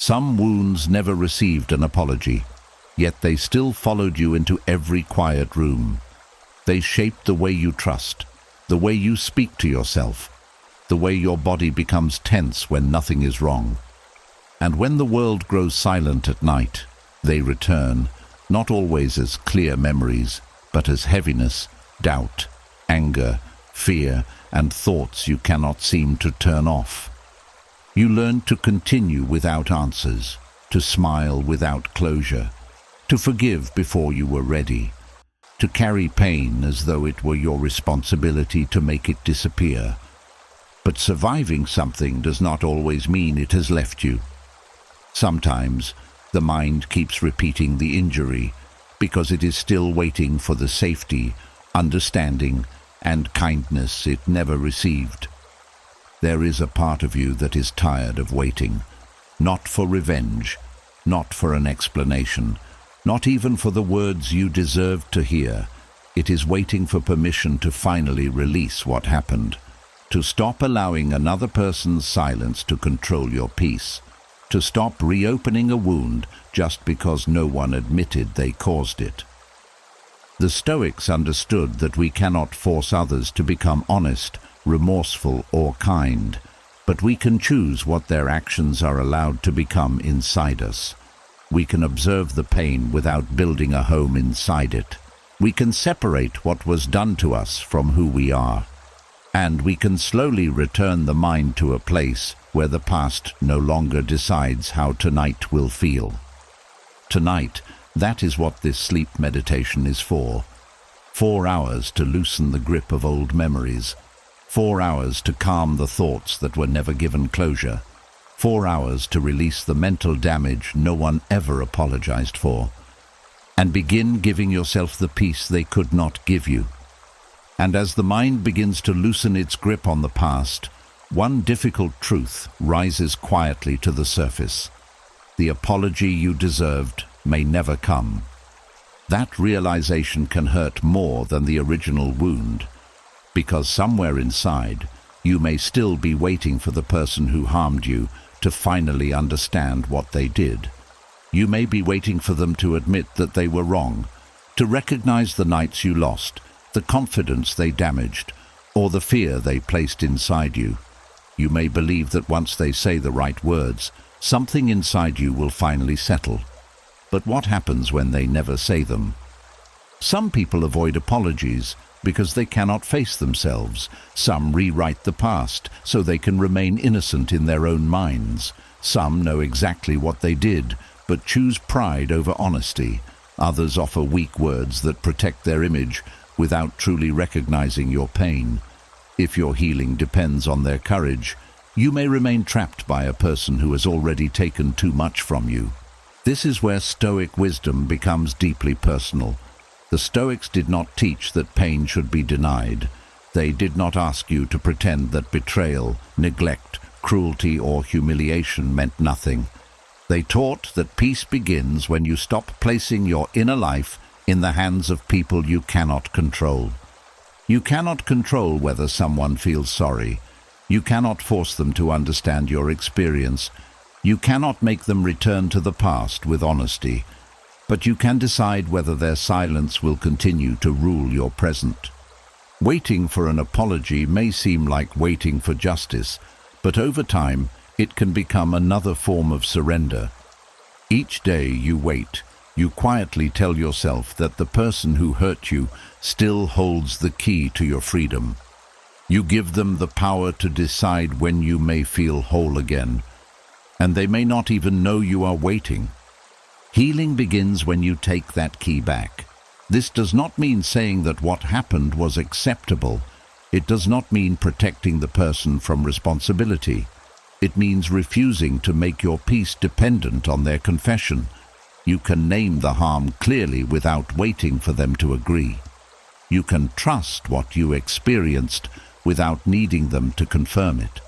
Some wounds never received an apology, yet they still followed you into every quiet room. They shaped the way you trust, the way you speak to yourself, the way your body becomes tense when nothing is wrong. And when the world grows silent at night, they return, not always as clear memories, but as heaviness, doubt, anger, fear, and thoughts you cannot seem to turn off. You learned to continue without answers, to smile without closure, to forgive before you were ready, to carry pain as though it were your responsibility to make it disappear. But surviving something does not always mean it has left you. Sometimes the mind keeps repeating the injury because it is still waiting for the safety, understanding, and kindness it never received. There is a part of you that is tired of waiting, not for revenge, not for an explanation, not even for the words you deserved to hear. It is waiting for permission to finally release what happened, to stop allowing another person's silence to control your peace, to stop reopening a wound just because no one admitted they caused it. The Stoics understood that we cannot force others to become honest, remorseful, or kind, but we can choose what their actions are allowed to become inside us. We can observe the pain without building a home inside it. We can separate what was done to us from who we are. And we can slowly return the mind to a place where the past no longer decides how tonight will feel. Tonight, that is what this sleep meditation is for. 4 hours to loosen the grip of old memories. 4 hours to calm the thoughts that were never given closure. 4 hours to release the mental damage no one ever apologized for. And begin giving yourself the peace they could not give you. And as the mind begins to loosen its grip on the past, one difficult truth rises quietly to the surface. The apology you deserved may never come. That realization can hurt more than the original wound, because somewhere inside, you may still be waiting for the person who harmed you to finally understand what they did. You may be waiting for them to admit that they were wrong, to recognize the nights you lost, the confidence they damaged, or the fear they placed inside you. You may believe that once they say the right words, something inside you will finally settle. But what happens when they never say them? Some people avoid apologies because they cannot face themselves. Some rewrite the past so they can remain innocent in their own minds. Some know exactly what they did, but choose pride over honesty. Others offer weak words that protect their image without truly recognizing your pain. If your healing depends on their courage, you may remain trapped by a person who has already taken too much from you. This is where Stoic wisdom becomes deeply personal. The Stoics did not teach that pain should be denied. They did not ask you to pretend that betrayal, neglect, cruelty, or humiliation meant nothing. They taught that peace begins when you stop placing your inner life in the hands of people you cannot control. You cannot control whether someone feels sorry. You cannot force them to understand your experience. You cannot make them return to the past with honesty. But you can decide whether their silence will continue to rule your present. Waiting for an apology may seem like waiting for justice, but over time, it can become another form of surrender. Each day you wait, you quietly tell yourself that the person who hurt you still holds the key to your freedom. You give them the power to decide when you may feel whole again, and they may not even know you are waiting. Healing begins when you take that key back. This does not mean saying that what happened was acceptable. It does not mean protecting the person from responsibility. It means refusing to make your peace dependent on their confession. You can name the harm clearly without waiting for them to agree. You can trust what you experienced without needing them to confirm it.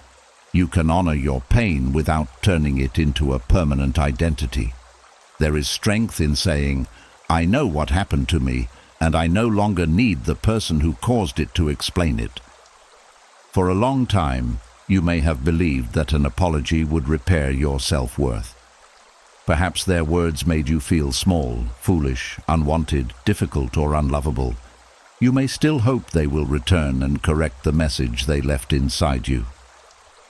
You can honor your pain without turning it into a permanent identity. There is strength in saying, "I know what happened to me, and I no longer need the person who caused it to explain it." For a long time, you may have believed that an apology would repair your self-worth. Perhaps their words made you feel small, foolish, unwanted, difficult, or unlovable. You may still hope they will return and correct the message they left inside you.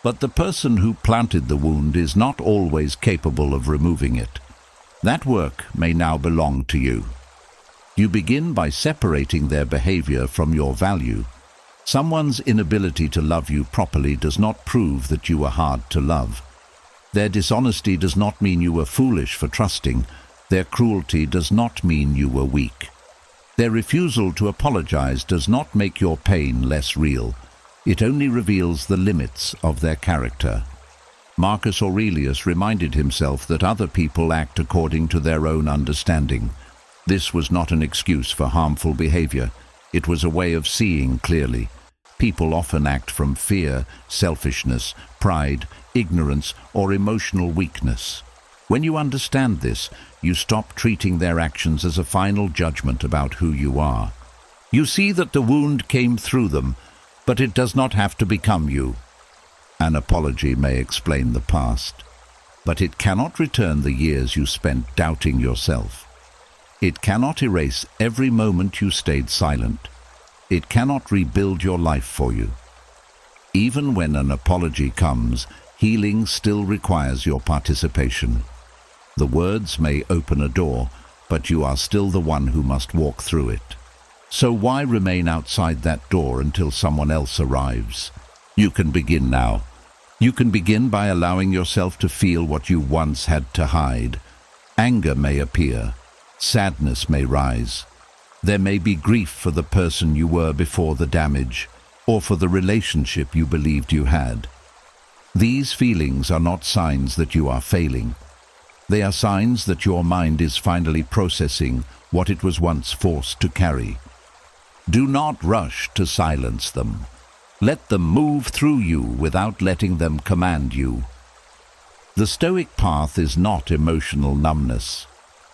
But the person who planted the wound is not always capable of removing it. That work may now belong to you. You begin by separating their behavior from your value. Someone's inability to love you properly does not prove that you are hard to love. Their dishonesty does not mean you were foolish for trusting. Their cruelty does not mean you were weak. Their refusal to apologize does not make your pain less real. It only reveals the limits of their character. Marcus Aurelius reminded himself that other people act according to their own understanding. This was not an excuse for harmful behavior. It was a way of seeing clearly. People often act from fear, selfishness, pride, ignorance, or emotional weakness. When you understand this, you stop treating their actions as a final judgment about who you are. You see that the wound came through them, but it does not have to become you. An apology may explain the past, but it cannot return the years you spent doubting yourself. It cannot erase every moment you stayed silent. It cannot rebuild your life for you. Even when an apology comes, healing still requires your participation. The words may open a door, but you are still the one who must walk through it. So why remain outside that door until someone else arrives? You can begin now. You can begin by allowing yourself to feel what you once had to hide. Anger may appear. Sadness may rise. There may be grief for the person you were before the damage, or for the relationship you believed you had. These feelings are not signs that you are failing. They are signs that your mind is finally processing what it was once forced to carry. Do not rush to silence them. Let them move through you without letting them command you. The Stoic path is not emotional numbness.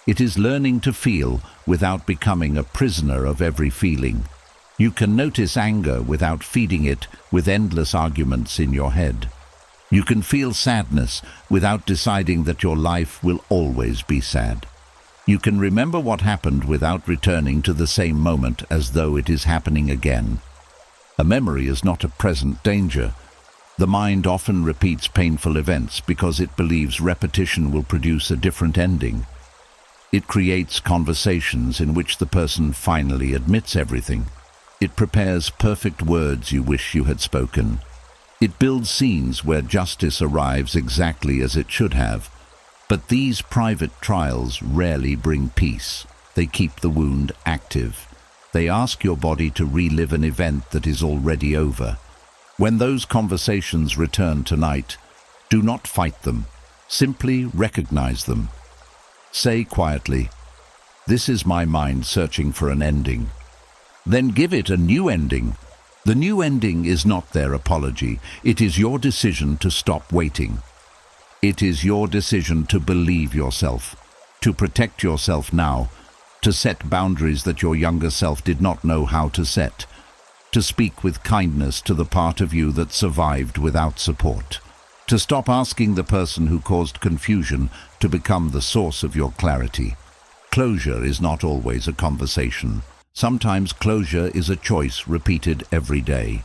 It is learning to feel without becoming a prisoner of every feeling. You can notice anger without feeding it with endless arguments in your head. You can feel sadness without deciding that your life will always be sad. You can remember what happened without returning to the same moment as though it is happening again. A memory is not a present danger. The mind often repeats painful events because it believes repetition will produce a different ending. It creates conversations in which the person finally admits everything. It prepares perfect words you wish you had spoken. It builds scenes where justice arrives exactly as it should have. But these private trials rarely bring peace. They keep the wound active. They ask your body to relive an event that is already over. When those conversations return tonight, do not fight them. Simply recognize them. Say quietly, "This is my mind searching for an ending." Then give it a new ending. The new ending is not their apology. It is your decision to stop waiting. It is your decision to believe yourself, to protect yourself now, to set boundaries that your younger self did not know how to set, to speak with kindness to the part of you that survived without support, to stop asking the person who caused confusion to become the source of your clarity. Closure is not always a conversation. Sometimes closure is a choice repeated every day.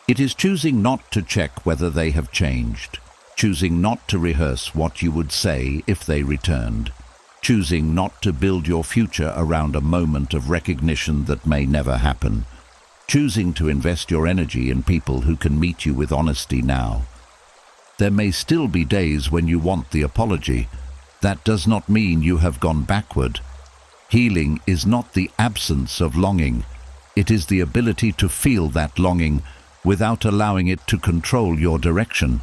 It is choosing not to check whether they have changed, choosing not to rehearse what you would say if they returned, choosing not to build your future around a moment of recognition that may never happen, choosing to invest your energy in people who can meet you with honesty now. There may still be days when you want the apology. That does not mean you have gone backward. Healing is not the absence of longing. It is the ability to feel that longing without allowing it to control your direction.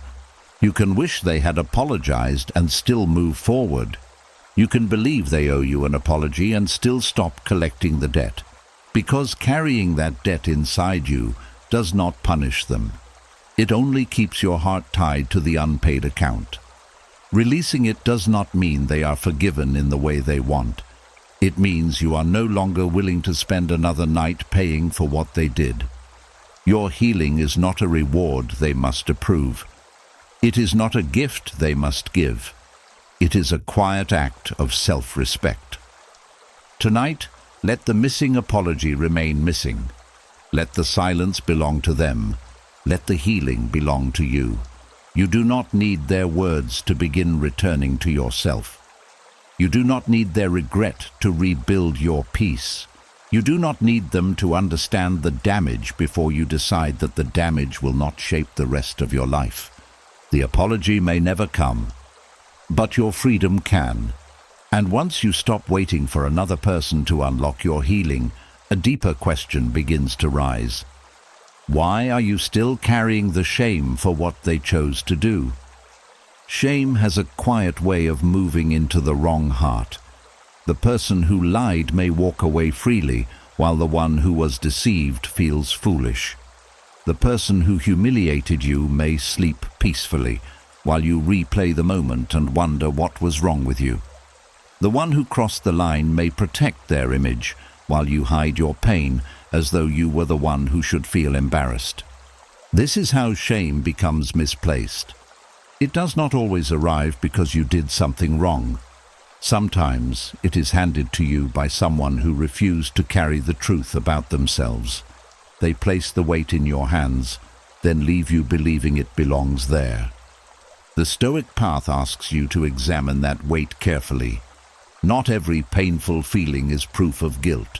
You can wish they had apologized and still move forward. You can believe they owe you an apology and still stop collecting the debt. Because carrying that debt inside you does not punish them. It only keeps your heart tied to the unpaid account. Releasing it does not mean they are forgiven in the way they want. It means you are no longer willing to spend another night paying for what they did. Your healing is not a reward they must approve. It is not a gift they must give. It is a quiet act of self-respect. Tonight, let the missing apology remain missing. Let the silence belong to them. Let the healing belong to you. You do not need their words to begin returning to yourself. You do not need their regret to rebuild your peace. You do not need them to understand the damage before you decide that the damage will not shape the rest of your life. The apology may never come, but your freedom can. And once you stop waiting for another person to unlock your healing, a deeper question begins to rise. Why are you still carrying the shame for what they chose to do? Shame has a quiet way of moving into the wrong heart. The person who lied may walk away freely, while the one who was deceived feels foolish. The person who humiliated you may sleep peacefully, while you replay the moment and wonder what was wrong with you. The one who crossed the line may protect their image, while you hide your pain as though you were the one who should feel embarrassed. This is how shame becomes misplaced. It does not always arrive because you did something wrong. Sometimes it is handed to you by someone who refused to carry the truth about themselves. They place the weight in your hands, then leave you believing it belongs there. The Stoic path asks you to examine that weight carefully. Not every painful feeling is proof of guilt.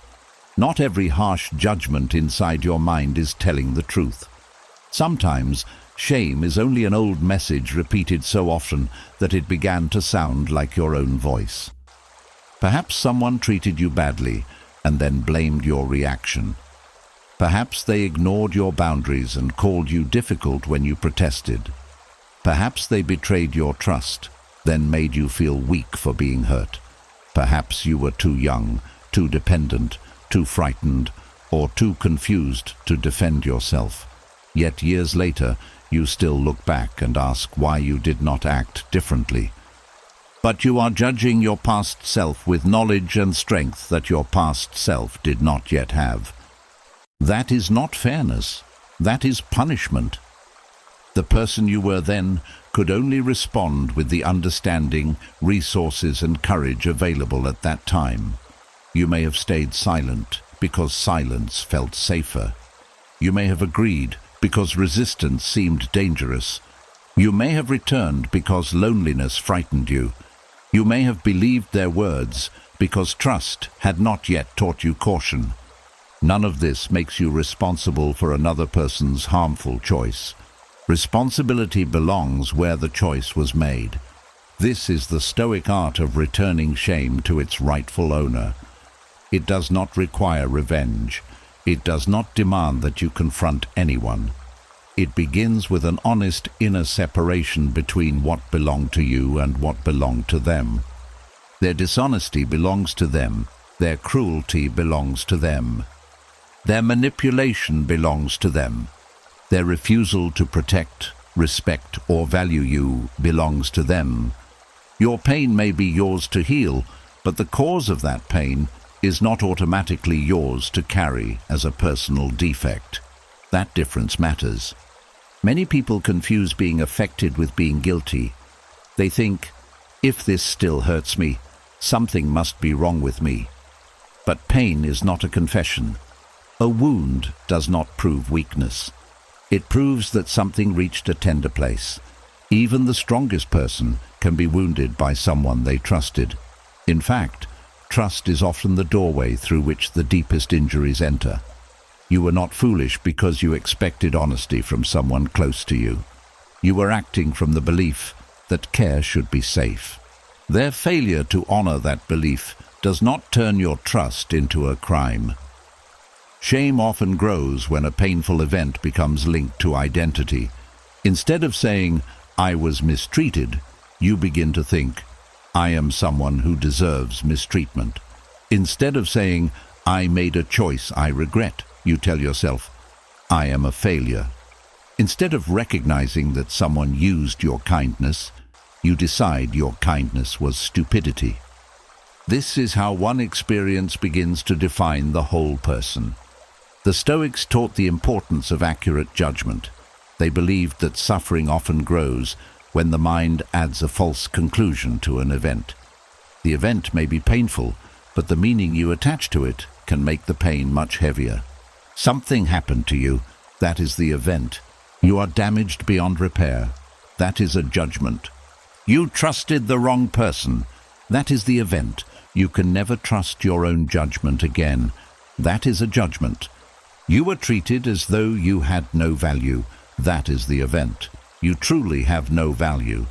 Not every harsh judgment inside your mind is telling the truth. Sometimes shame is only an old message repeated so often that it began to sound like your own voice. Perhaps someone treated you badly and then blamed your reaction. Perhaps they ignored your boundaries and called you difficult when you protested. Perhaps they betrayed your trust, then made you feel weak for being hurt. Perhaps you were too young, too dependent, too frightened, or too confused to defend yourself. Yet years later, you still look back and ask why you did not act differently. But you are judging your past self with knowledge and strength that your past self did not yet have. That is not fairness. That is punishment. The person you were then could only respond with the understanding, resources, and courage available at that time. You may have stayed silent because silence felt safer. You may have agreed because resistance seemed dangerous. You may have returned because loneliness frightened you. You may have believed their words because trust had not yet taught you caution. None of this makes you responsible for another person's harmful choice. Responsibility belongs where the choice was made. This is the Stoic art of returning shame to its rightful owner. It does not require revenge. It does not demand that you confront anyone. It begins with an honest inner separation between what belonged to you and what belonged to them. Their dishonesty belongs to them. Their cruelty belongs to them. Their manipulation belongs to them. Their refusal to protect, respect, or value you belongs to them. Your pain may be yours to heal, but the cause of that pain is not automatically yours to carry as a personal defect. That difference matters. Many people confuse being affected with being guilty. They think, if this still hurts me, something must be wrong with me. But pain is not a confession. A wound does not prove weakness. It proves that something reached a tender place. Even the strongest person can be wounded by someone they trusted. In fact, trust is often the doorway through which the deepest injuries enter. You were not foolish because you expected honesty from someone close to you. You were acting from the belief that care should be safe. Their failure to honor that belief does not turn your trust into a crime. Shame often grows when a painful event becomes linked to identity. Instead of saying, "I was mistreated," you begin to think, "I am someone who deserves mistreatment." Instead of saying, "I made a choice I regret," you tell yourself, "I am a failure." Instead of recognizing that someone used your kindness, you decide your kindness was stupidity. This is how one experience begins to define the whole person. The Stoics taught the importance of accurate judgment. They believed that suffering often grows when the mind adds a false conclusion to an event. The event may be painful, but the meaning you attach to it can make the pain much heavier. Something happened to you. That is the event. You are damaged beyond repair. That is a judgment. You trusted the wrong person. That is the event. You can never trust your own judgment again. That is a judgment. You were treated as though you had no value. That is the event. You truly have no value.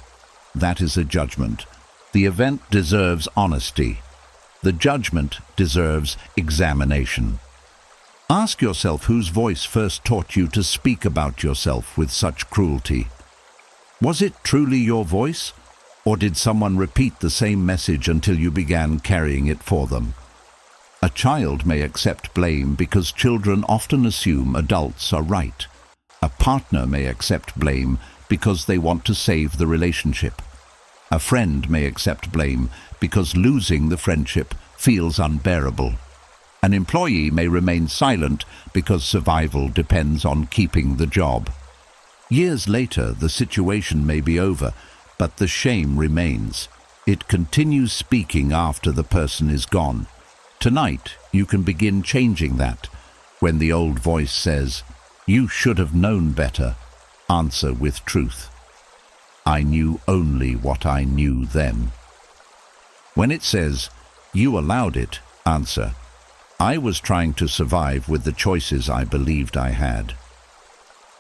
That is a judgment. The event deserves honesty. The judgment deserves examination. Ask yourself whose voice first taught you to speak about yourself with such cruelty. Was it truly your voice, or did someone repeat the same message until you began carrying it for them? A child may accept blame because children often assume adults are right. A partner may accept blame because they want to save the relationship. A friend may accept blame because losing the friendship feels unbearable. An employee may remain silent because survival depends on keeping the job. Years later, the situation may be over, but the shame remains. It continues speaking after the person is gone. Tonight, you can begin changing that. When the old voice says, "You should have known better," answer with truth. "I knew only what I knew then." When it says, "You allowed it," answer, "I was trying to survive with the choices I believed I had."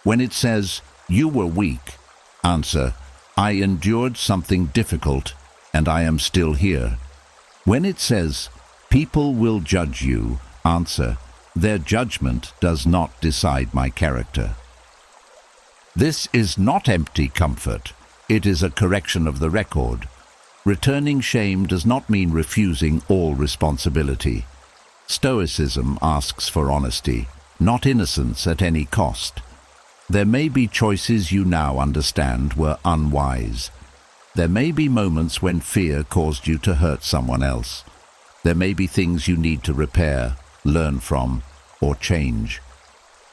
When it says, "You were weak," answer, "I endured something difficult and I am still here." When it says, "People will judge you," answer, "Their judgment does not decide my character." This is not empty comfort. It is a correction of the record. Returning shame does not mean refusing all responsibility. Stoicism asks for honesty, not innocence at any cost. There may be choices you now understand were unwise. There may be moments when fear caused you to hurt someone else. There may be things you need to repair, learn from, or change.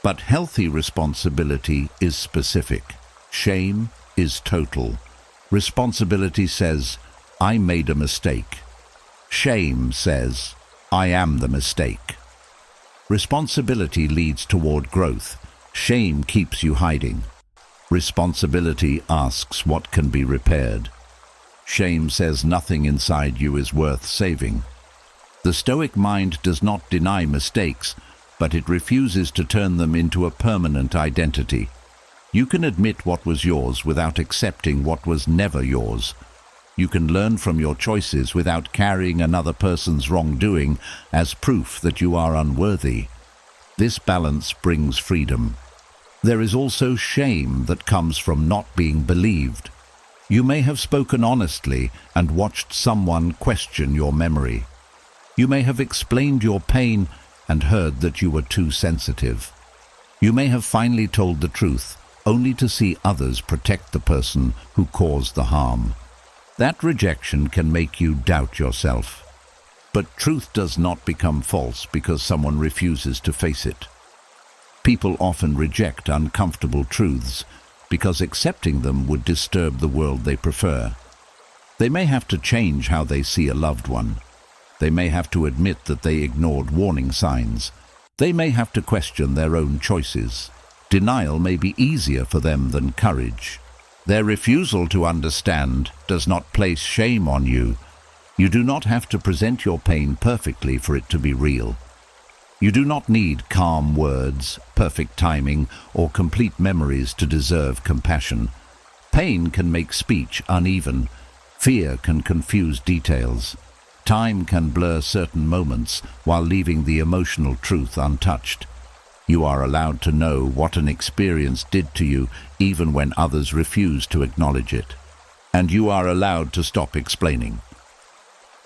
But healthy responsibility is specific. Shame is total. Responsibility says, "I made a mistake." Shame says, "I am the mistake." Responsibility leads toward growth. Shame keeps you hiding. Responsibility asks what can be repaired. Shame says nothing inside you is worth saving. The Stoic mind does not deny mistakes, but it refuses to turn them into a permanent identity. You can admit what was yours without accepting what was never yours. You can learn from your choices without carrying another person's wrongdoing as proof that you are unworthy. This balance brings freedom. There is also shame that comes from not being believed. You may have spoken honestly and watched someone question your memory. You may have explained your pain and heard that you were too sensitive. You may have finally told the truth, only to see others protect the person who caused the harm. That rejection can make you doubt yourself. But truth does not become false because someone refuses to face it. People often reject uncomfortable truths because accepting them would disturb the world they prefer. They may have to change how they see a loved one. They may have to admit that they ignored warning signs. They may have to question their own choices. Denial may be easier for them than courage. Their refusal to understand does not place shame on you. You do not have to present your pain perfectly for it to be real. You do not need calm words, perfect timing, or complete memories to deserve compassion. Pain can make speech uneven. Fear can confuse details. Time can blur certain moments while leaving the emotional truth untouched. You are allowed to know what an experience did to you even when others refuse to acknowledge it. And you are allowed to stop explaining.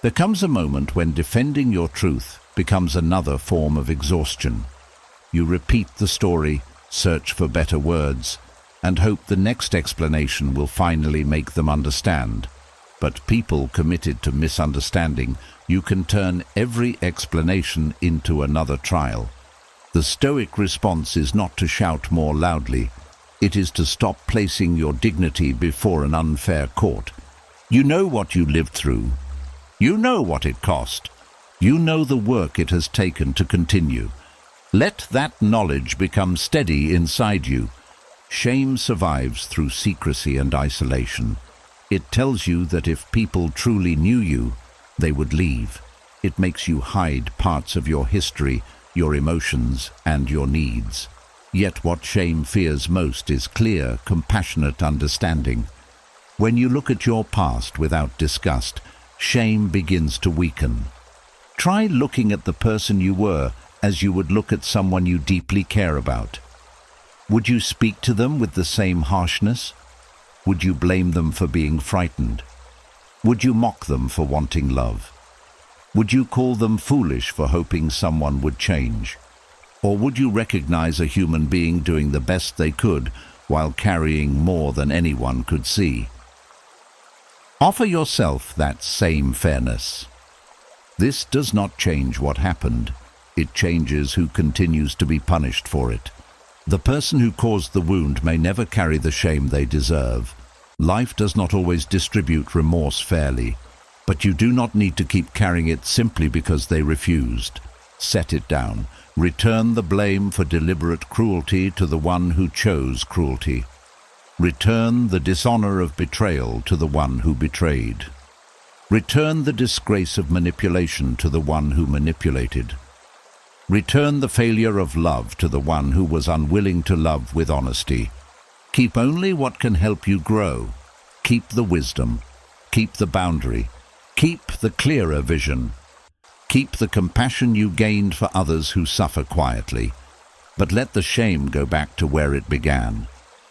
There comes a moment when defending your truth becomes another form of exhaustion. You repeat the story, search for better words, and hope the next explanation will finally make them understand. But people committed to misunderstanding, you can turn every explanation into another trial. The Stoic response is not to shout more loudly. It is to stop placing your dignity before an unfair court. You know what you lived through. You know what it cost. You know the work it has taken to continue. Let that knowledge become steady inside you. Shame survives through secrecy and isolation. It tells you that if people truly knew you, they would leave. It makes you hide parts of your history, your emotions, and your needs. Yet what shame fears most is clear, compassionate understanding. When you look at your past without disgust, shame begins to weaken. Try looking at the person you were as you would look at someone you deeply care about. Would you speak to them with the same harshness? Would you blame them for being frightened? Would you mock them for wanting love? Would you call them foolish for hoping someone would change? Or would you recognize a human being doing the best they could while carrying more than anyone could see? Offer yourself that same fairness. This does not change what happened. It changes who continues to be punished for it. The person who caused the wound may never carry the shame they deserve. Life does not always distribute remorse fairly, but you do not need to keep carrying it simply because they refused. Set it down. Return the blame for deliberate cruelty to the one who chose cruelty. Return the dishonor of betrayal to the one who betrayed. Return the disgrace of manipulation to the one who manipulated. Return the failure of love to the one who was unwilling to love with honesty. Keep only what can help you grow. Keep the wisdom. Keep the boundary. Keep the clearer vision. Keep the compassion you gained for others who suffer quietly. But let the shame go back to where it began.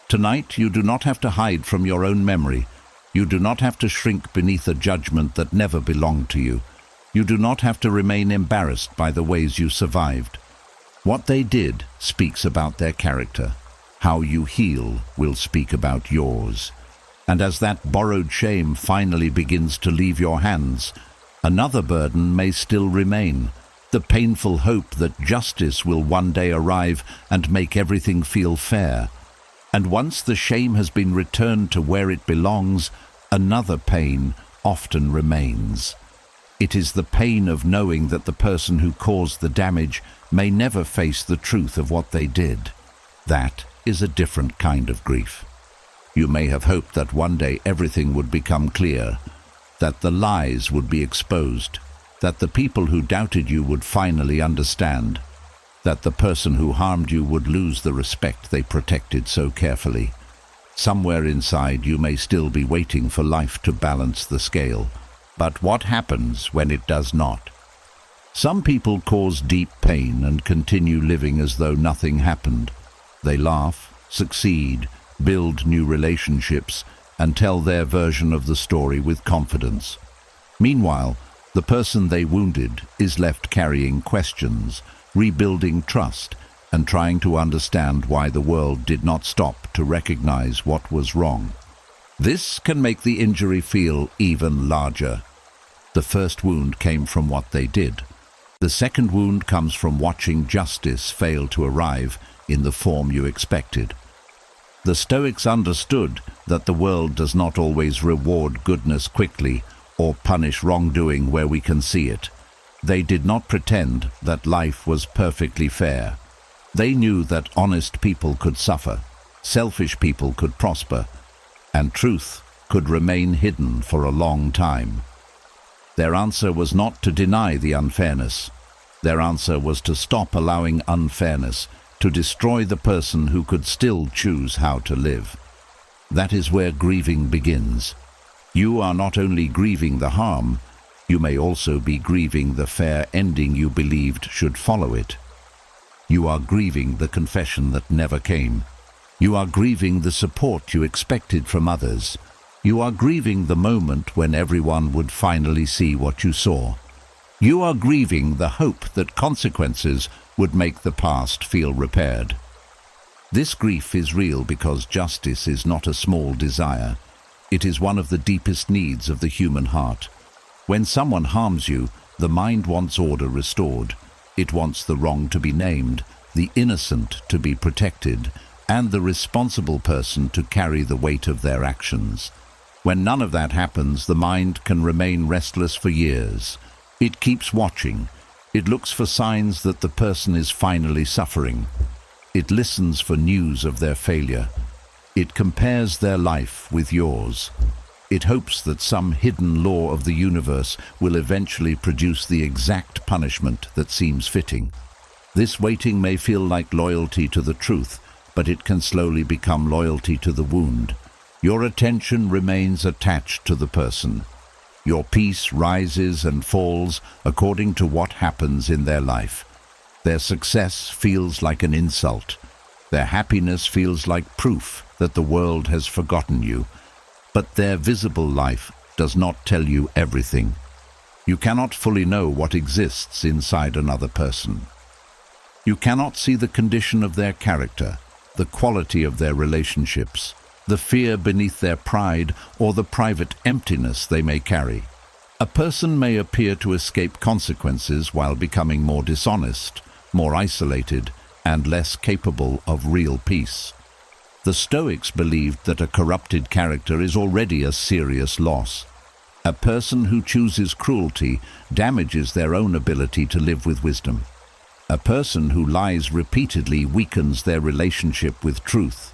Tonight you do not have to hide from your own memory. You do not have to shrink beneath a judgment that never belonged to you. You do not have to remain embarrassed by the ways you survived. What they did speaks about their character. How you heal will speak about yours. And as that borrowed shame finally begins to leave your hands, another burden may still remain, the painful hope that justice will one day arrive and make everything feel fair. And once the shame has been returned to where it belongs, another pain often remains. It is the pain of knowing that the person who caused the damage may never face the truth of what they did. That is a different kind of grief. You may have hoped that one day everything would become clear, that the lies would be exposed, that the people who doubted you would finally understand, that the person who harmed you would lose the respect they protected so carefully. Somewhere inside you may still be waiting for life to balance the scale. But what happens when it does not? Some people cause deep pain and continue living as though nothing happened. They laugh, succeed, build new relationships, and tell their version of the story with confidence. Meanwhile, the person they wounded is left carrying questions, rebuilding trust, and trying to understand why the world did not stop to recognize what was wrong. This can make the injury feel even larger. The first wound came from what they did. The second wound comes from watching justice fail to arrive in the form you expected. The Stoics understood that the world does not always reward goodness quickly or punish wrongdoing where we can see it. They did not pretend that life was perfectly fair. They knew that honest people could suffer, selfish people could prosper, and truth could remain hidden for a long time. Their answer was not to deny the unfairness. Their answer was to stop allowing unfairness to destroy the person who could still choose how to live. That is where grieving begins. You are not only grieving the harm, you may also be grieving the fair ending you believed should follow it. You are grieving the confession that never came. You are grieving the support you expected from others. You are grieving the moment when everyone would finally see what you saw. You are grieving the hope that consequences would make the past feel repaired. This grief is real because justice is not a small desire. It is one of the deepest needs of the human heart. When someone harms you, the mind wants order restored. It wants the wrong to be named, the innocent to be protected, and the responsible person to carry the weight of their actions. When none of that happens, the mind can remain restless for years. It keeps watching. It looks for signs that the person is finally suffering. It listens for news of their failure. It compares their life with yours. It hopes that some hidden law of the universe will eventually produce the exact punishment that seems fitting. This waiting may feel like loyalty to the truth, but it can slowly become loyalty to the wound. Your attention remains attached to the person. Your peace rises and falls according to what happens in their life. Their success feels like an insult. Their happiness feels like proof that the world has forgotten you. But their visible life does not tell you everything. You cannot fully know what exists inside another person. You cannot see the condition of their character, the quality of their relationships, the fear beneath their pride, or the private emptiness they may carry. A person may appear to escape consequences while becoming more dishonest, more isolated, and less capable of real peace. The Stoics believed that a corrupted character is already a serious loss. A person who chooses cruelty damages their own ability to live with wisdom. A person who lies repeatedly weakens their relationship with truth.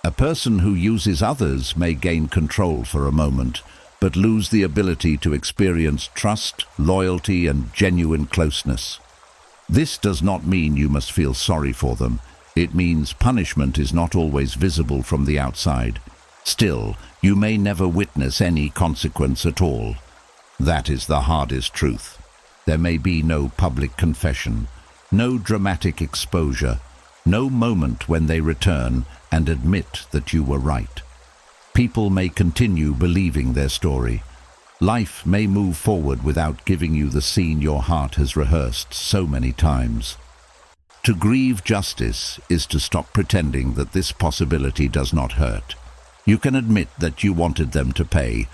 A person who uses others may gain control for a moment, but lose the ability to experience trust, loyalty, and genuine closeness. This does not mean you must feel sorry for them. It means punishment is not always visible from the outside. Still, you may never witness any consequence at all. That is the hardest truth. There may be no public confession, no dramatic exposure, no moment when they return and admit that you were right. People may continue believing their story. Life may move forward without giving you the scene your heart has rehearsed so many times. To grieve justice is to stop pretending that this possibility does not hurt. You can admit that you wanted them to pay.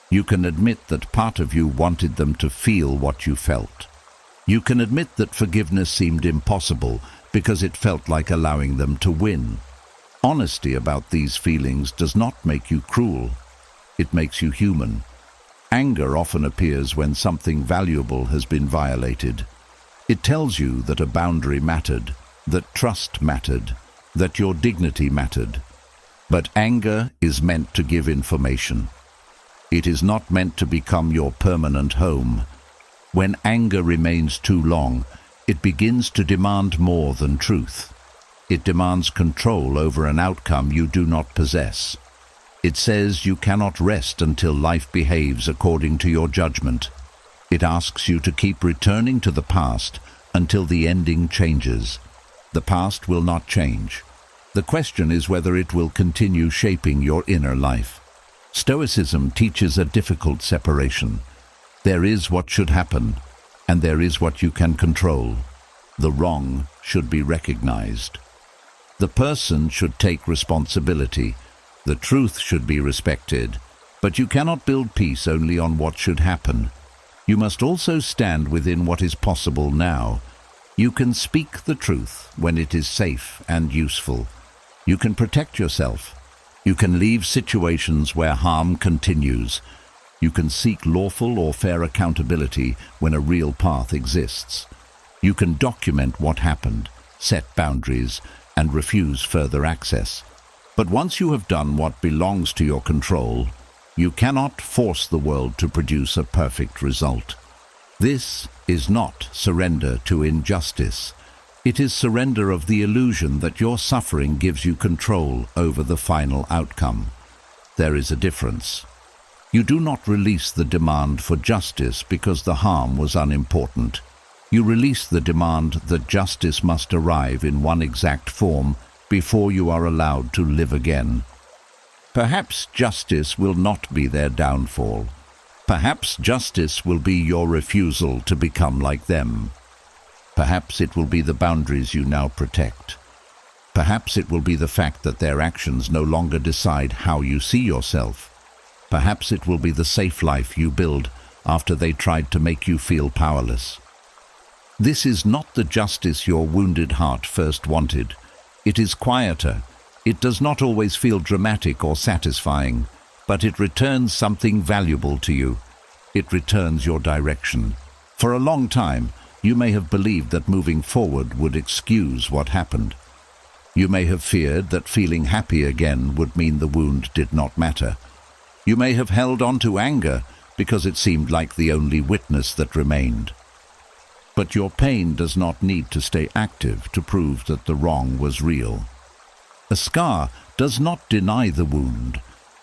You can admit that part of you wanted them to feel what you felt. You can admit that forgiveness seemed impossible because it felt like allowing them to win. Honesty about these feelings does not make you cruel. It makes you human. Anger often appears when something valuable has been violated. It tells you that a boundary mattered, that trust mattered, that your dignity mattered. But anger is meant to give information. It is not meant to become your permanent home. When anger remains too long, it begins to demand more than truth. It demands control over an outcome you do not possess. It says you cannot rest until life behaves according to your judgment. It asks you to keep returning to the past until the ending changes. The past will not change. The question is whether it will continue shaping your inner life. Stoicism teaches a difficult separation. There is what should happen, and there is what you can control. The wrong should be recognized. The person should take responsibility. The truth should be respected. But you cannot build peace only on what should happen. You must also stand within what is possible now. You can speak the truth when it is safe and useful. You can protect yourself. You can leave situations where harm continues. You can seek lawful or fair accountability when a real path exists. You can document what happened, set boundaries, and refuse further access. But once you have done what belongs to your control, you cannot force the world to produce a perfect result. This is not surrender to injustice. It is surrender of the illusion that your suffering gives you control over the final outcome. There is a difference. You do not release the demand for justice because the harm was unimportant. You release the demand that justice must arrive in one exact form before you are allowed to live again. Perhaps justice will not be their downfall. Perhaps justice will be your refusal to become like them. Perhaps it will be the boundaries you now protect. Perhaps it will be the fact that their actions no longer decide how you see yourself. Perhaps it will be the safe life you build after they tried to make you feel powerless. This is not the justice your wounded heart first wanted. It is quieter, It does not always feel dramatic or satisfying, but it returns something valuable to you. It returns your direction. For a long time, you may have believed that moving forward would excuse what happened. You may have feared that feeling happy again would mean the wound did not matter. You may have held on to anger because it seemed like the only witness that remained. But your pain does not need to stay active to prove that the wrong was real. A scar does not deny the wound.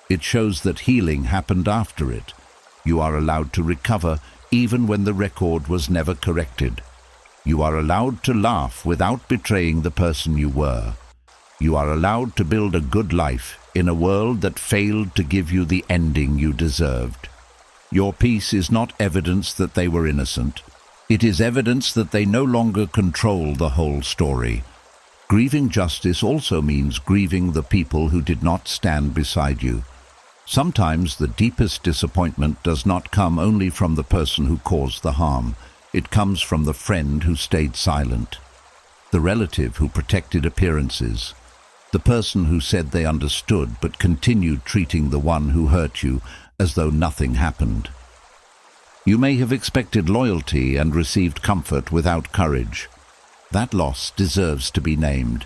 It shows that healing happened after it. You are allowed to recover even when the record was never corrected. You are allowed to laugh without betraying the person you were. You are allowed to build a good life in a world that failed to give you the ending you deserved. Your peace is not evidence that they were innocent. It is evidence that they no longer control the whole story. Grieving justice also means grieving the people who did not stand beside you. Sometimes the deepest disappointment does not come only from the person who caused the harm. It comes from the friend who stayed silent, the relative who protected appearances, the person who said they understood but continued treating the one who hurt you as though nothing happened. You may have expected loyalty and received comfort without courage. That loss deserves to be named.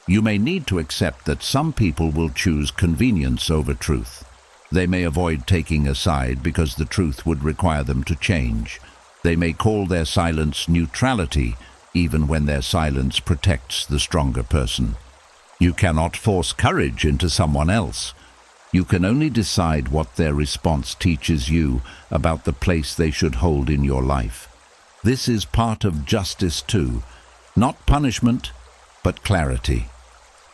You may need to accept that some people will choose convenience over truth. They may avoid taking a side because the truth would require them to change. They may call their silence neutrality, even when their silence protects the stronger person. You cannot force courage into someone else. You can only decide what their response teaches you about the place they should hold in your life. This is part of justice too. Not punishment, but clarity.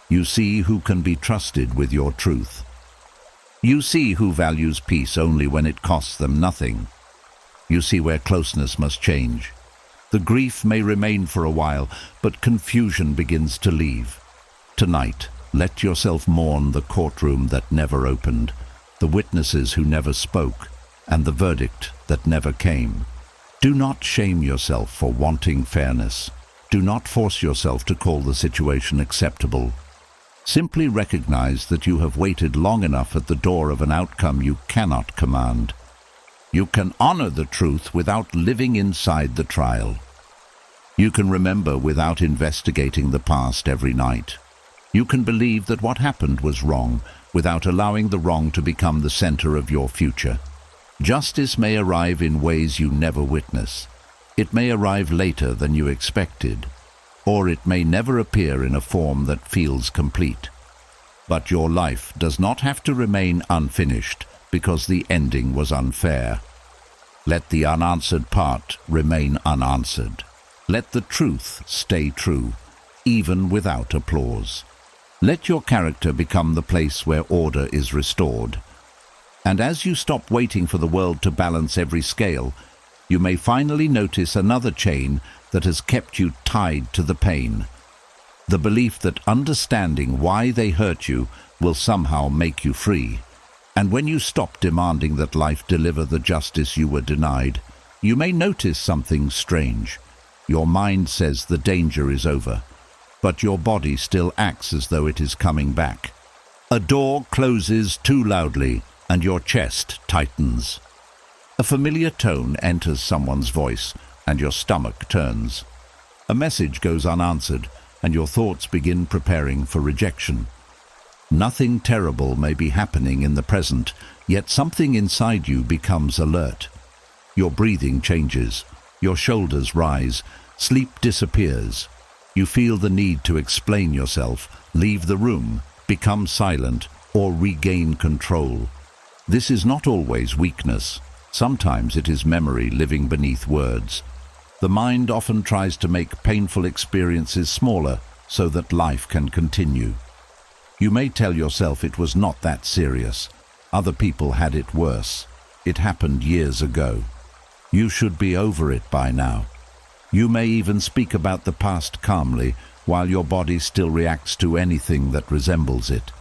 You see who can be trusted with your truth. You see who values peace only when it costs them nothing. You see where closeness must change. The grief may remain for a while, but confusion begins to leave. Tonight, let yourself mourn the courtroom that never opened, the witnesses who never spoke, and the verdict that never came. Do not shame yourself for wanting fairness. Do not force yourself to call the situation acceptable. Simply recognize that you have waited long enough at the door of an outcome you cannot command. You can honor the truth without living inside the trial. You can remember without investigating the past every night. You can believe that what happened was wrong without allowing the wrong to become the center of your future. Justice may arrive in ways you never witness. It may arrive later than you expected, or it may never appear in a form that feels complete. But your life does not have to remain unfinished because the ending was unfair. Let the unanswered part remain unanswered. Let the truth stay true, even without applause. Let your character become the place where order is restored. And as you stop waiting for the world to balance every scale, you may finally notice another chain that has kept you tied to the pain. The belief that understanding why they hurt you will somehow make you free. And when you stop demanding that life deliver the justice you were denied, you may notice something strange. Your mind says the danger is over, but your body still acts as though it is coming back. A door closes too loudly, and your chest tightens. A familiar tone enters someone's voice, and your stomach turns. A message goes unanswered, and your thoughts begin preparing for rejection. Nothing terrible may be happening in the present, yet something inside you becomes alert. Your breathing changes, your shoulders rise, sleep disappears. You feel the need to explain yourself, leave the room, become silent, or regain control. This is not always weakness. Sometimes it is memory living beneath words. The mind often tries to make painful experiences smaller so that life can continue. You may tell yourself it was not that serious. Other people had it worse. It happened years ago. You should be over it by now. You may even speak about the past calmly while your body still reacts to anything that resembles it.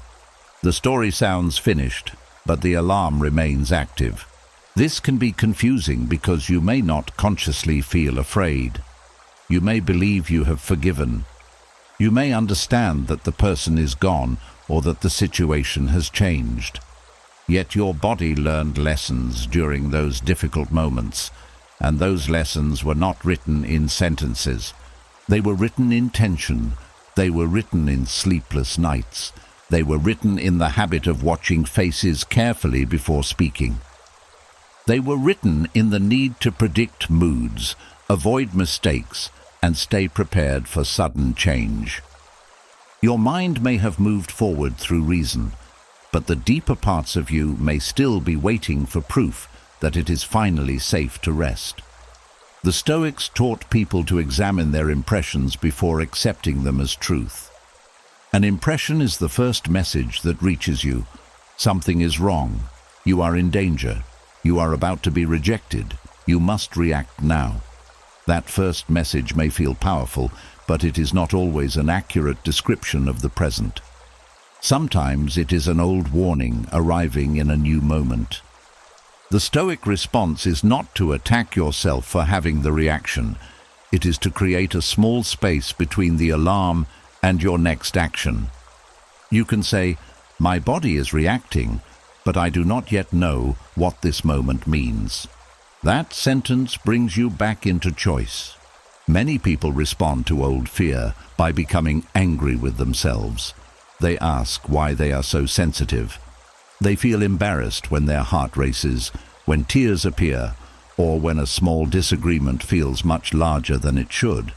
The story sounds finished, but the alarm remains active. This can be confusing because you may not consciously feel afraid. You may believe you have forgiven. You may understand that the person is gone or that the situation has changed. Yet your body learned lessons during those difficult moments, and those lessons were not written in sentences. They were written in tension. They were written in sleepless nights. They were written in the habit of watching faces carefully before speaking. They were written in the need to predict moods, avoid mistakes, and stay prepared for sudden change. Your mind may have moved forward through reason, but the deeper parts of you may still be waiting for proof that it is finally safe to rest. The Stoics taught people to examine their impressions before accepting them as truth. An impression is the first message that reaches you. Something is wrong. You are in danger. You are about to be rejected. You must react now. That first message may feel powerful, but it is not always an accurate description of the present. Sometimes it is an old warning arriving in a new moment. The Stoic response is not to attack yourself for having the reaction. It is to create a small space between the alarm and your next action. You can say, "My body is reacting, but I do not yet know what this moment means." That sentence brings you back into choice. Many people respond to old fear by becoming angry with themselves. They ask why they are so sensitive. They feel embarrassed when their heart races, when tears appear, or when a small disagreement feels much larger than it should.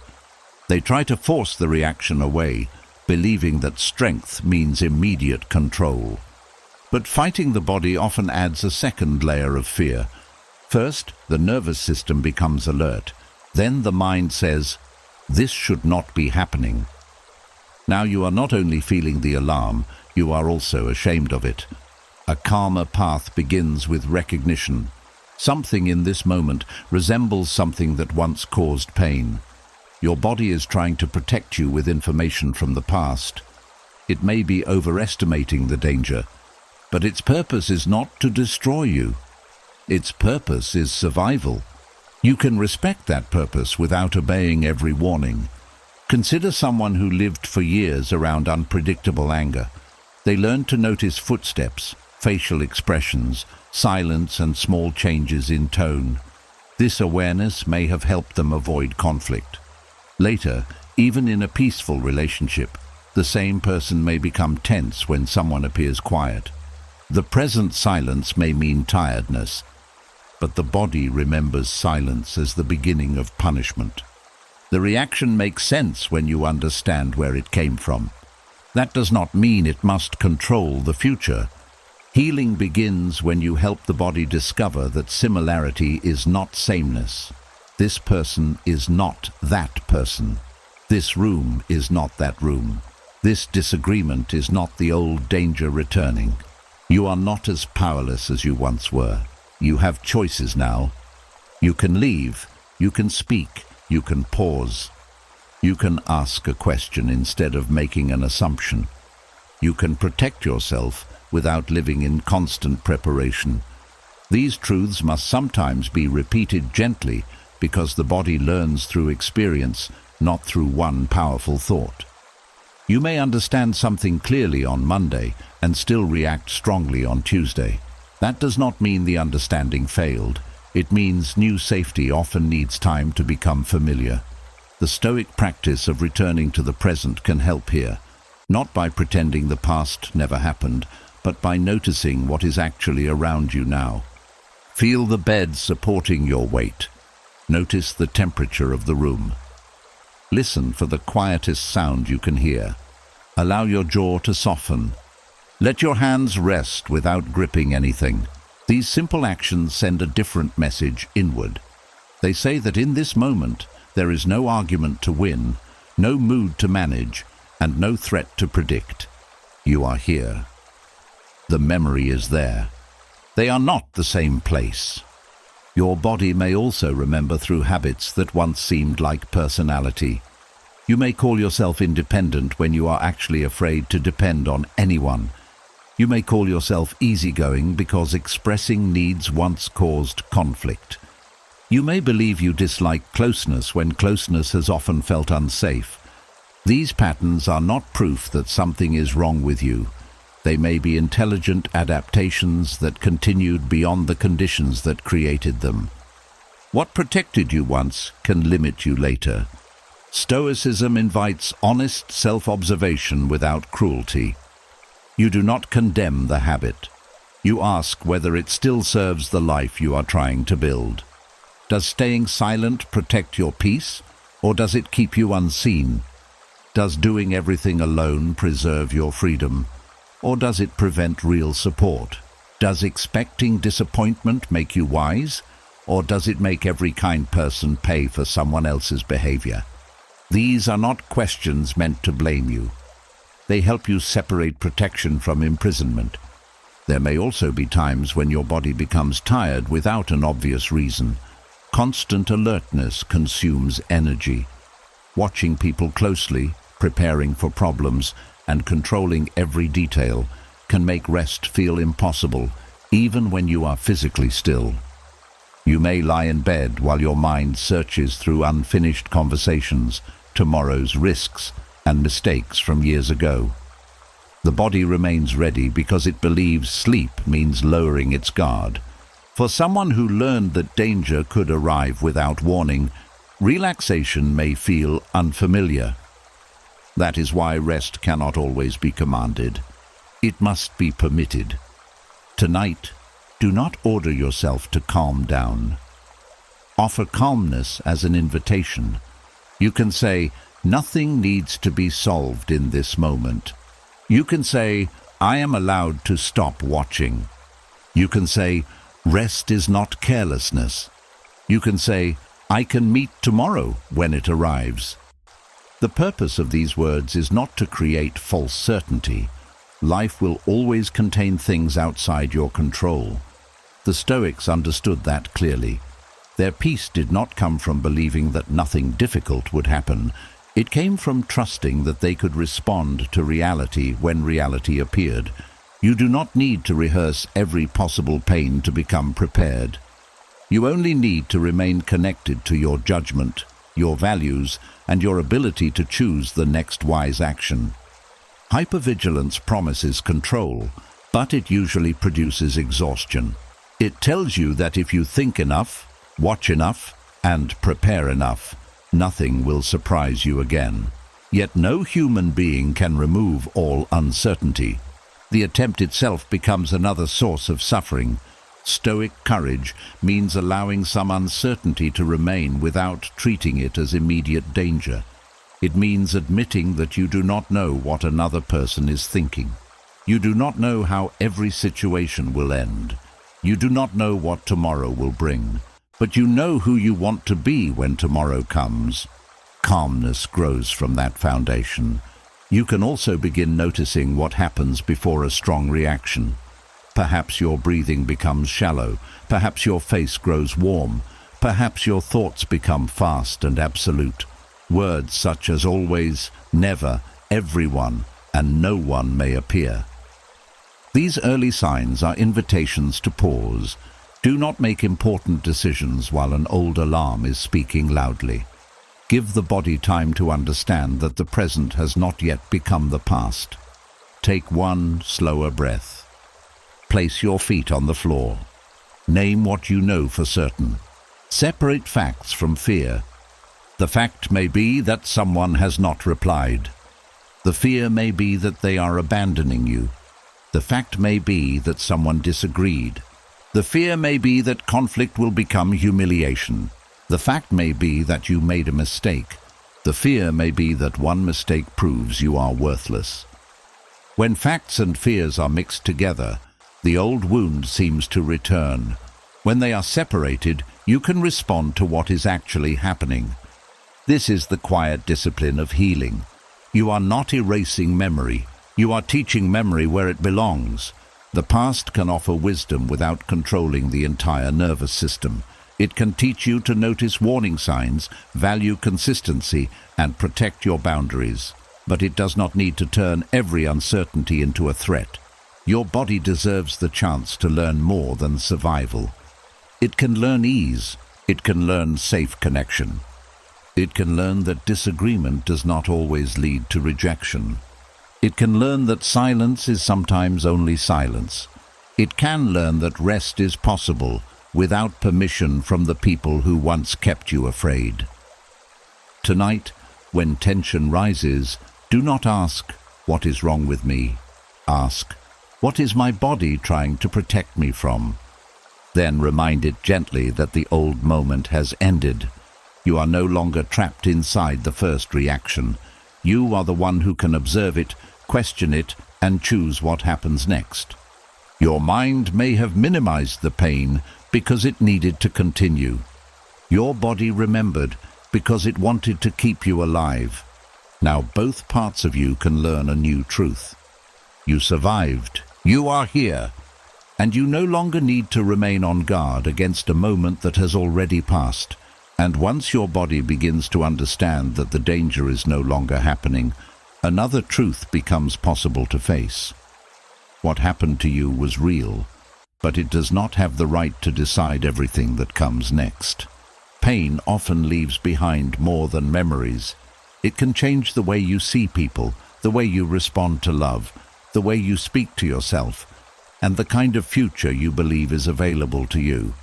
They try to force the reaction away, believing that strength means immediate control. But fighting the body often adds a second layer of fear. First, the nervous system becomes alert. Then the mind says, "This should not be happening." Now you are not only feeling the alarm, you are also ashamed of it. A calmer path begins with recognition. Something in this moment resembles something that once caused pain. Your body is trying to protect you with information from the past. It may be overestimating the danger, but its purpose is not to destroy you. Its purpose is survival. You can respect that purpose without obeying every warning. Consider someone who lived for years around unpredictable anger. They learned to notice footsteps, facial expressions, silence, and small changes in tone. This awareness may have helped them avoid conflict. Later, even in a peaceful relationship, the same person may become tense when someone appears quiet. The present silence may mean tiredness, but the body remembers silence as the beginning of punishment. The reaction makes sense when you understand where it came from. That does not mean it must control the future. Healing begins when you help the body discover that similarity is not sameness. This person is not that person. This room is not that room. This disagreement is not the old danger returning. You are not as powerless as you once were. You have choices now. You can leave. You can speak. You can pause. You can ask a question instead of making an assumption. You can protect yourself without living in constant preparation. These truths must sometimes be repeated gently because the body learns through experience, not through one powerful thought. You may understand something clearly on Monday and still react strongly on Tuesday. That does not mean the understanding failed. It means new safety often needs time to become familiar. The Stoic practice of returning to the present can help here, not by pretending the past never happened, but by noticing what is actually around you now. Feel the bed supporting your weight. Notice the temperature of the room. Listen for the quietest sound you can hear. Allow your jaw to soften. Let your hands rest without gripping anything. These simple actions send a different message inward. They say that in this moment, there is no argument to win, no mood to manage, and no threat to predict. You are here. The memory is there. They are not the same place. Your body may also remember through habits that once seemed like personality. You may call yourself independent when you are actually afraid to depend on anyone. You may call yourself easygoing because expressing needs once caused conflict. You may believe you dislike closeness when closeness has often felt unsafe. These patterns are not proof that something is wrong with you. They may be intelligent adaptations that continued beyond the conditions that created them. What protected you once can limit you later. Stoicism invites honest self-observation without cruelty. You do not condemn the habit. You ask whether it still serves the life you are trying to build. Does staying silent protect your peace, or does it keep you unseen? Does doing everything alone preserve your freedom, or does it prevent real support? Does expecting disappointment make you wise, or does it make every kind person pay for someone else's behavior? These are not questions meant to blame you. They help you separate protection from imprisonment. There may also be times when your body becomes tired without an obvious reason. Constant alertness consumes energy. Watching people closely, preparing for problems, and controlling every detail can make rest feel impossible, even when you are physically still. You may lie in bed while your mind searches through unfinished conversations, tomorrow's risks, and mistakes from years ago. The body remains ready because it believes sleep means lowering its guard. For someone who learned that danger could arrive without warning, relaxation may feel unfamiliar. That is why rest cannot always be commanded. It must be permitted. Tonight, do not order yourself to calm down. Offer calmness as an invitation. You can say, "Nothing needs to be solved in this moment." You can say, "I am allowed to stop watching." You can say, "Rest is not carelessness." You can say, "I can meet tomorrow when it arrives." The purpose of these words is not to create false certainty. Life will always contain things outside your control. The Stoics understood that clearly. Their peace did not come from believing that nothing difficult would happen. It came from trusting that they could respond to reality when reality appeared. You do not need to rehearse every possible pain to become prepared. You only need to remain connected to your judgment, your values, and your ability to choose the next wise action. Hypervigilance promises control, but it usually produces exhaustion. It tells you that if you think enough, watch enough, and prepare enough, nothing will surprise you again. Yet no human being can remove all uncertainty. The attempt itself becomes another source of suffering. Stoic courage means allowing some uncertainty to remain without treating it as immediate danger. It means admitting that you do not know what another person is thinking. You do not know how every situation will end. You do not know what tomorrow will bring. But you know who you want to be when tomorrow comes. Calmness grows from that foundation. You can also begin noticing what happens before a strong reaction. Perhaps your breathing becomes shallow. Perhaps your face grows warm. Perhaps your thoughts become fast and absolute. Words such as always, never, everyone, and no one may appear. These early signs are invitations to pause. Do not make important decisions while an old alarm is speaking loudly. Give the body time to understand that the present has not yet become the past. Take one slower breath. Place your feet on the floor. Name what you know for certain. Separate facts from fear. The fact may be that someone has not replied. The fear may be that they are abandoning you. The fact may be that someone disagreed. The fear may be that conflict will become humiliation. The fact may be that you made a mistake. The fear may be that one mistake proves you are worthless. When facts and fears are mixed together, the old wound seems to return. When they are separated, you can respond to what is actually happening. This is the quiet discipline of healing. You are not erasing memory. You are teaching memory where it belongs. The past can offer wisdom without controlling the entire nervous system. It can teach you to notice warning signs, value consistency, and protect your boundaries. But it does not need to turn every uncertainty into a threat. Your body deserves the chance to learn more than survival. It can learn ease. It can learn safe connection. It can learn that disagreement does not always lead to rejection. It can learn that silence is sometimes only silence. It can learn that rest is possible without permission from the people who once kept you afraid. Tonight, when tension rises, do not ask, "What is wrong with me?" Ask, "What is my body trying to protect me from?" Then remind it gently that the old moment has ended. You are no longer trapped inside the first reaction. You are the one who can observe it, question it, and choose what happens next. Your mind may have minimized the pain because it needed to continue. Your body remembered because it wanted to keep you alive. Now both parts of you can learn a new truth. You survived. You are here. And you no longer need to remain on guard against a moment that has already passed. And once your body begins to understand that the danger is no longer happening, another truth becomes possible to face. What happened to you was real, but it does not have the right to decide everything that comes next. Pain often leaves behind more than memories. It can change the way you see people, the way you respond to love, the way you speak to yourself, and the kind of future you believe is available to you.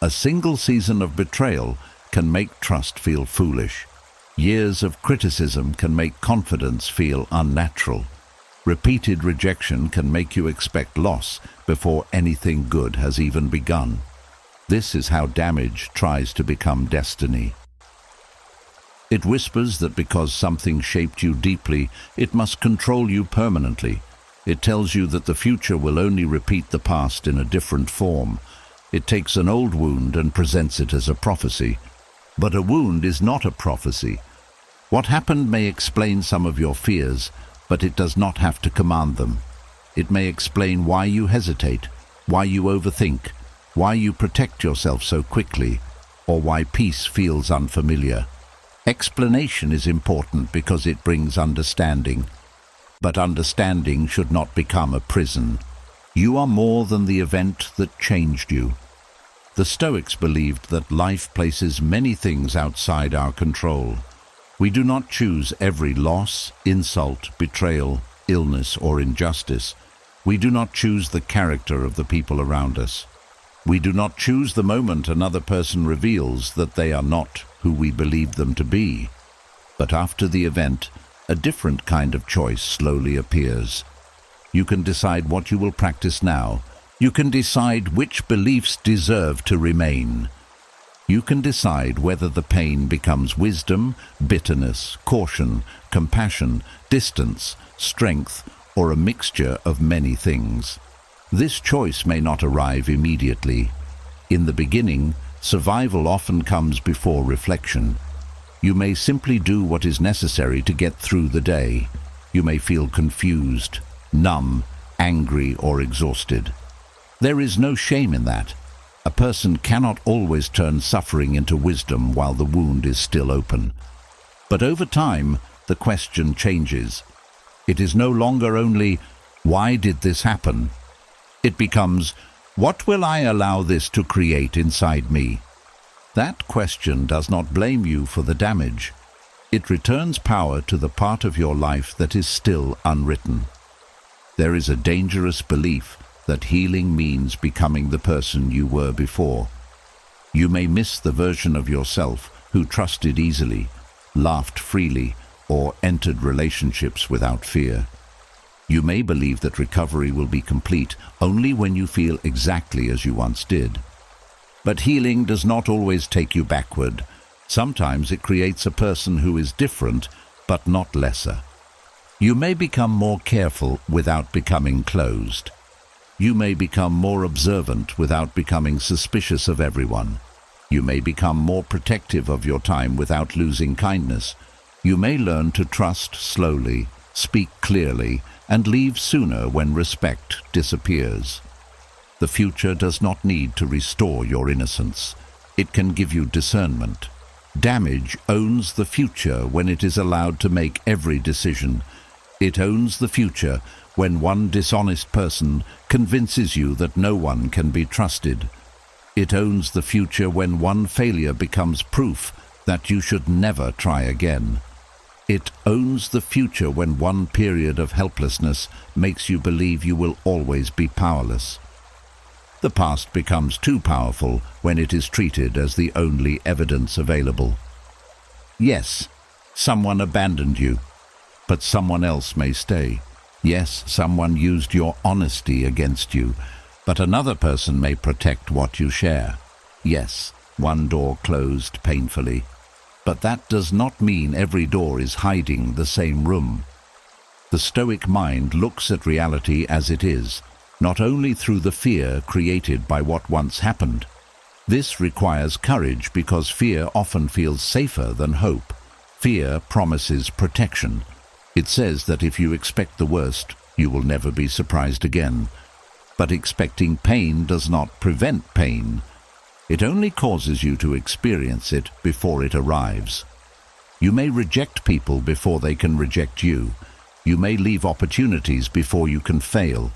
A single season of betrayal can make trust feel foolish. Years of criticism can make confidence feel unnatural. Repeated rejection can make you expect loss before anything good has even begun. This is how damage tries to become destiny. It whispers that because something shaped you deeply, it must control you permanently. It tells you that the future will only repeat the past in a different form. It takes an old wound and presents it as a prophecy. But a wound is not a prophecy. What happened may explain some of your fears, but it does not have to command them. It may explain why you hesitate, why you overthink, why you protect yourself so quickly, or why peace feels unfamiliar. Explanation is important because it brings understanding. But understanding should not become a prison. You are more than the event that changed you. The Stoics believed that life places many things outside our control. We do not choose every loss, insult, betrayal, illness, or injustice. We do not choose the character of the people around us. We do not choose the moment another person reveals that they are not who we believed them to be. But after the event, a different kind of choice slowly appears. You can decide what you will practice now. You can decide which beliefs deserve to remain. You can decide whether the pain becomes wisdom, bitterness, caution, compassion, distance, strength, or a mixture of many things. This choice may not arrive immediately. In the beginning, survival often comes before reflection. You may simply do what is necessary to get through the day. You may feel confused, numb, angry, or exhausted. There is no shame in that. A person cannot always turn suffering into wisdom while the wound is still open. But over time, the question changes. It is no longer only, "Why did this happen?" It becomes, "What will I allow this to create inside me?" That question does not blame you for the damage. It returns power to the part of your life that is still unwritten. There is a dangerous belief that healing means becoming the person you were before. You may miss the version of yourself who trusted easily, laughed freely, or entered relationships without fear. You may believe that recovery will be complete only when you feel exactly as you once did. But healing does not always take you backward. Sometimes it creates a person who is different, but not lesser. You may become more careful without becoming closed. You may become more observant without becoming suspicious of everyone. You may become more protective of your time without losing kindness. You may learn to trust slowly, speak clearly, and leave sooner when respect disappears. The future does not need to restore your innocence. It can give you discernment. Damage owns the future when it is allowed to make every decision. It owns the future when one dishonest person convinces you that no one can be trusted. It owns the future when one failure becomes proof that you should never try again. It owns the future when one period of helplessness makes you believe you will always be powerless. The past becomes too powerful when it is treated as the only evidence available. Yes, someone abandoned you, but someone else may stay. Yes, someone used your honesty against you, but another person may protect what you share. Yes, one door closed painfully, but that does not mean every door is hiding the same room. The Stoic mind looks at reality as it is, not only through the fear created by what once happened. This requires courage because fear often feels safer than hope. Fear promises protection. It says that if you expect the worst, you will never be surprised again. But expecting pain does not prevent pain. It only causes you to experience it before it arrives. You may reject people before they can reject you. You may leave opportunities before you can fail.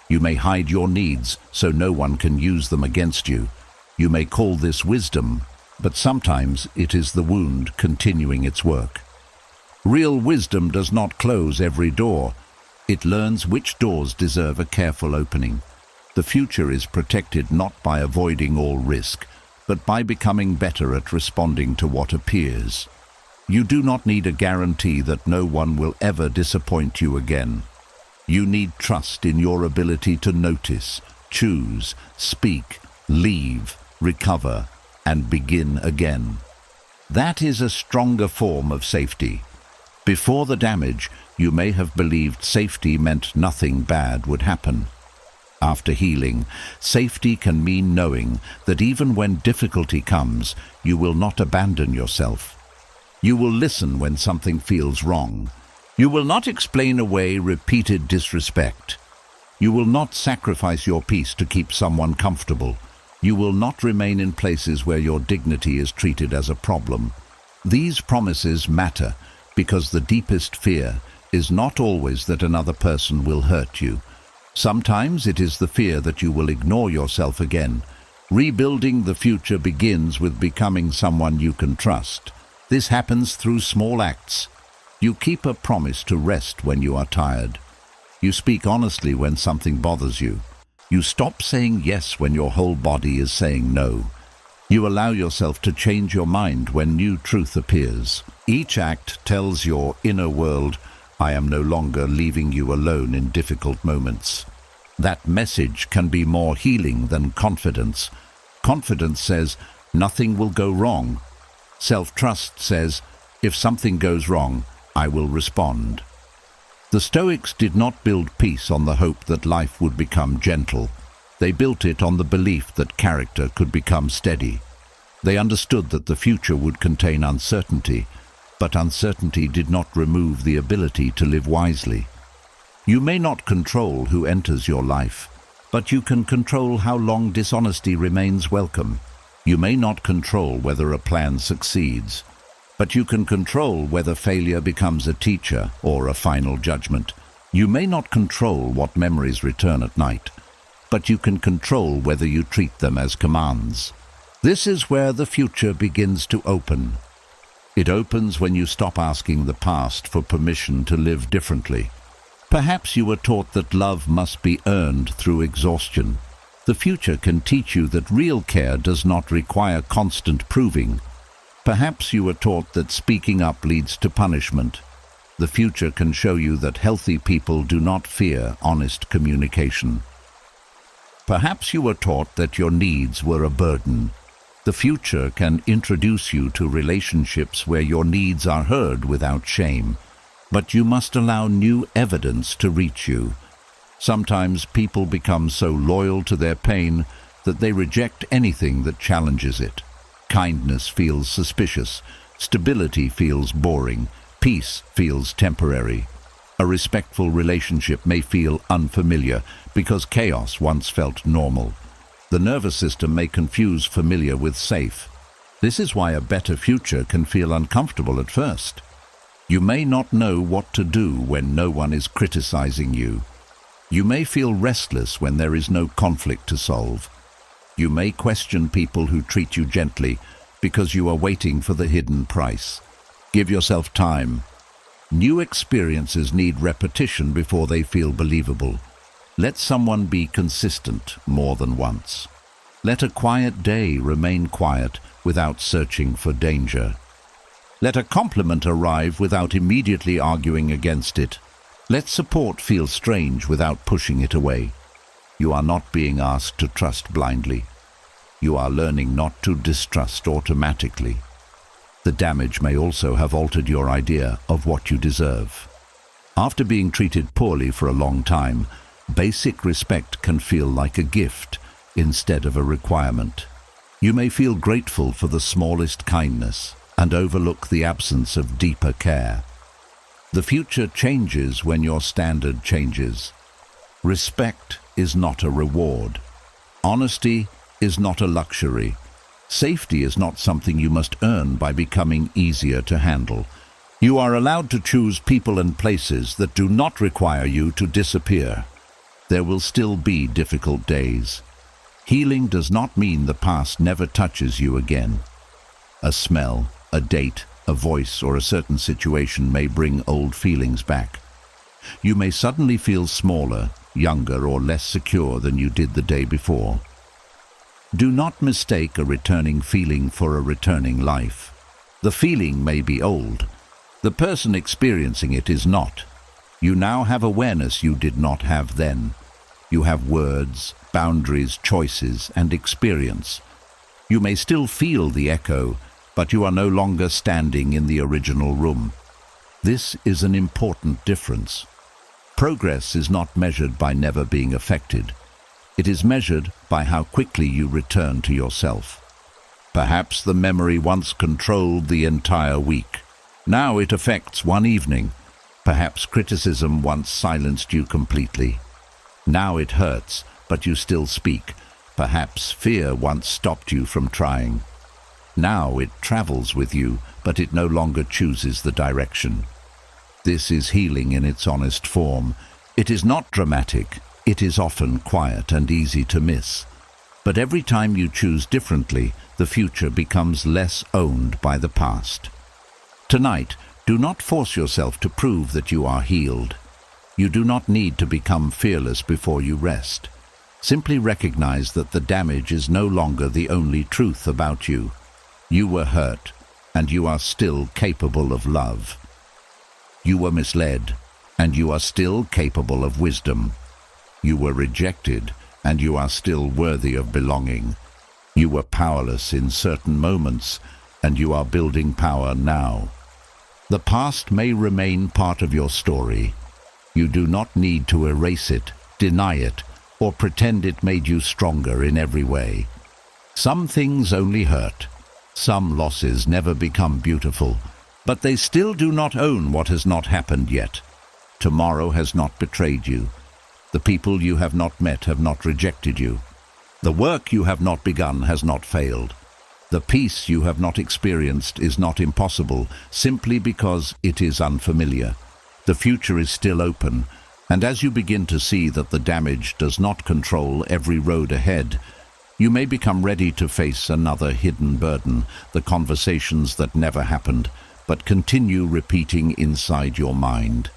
You may hide your needs so no one can use them against you. You may call this wisdom, but sometimes it is the wound continuing its work. Real wisdom does not close every door. It learns which doors deserve a careful opening. The future is protected not by avoiding all risk, but by becoming better at responding to what appears. You do not need a guarantee that no one will ever disappoint you again. You need trust in your ability to notice, choose, speak, leave, recover, and begin again. That is a stronger form of safety. Before the damage, you may have believed safety meant nothing bad would happen. After healing, safety can mean knowing that even when difficulty comes, you will not abandon yourself. You will listen when something feels wrong. You will not explain away repeated disrespect. You will not sacrifice your peace to keep someone comfortable. You will not remain in places where your dignity is treated as a problem. These promises matter because the deepest fear is not always that another person will hurt you. Sometimes it is the fear that you will ignore yourself again. Rebuilding the future begins with becoming someone you can trust. This happens through small acts. You keep a promise to rest when you are tired. You speak honestly when something bothers you. You stop saying yes when your whole body is saying no. You allow yourself to change your mind when new truth appears. Each act tells your inner world, I am no longer leaving you alone in difficult moments. That message can be more healing than confidence. Confidence says, nothing will go wrong. Self-trust says, if something goes wrong, I will respond. The Stoics did not build peace on the hope that life would become gentle. They built it on the belief that character could become steady. They understood that the future would contain uncertainty, but uncertainty did not remove the ability to live wisely. You may not control who enters your life, but you can control how long dishonesty remains welcome. You may not control whether a plan succeeds, but you can control whether failure becomes a teacher or a final judgment. You may not control what memories return at night, but you can control whether you treat them as commands. This is where the future begins to open. It opens when you stop asking the past for permission to live differently. Perhaps you were taught that love must be earned through exhaustion. The future can teach you that real care does not require constant proving. Perhaps you were taught that speaking up leads to punishment. The future can show you that healthy people do not fear honest communication. Perhaps you were taught that your needs were a burden. The future can introduce you to relationships where your needs are heard without shame, but you must allow new evidence to reach you. Sometimes people become so loyal to their pain that they reject anything that challenges it. Kindness feels suspicious, stability feels boring, peace feels temporary. A respectful relationship may feel unfamiliar because chaos once felt normal. The nervous system may confuse familiar with safe. This is why a better future can feel uncomfortable at first. You may not know what to do when no one is criticizing you. You may feel restless when there is no conflict to solve. You may question people who treat you gently because you are waiting for the hidden price. Give yourself time. New experiences need repetition before they feel believable. Let someone be consistent more than once. Let a quiet day remain quiet without searching for danger. Let a compliment arrive without immediately arguing against it. Let support feel strange without pushing it away. You are not being asked to trust blindly. You are learning not to distrust automatically. The damage may also have altered your idea of what you deserve. After being treated poorly for a long time, basic respect can feel like a gift instead of a requirement. You may feel grateful for the smallest kindness and overlook the absence of deeper care. The future changes when your standard changes. Respect is not a reward. Honesty is not a luxury. Safety is not something you must earn by becoming easier to handle. You are allowed to choose people and places that do not require you to disappear. There will still be difficult days. Healing does not mean the past never touches you again. A smell, a date, a voice, or a certain situation may bring old feelings back. You may suddenly feel smaller, younger, or less secure than you did the day before. Do not mistake a returning feeling for a returning life. The feeling may be old. The person experiencing it is not. You now have awareness you did not have then. You have words, boundaries, choices, and experience. You may still feel the echo, but you are no longer standing in the original room. This is an important difference. Progress is not measured by never being affected. It is measured by how quickly you return to yourself. Perhaps the memory once controlled the entire week. Now it affects one evening. Perhaps criticism once silenced you completely. Now it hurts, but you still speak. Perhaps fear once stopped you from trying. Now it travels with you, but it no longer chooses the direction. This is healing in its honest form. It is not dramatic. It is often quiet and easy to miss. But every time you choose differently, the future becomes less owned by the past. Tonight, do not force yourself to prove that you are healed. You do not need to become fearless before you rest. Simply recognize that the damage is no longer the only truth about you. You were hurt, and you are still capable of love. You were misled, and you are still capable of wisdom. You were rejected, and you are still worthy of belonging. You were powerless in certain moments, and you are building power now. The past may remain part of your story. You do not need to erase it, deny it, or pretend it made you stronger in every way. Some things only hurt. Some losses never become beautiful, but they still do not own what has not happened yet. Tomorrow has not betrayed you. The people you have not met have not rejected you. The work you have not begun has not failed. The peace you have not experienced is not impossible simply because it is unfamiliar. The future is still open, and as you begin to see that the damage does not control every road ahead, you may become ready to face another hidden burden, the conversations that never happened, but continue repeating inside your mind.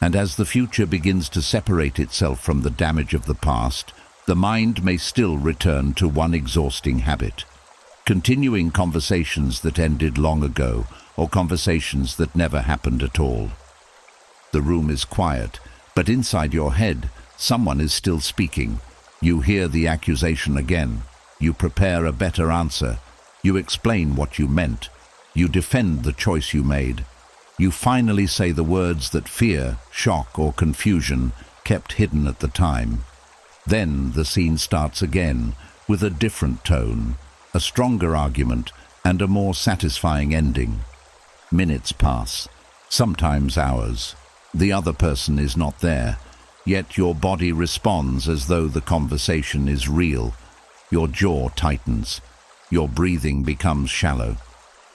And as the future begins to separate itself from the damage of the past, the mind may still return to one exhausting habit. Continuing conversations that ended long ago, or conversations that never happened at all. The room is quiet, but inside your head, someone is still speaking. You hear the accusation again. You prepare a better answer. You explain what you meant. You defend the choice you made. You finally say the words that fear, shock, or confusion kept hidden at the time. Then the scene starts again, with a different tone, a stronger argument, and a more satisfying ending. Minutes pass, sometimes hours. The other person is not there, yet your body responds as though the conversation is real. Your jaw tightens. Your breathing becomes shallow.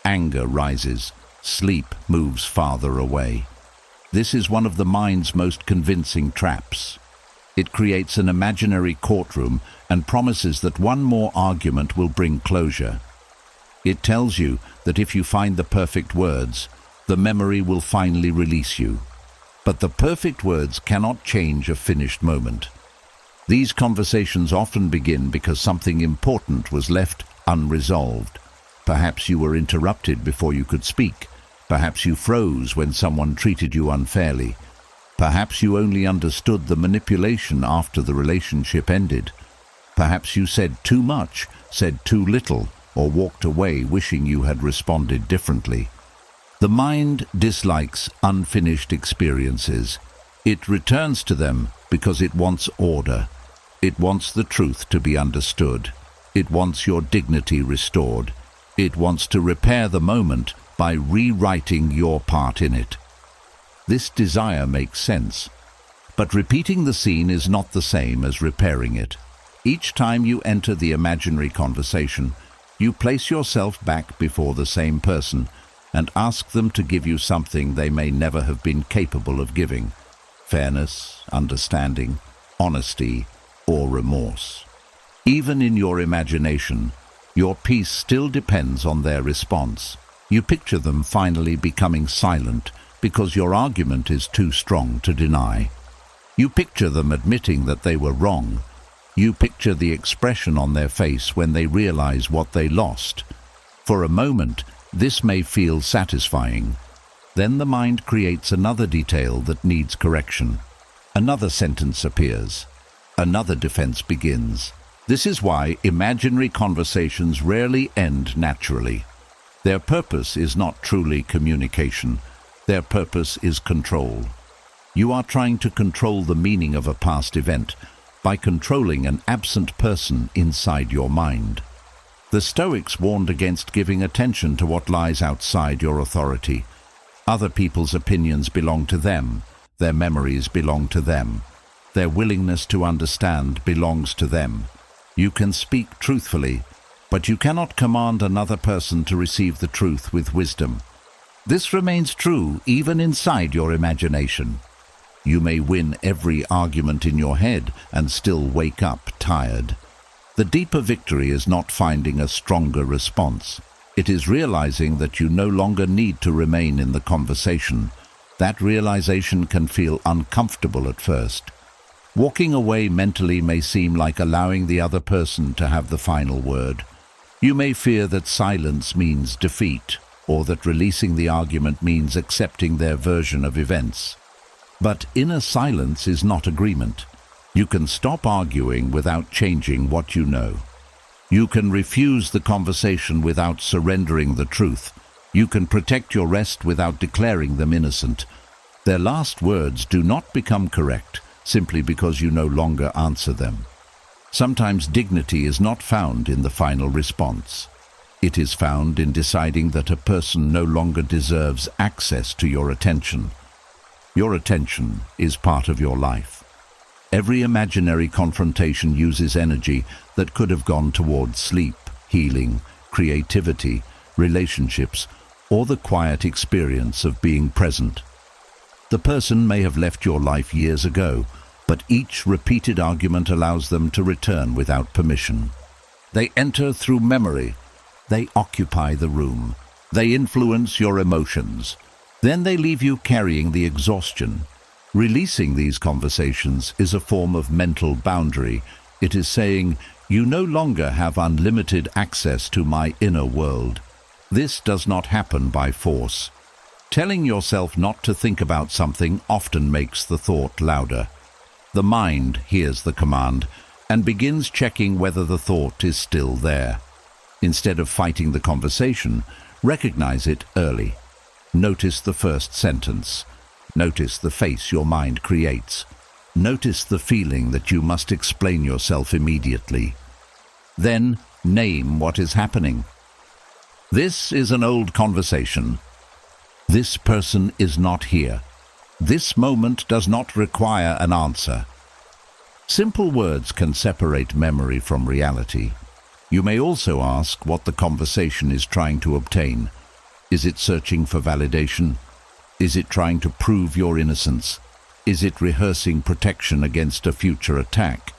Anger rises. Sleep moves farther away. This is one of the mind's most convincing traps. It creates an imaginary courtroom and promises that one more argument will bring closure. It tells you that if you find the perfect words, the memory will finally release you. But the perfect words cannot change a finished moment. These conversations often begin because something important was left unresolved. Perhaps you were interrupted before you could speak. Perhaps you froze when someone treated you unfairly. Perhaps you only understood the manipulation after the relationship ended. Perhaps you said too much, said too little, or walked away wishing you had responded differently. The mind dislikes unfinished experiences. It returns to them because it wants order. It wants the truth to be understood. It wants your dignity restored. It wants to repair the moment by rewriting your part in it. This desire makes sense, but repeating the scene is not the same as repairing it. Each time you enter the imaginary conversation, you place yourself back before the same person and ask them to give you something they may never have been capable of giving: fairness, understanding, honesty, or remorse. Even in your imagination, your peace still depends on their response. You picture them finally becoming silent because your argument is too strong to deny. You picture them admitting that they were wrong. You picture the expression on their face when they realize what they lost. For a moment, this may feel satisfying. Then the mind creates another detail that needs correction. Another sentence appears. Another defense begins. This is why imaginary conversations rarely end naturally. Their purpose is not truly communication. Their purpose is control. You are trying to control the meaning of a past event by controlling an absent person inside your mind. The Stoics warned against giving attention to what lies outside your authority. Other people's opinions belong to them. Their memories belong to them. Their willingness to understand belongs to them. You can speak truthfully, but you cannot command another person to receive the truth with wisdom. This remains true even inside your imagination. You may win every argument in your head and still wake up tired. The deeper victory is not finding a stronger response. It is realizing that you no longer need to remain in the conversation. That realization can feel uncomfortable at first. Walking away mentally may seem like allowing the other person to have the final word. You may fear that silence means defeat, or that releasing the argument means accepting their version of events. But inner silence is not agreement. You can stop arguing without changing what you know. You can refuse the conversation without surrendering the truth. You can protect your rest without declaring them innocent. Their last words do not become correct simply because you no longer answer them. Sometimes dignity is not found in the final response. It is found in deciding that a person no longer deserves access to your attention. Your attention is part of your life. Every imaginary confrontation uses energy that could have gone towards sleep, healing, creativity, relationships, or the quiet experience of being present. The person may have left your life years ago, but each repeated argument allows them to return without permission. They enter through memory. They occupy the room. They influence your emotions. Then they leave you carrying the exhaustion. Releasing these conversations is a form of mental boundary. It is saying, you no longer have unlimited access to my inner world. This does not happen by force. Telling yourself not to think about something often makes the thought louder. The mind hears the command and begins checking whether the thought is still there. Instead of fighting the conversation, recognize it early. Notice the first sentence. Notice the face your mind creates. Notice the feeling that you must explain yourself immediately. Then name what is happening. This is an old conversation. This person is not here. This moment does not require an answer. Simple words can separate memory from reality. You may also ask what the conversation is trying to obtain. Is it searching for validation? Is it trying to prove your innocence? Is it rehearsing protection against a future attack?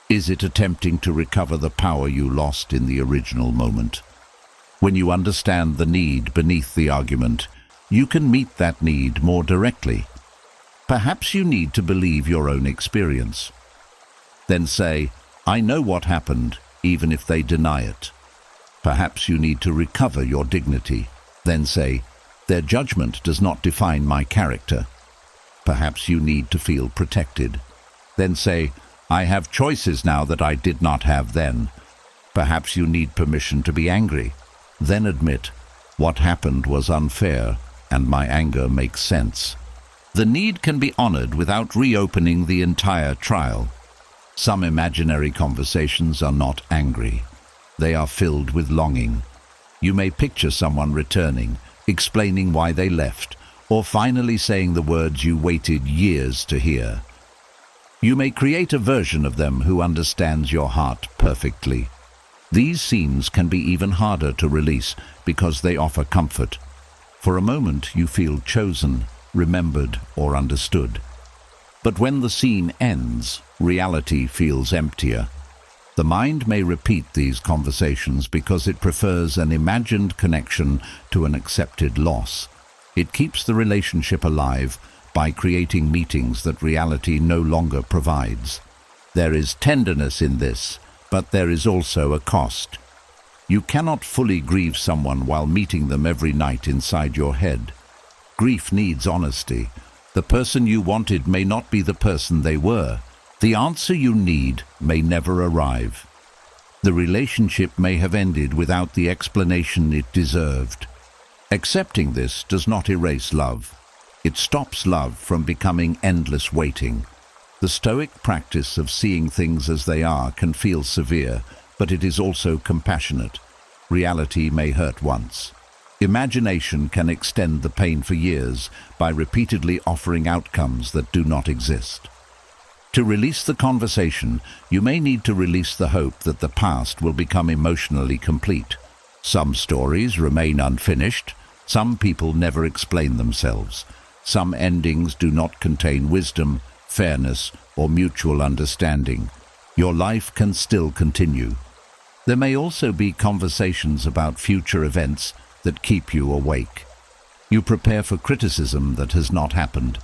Is it attempting to recover the power you lost in the original moment? When you understand the need beneath the argument, you can meet that need more directly. Perhaps you need to believe your own experience. Then say, I know what happened, even if they deny it. Perhaps you need to recover your dignity. Then say, their judgment does not define my character. Perhaps you need to feel protected. Then say, I have choices now that I did not have then. Perhaps you need permission to be angry. Then admit, what happened was unfair, and my anger makes sense. The need can be honored without reopening the entire trial. Some imaginary conversations are not angry. They are filled with longing. You may picture someone returning, explaining why they left, or finally saying the words you waited years to hear. You may create a version of them who understands your heart perfectly. These scenes can be even harder to release because they offer comfort. For a moment you feel chosen, remembered, or understood. But when the scene ends, reality feels emptier. The mind may repeat these conversations because it prefers an imagined connection to an accepted loss. It keeps the relationship alive by creating meetings that reality no longer provides. There is tenderness in this, but there is also a cost. You cannot fully grieve someone while meeting them every night inside your head. Grief needs honesty. The person you wanted may not be the person they were. The answer you need may never arrive. The relationship may have ended without the explanation it deserved. Accepting this does not erase love. It stops love from becoming endless waiting. The Stoic practice of seeing things as they are can feel severe, but it is also compassionate. Reality may hurt once. Imagination can extend the pain for years by repeatedly offering outcomes that do not exist. To release the conversation, you may need to release the hope that the past will become emotionally complete. Some stories remain unfinished. Some people never explain themselves. Some endings do not contain wisdom, fairness, or mutual understanding. Your life can still continue. There may also be conversations about future events that keep you awake. You prepare for criticism that has not happened.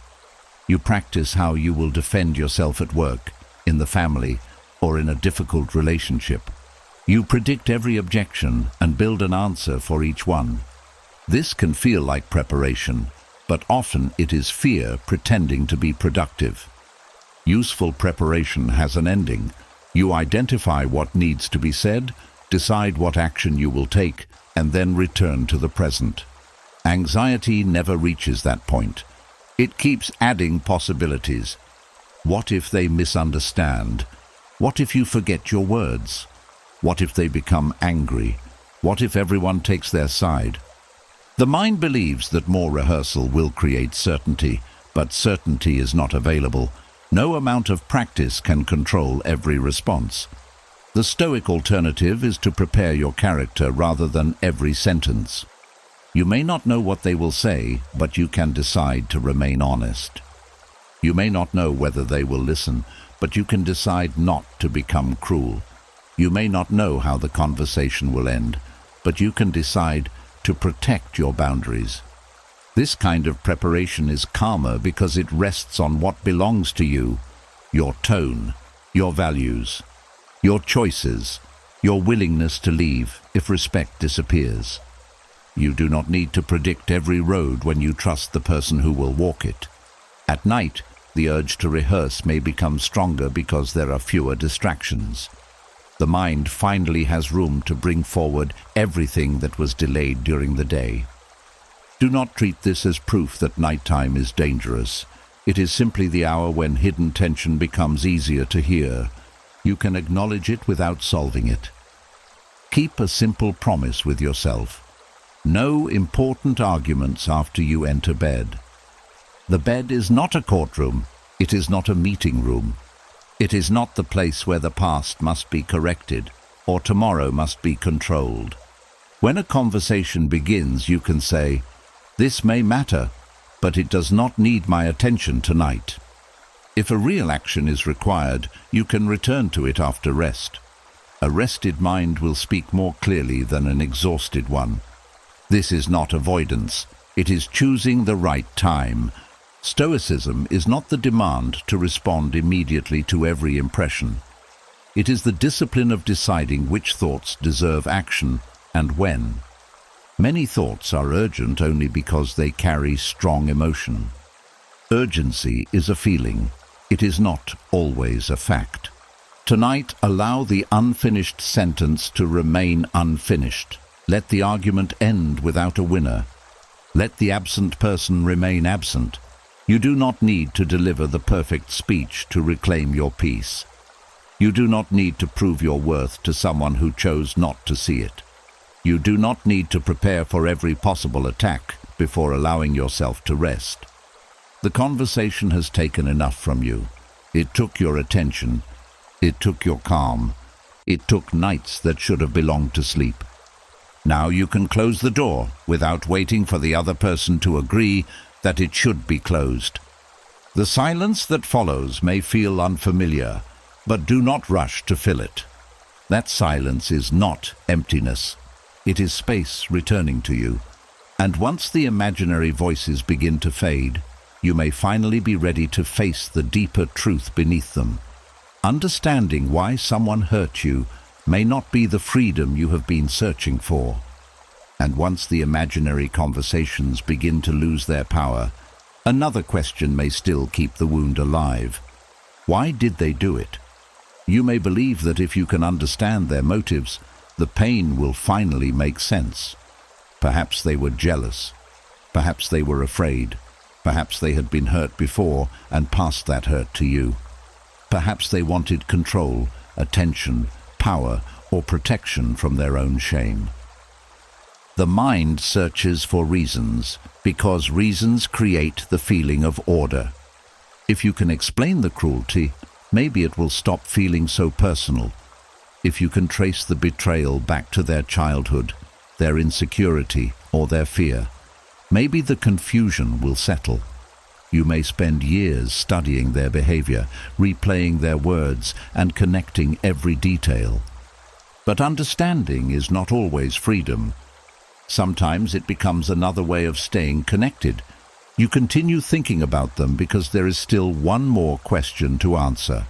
You practice how you will defend yourself at work, in the family, or in a difficult relationship. You predict every objection and build an answer for each one. This can feel like preparation, but often it is fear pretending to be productive. Useful preparation has an ending. You identify what needs to be said, decide what action you will take, and then return to the present. Anxiety never reaches that point. It keeps adding possibilities. What if they misunderstand? What if you forget your words? What if they become angry? What if everyone takes their side? The mind believes that more rehearsal will create certainty, but certainty is not available. No amount of practice can control every response. The Stoic alternative is to prepare your character rather than every sentence. You may not know what they will say, but you can decide to remain honest. You may not know whether they will listen, but you can decide not to become cruel. You may not know how the conversation will end, but you can decide to protect your boundaries. This kind of preparation is calmer because it rests on what belongs to you, your tone, your values, your choices, your willingness to leave if respect disappears. You do not need to predict every road when you trust the person who will walk it. At night, the urge to rehearse may become stronger because there are fewer distractions. The mind finally has room to bring forward everything that was delayed during the day. Do not treat this as proof that nighttime is dangerous. It is simply the hour when hidden tension becomes easier to hear. You can acknowledge it without solving it. Keep a simple promise with yourself. No important arguments after you enter bed. The bed is not a courtroom. It is not a meeting room. It is not the place where the past must be corrected or tomorrow must be controlled. When a conversation begins, you can say, "This may matter, but it does not need my attention tonight." If a real action is required, you can return to it after rest. A rested mind will speak more clearly than an exhausted one. This is not avoidance. It is choosing the right time. Stoicism is not the demand to respond immediately to every impression. It is the discipline of deciding which thoughts deserve action and when. Many thoughts are urgent only because they carry strong emotion. Urgency is a feeling. It is not always a fact. Tonight, allow the unfinished sentence to remain unfinished. Let the argument end without a winner. Let the absent person remain absent. You do not need to deliver the perfect speech to reclaim your peace. You do not need to prove your worth to someone who chose not to see it. You do not need to prepare for every possible attack before allowing yourself to rest. The conversation has taken enough from you. It took your attention. It took your calm. It took nights that should have belonged to sleep. Now you can close the door without waiting for the other person to agree that it should be closed. The silence that follows may feel unfamiliar, but do not rush to fill it. That silence is not emptiness. It is space returning to you. And once the imaginary voices begin to fade, you may finally be ready to face the deeper truth beneath them. Understanding why someone hurt you may not be the freedom you have been searching for. And once the imaginary conversations begin to lose their power, another question may still keep the wound alive. Why did they do it? You may believe that if you can understand their motives, the pain will finally make sense. Perhaps they were jealous. Perhaps they were afraid. Perhaps they had been hurt before and passed that hurt to you. Perhaps they wanted control, attention, power, or protection from their own shame. The mind searches for reasons because reasons create the feeling of order. If you can explain the cruelty, maybe it will stop feeling so personal. If you can trace the betrayal back to their childhood, their insecurity, or their fear, maybe the confusion will settle. You may spend years studying their behavior, replaying their words, and connecting every detail. But understanding is not always freedom. Sometimes it becomes another way of staying connected. You continue thinking about them because there is still one more question to answer.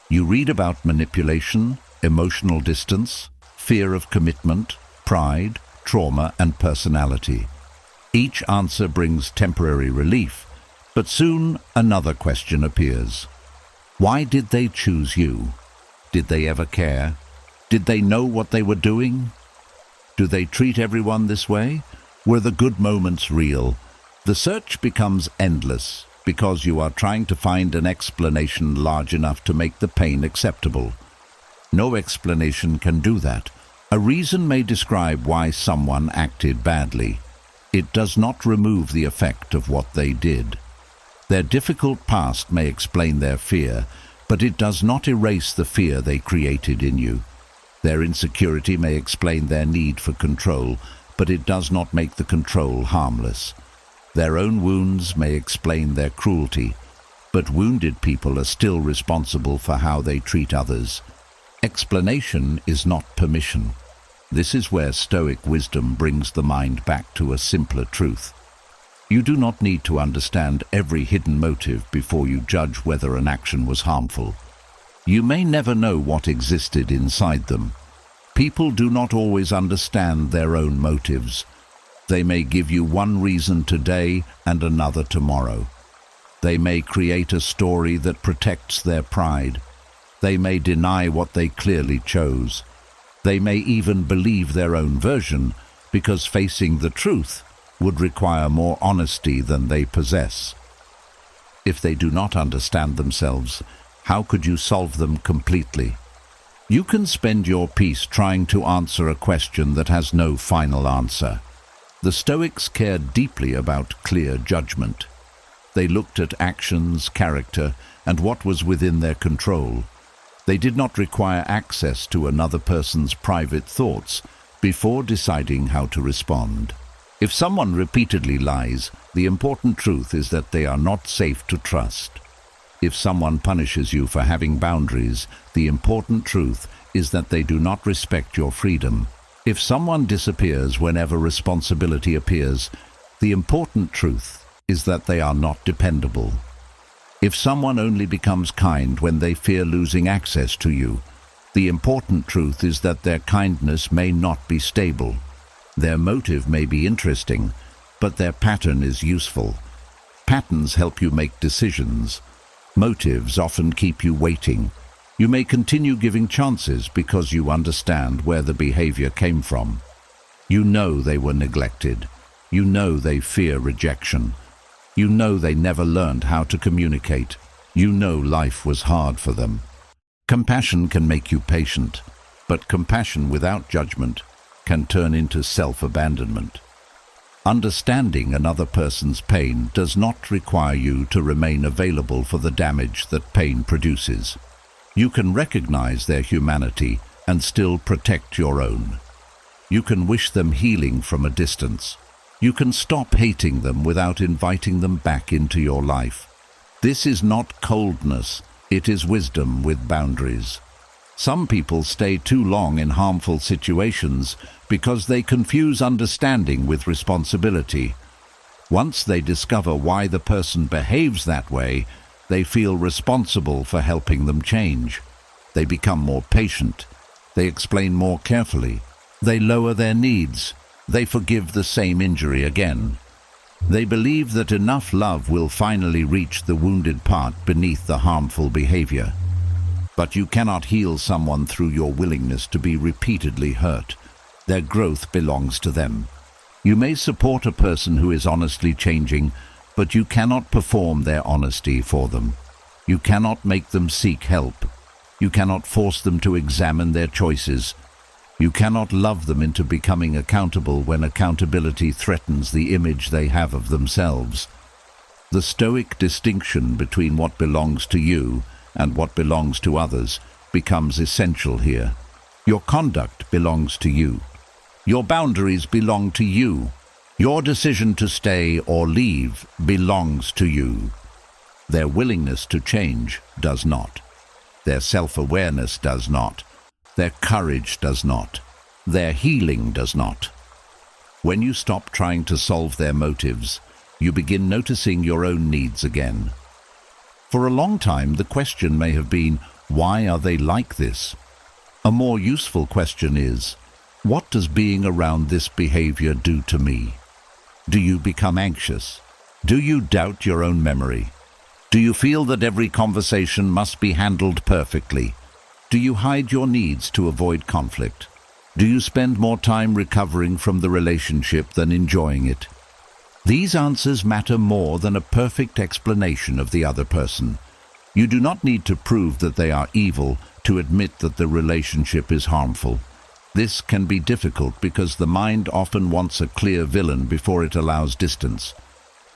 You read about manipulation, emotional distance, fear of commitment, pride, trauma, and personality. Each answer brings temporary relief, but soon another question appears. Why did they choose you? Did they ever care? Did they know what they were doing? Do they treat everyone this way? Were the good moments real? The search becomes endless because you are trying to find an explanation large enough to make the pain acceptable. No explanation can do that. A reason may describe why someone acted badly. It does not remove the effect of what they did. Their difficult past may explain their fear, but it does not erase the fear they created in you. Their insecurity may explain their need for control, but it does not make the control harmless. Their own wounds may explain their cruelty, but wounded people are still responsible for how they treat others. Explanation is not permission. This is where Stoic wisdom brings the mind back to a simpler truth. You do not need to understand every hidden motive before you judge whether an action was harmful. You may never know what existed inside them. People do not always understand their own motives. They may give you one reason today and another tomorrow. They may create a story that protects their pride. They may deny what they clearly chose. They may even believe their own version because facing the truth would require more honesty than they possess. If they do not understand themselves, how could you solve them completely? You can spend your peace trying to answer a question that has no final answer. The Stoics cared deeply about clear judgment. They looked at actions, character, and what was within their control. They did not require access to another person's private thoughts before deciding how to respond. If someone repeatedly lies, the important truth is that they are not safe to trust. If someone punishes you for having boundaries, the important truth is that they do not respect your freedom. If someone disappears whenever responsibility appears, The important truth is that they are not dependable. If someone only becomes kind when they fear losing access to you, the important truth is that their kindness may not be stable. Their motive may be interesting, but their pattern is useful. Patterns help you make decisions. Motives often keep you waiting. You may continue giving chances because you understand where the behavior came from. You know they were neglected. You know they fear rejection. You know they never learned how to communicate. You know life was hard for them. Compassion can make you patient, but compassion without judgment can turn into self-abandonment. Understanding another person's pain does not require you to remain available for the damage that pain produces. You can recognize their humanity and still protect your own. You can wish them healing from a distance. You can stop hating them without inviting them back into your life. This is not coldness, it is wisdom with boundaries. Some people stay too long in harmful situations because they confuse understanding with responsibility. Once they discover why the person behaves that way, they feel responsible for helping them change. They become more patient. They explain more carefully. They lower their needs. They forgive the same injury again. They believe that enough love will finally reach the wounded part beneath the harmful behavior. But you cannot heal someone through your willingness to be repeatedly hurt. Their growth belongs to them. You may support a person who is honestly changing, but you cannot perform their honesty for them. You cannot make them seek help. You cannot force them to examine their choices. You cannot love them into becoming accountable when accountability threatens the image they have of themselves. The Stoic distinction between what belongs to you and what belongs to others becomes essential here. Your conduct belongs to you. Your boundaries belong to you. Your decision to stay or leave belongs to you. Their willingness to change does not. Their self-awareness does not. Their courage does not. Their healing does not. When you stop trying to solve their motives, you begin noticing your own needs again. For a long time, the question may have been, why are they like this? A more useful question is, what does being around this behavior do to me? Do you become anxious? Do you doubt your own memory? Do you feel that every conversation must be handled perfectly? Do you hide your needs to avoid conflict? Do you spend more time recovering from the relationship than enjoying it? These answers matter more than a perfect explanation of the other person. You do not need to prove that they are evil to admit that the relationship is harmful. This can be difficult because the mind often wants a clear villain before it allows distance.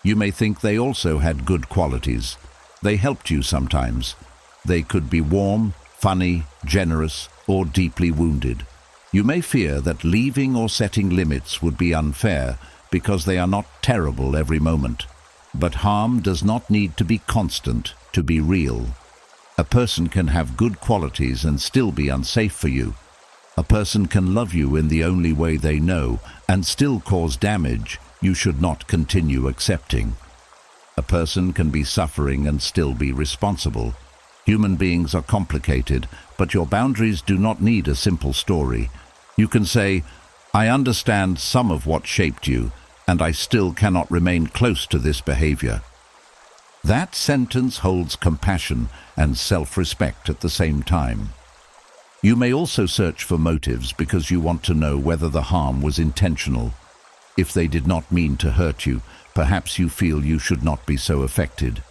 You may think they also had good qualities. They helped you sometimes. They could be warm, funny, generous, or deeply wounded. You may fear that leaving or setting limits would be unfair because they are not terrible every moment. But harm does not need to be constant to be real. A person can have good qualities and still be unsafe for you. A person can love you in the only way they know and still cause damage you should not continue accepting. A person can be suffering and still be responsible. Human beings are complicated, but your boundaries do not need a simple story. You can say, I understand some of what shaped you, and I still cannot remain close to this behavior. That sentence holds compassion and self-respect at the same time. You may also search for motives because you want to know whether the harm was intentional. If they did not mean to hurt you, perhaps you feel you should not be so affected.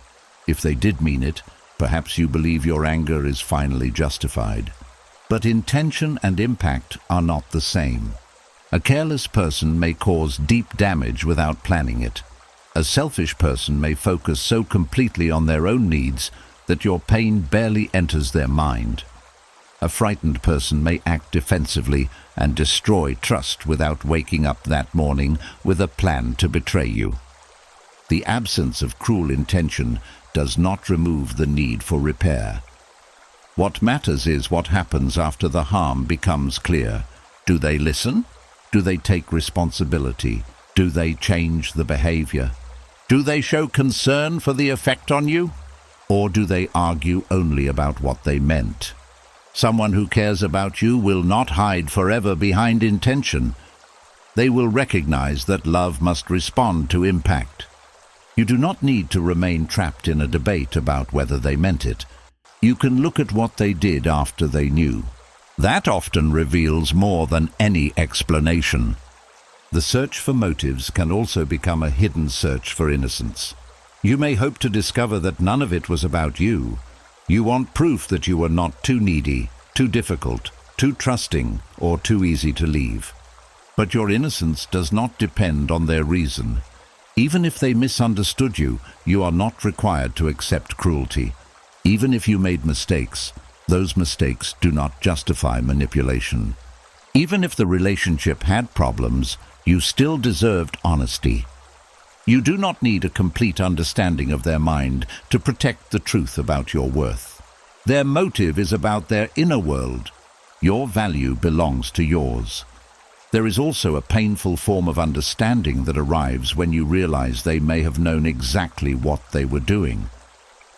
If they did mean it, perhaps you believe your anger is finally justified. But intention and impact are not the same. A careless person may cause deep damage without planning it. A selfish person may focus so completely on their own needs that your pain barely enters their mind. A frightened person may act defensively and destroy trust without waking up that morning with a plan to betray you. The absence of cruel intention does not remove the need for repair. What matters is what happens after the harm becomes clear. Do they listen? Do they take responsibility? Do they change the behavior? Do they show concern for the effect on you? Or do they argue only about what they meant? Someone who cares about you will not hide forever behind intention. They will recognize that love must respond to impact. You do not need to remain trapped in a debate about whether they meant it. You can look at what they did after they knew. That often reveals more than any explanation. The search for motives can also become a hidden search for innocence. You may hope to discover that none of it was about you. You want proof that you were not too needy, too difficult, too trusting, or too easy to leave. But your innocence does not depend on their reason. Even if they misunderstood you, you are not required to accept cruelty. Even if you made mistakes, those mistakes do not justify manipulation. Even if the relationship had problems, you still deserved honesty. You do not need a complete understanding of their mind to protect the truth about your worth. Their motive is about their inner world. Your value belongs to yours. There is also a painful form of understanding that arrives when you realize they may have known exactly what they were doing.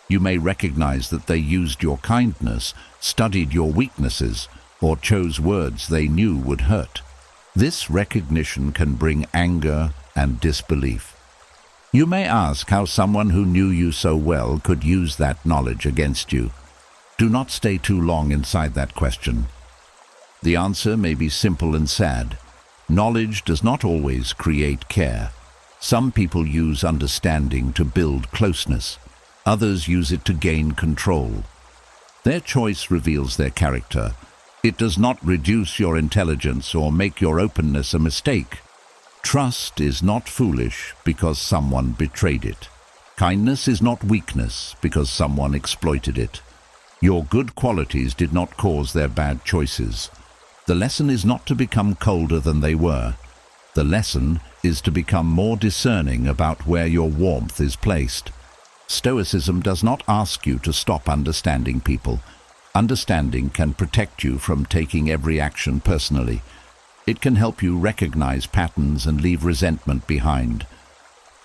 You may recognize that they used your kindness, studied your weaknesses, or chose words they knew would hurt. This recognition can bring anger and disbelief. You may ask how someone who knew you so well could use that knowledge against you. Do not stay too long inside that question. The answer may be simple and sad. Knowledge does not always create care. Some people use understanding to build closeness. Others use it to gain control. Their choice reveals their character. It does not reduce your intelligence or make your openness a mistake. Trust is not foolish because someone betrayed it. Kindness is not weakness because someone exploited it. Your good qualities did not cause their bad choices. The lesson is not to become colder than they were. The lesson is to become more discerning about where your warmth is placed. Stoicism does not ask you to stop understanding people. Understanding can protect you from taking every action personally. It can help you recognize patterns and leave resentment behind.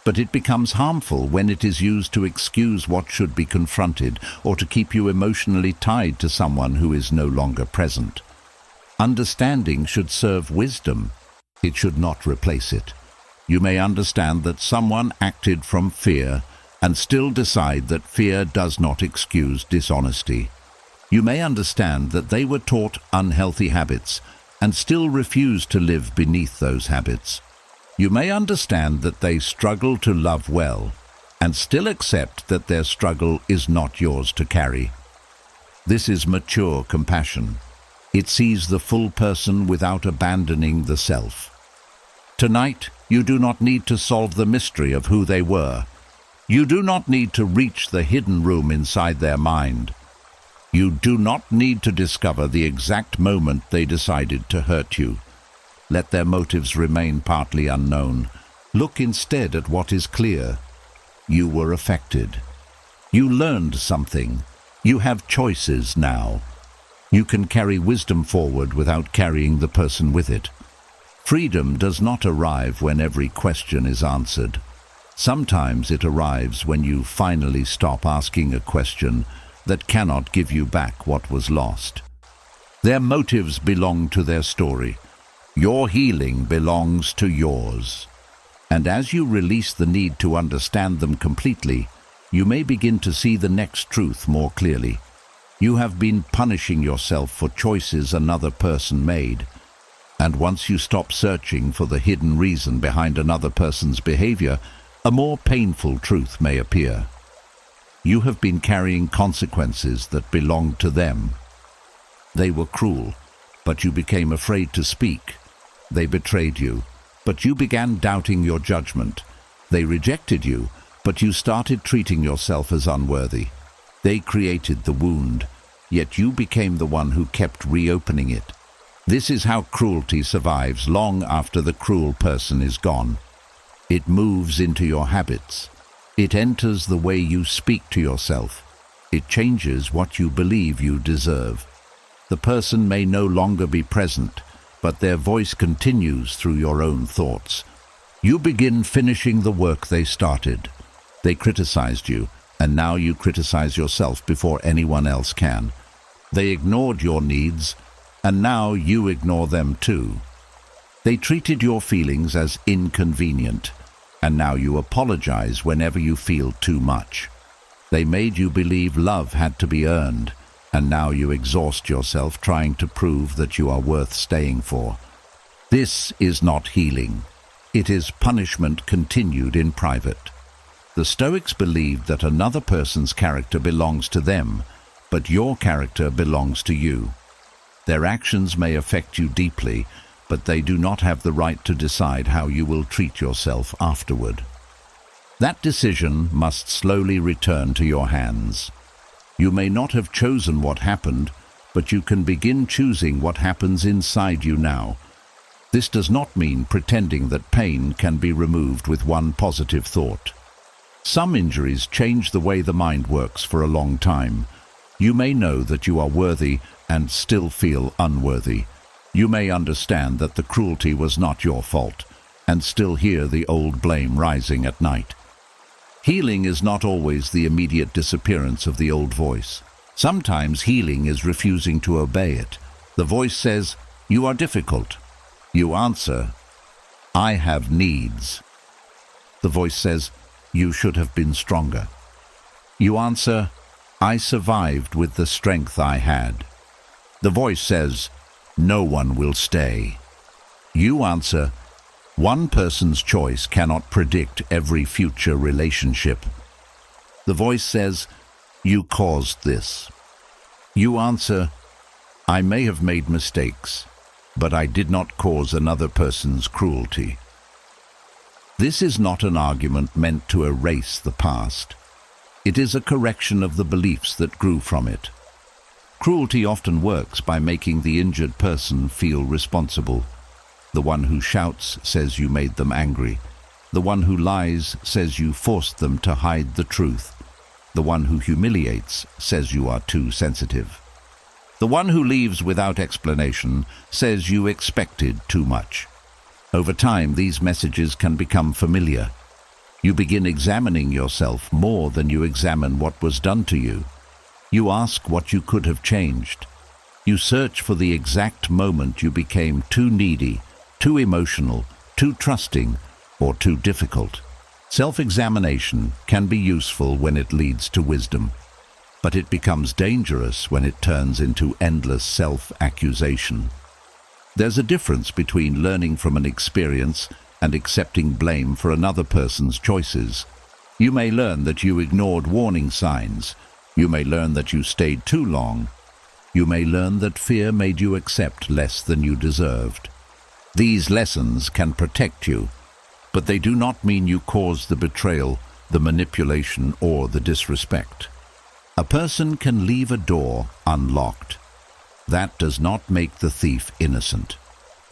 But it becomes harmful when it is used to excuse what should be confronted or to keep you emotionally tied to someone who is no longer present. Understanding should serve wisdom. It should not replace it. You may understand that someone acted from fear and still decide that fear does not excuse dishonesty. You may understand that they were taught unhealthy habits and still refuse to live beneath those habits. You may understand that they struggle to love well and still accept that their struggle is not yours to carry. This is mature compassion. It sees the full person without abandoning the self. Tonight, you do not need to solve the mystery of who they were. You do not need to reach the hidden room inside their mind. You do not need to discover the exact moment they decided to hurt you. Let their motives remain partly unknown. Look instead at what is clear. You were affected. You learned something. You have choices now. You can carry wisdom forward without carrying the person with it. Freedom does not arrive when every question is answered. Sometimes it arrives when you finally stop asking a question that cannot give you back what was lost. Their motives belong to their story. Your healing belongs to yours. And as you release the need to understand them completely, you may begin to see the next truth more clearly. You have been punishing yourself for choices another person made. And once you stop searching for the hidden reason behind another person's behavior, a more painful truth may appear. You have been carrying consequences that belonged to them. They were cruel, but you became afraid to speak. They betrayed you, but you began doubting your judgment. They rejected you, but you started treating yourself as unworthy. They created the wound, yet you became the one who kept reopening it. This is how cruelty survives long after the cruel person is gone. It moves into your habits. It enters the way you speak to yourself. It changes what you believe you deserve. The person may no longer be present, but their voice continues through your own thoughts. You begin finishing the work they started. They criticized you, and now you criticize yourself before anyone else can. They ignored your needs, and now you ignore them too. They treated your feelings as inconvenient, and now you apologize whenever you feel too much. They made you believe love had to be earned, and now you exhaust yourself trying to prove that you are worth staying for. This is not healing. It is punishment continued in private. The Stoics believed that another person's character belongs to them, but your character belongs to you. Their actions may affect you deeply, but they do not have the right to decide how you will treat yourself afterward. That decision must slowly return to your hands. You may not have chosen what happened, but you can begin choosing what happens inside you now. This does not mean pretending that pain can be removed with one positive thought. Some injuries change the way the mind works for a long time. You may know that you are worthy and still feel unworthy. You may understand that the cruelty was not your fault and still hear the old blame rising at night. Healing is not always the immediate disappearance of the old voice. Sometimes healing is refusing to obey it. The voice says, "You are difficult." You answer, "I have needs." The voice says, "You should have been stronger." You answer, "I survived with the strength I had." The voice says, "No one will stay." You answer, "One person's choice cannot predict every future relationship." The voice says, "You caused this." You answer, "I may have made mistakes, but I did not cause another person's cruelty." This is not an argument meant to erase the past. It is a correction of the beliefs that grew from it. Cruelty often works by making the injured person feel responsible. The one who shouts says you made them angry. The one who lies says you forced them to hide the truth. The one who humiliates says you are too sensitive. The one who leaves without explanation says you expected too much. Over time, these messages can become familiar. You begin examining yourself more than you examine what was done to you. You ask what you could have changed. You search for the exact moment you became too needy, too emotional, too trusting, or too difficult. Self-examination can be useful when it leads to wisdom, but it becomes dangerous when it turns into endless self-accusation. There's a difference between learning from an experience and accepting blame for another person's choices. You may learn that you ignored warning signs. You may learn that you stayed too long. You may learn that fear made you accept less than you deserved. These lessons can protect you, but they do not mean you caused the betrayal, the manipulation, or the disrespect. A person can leave a door unlocked. That does not make the thief innocent.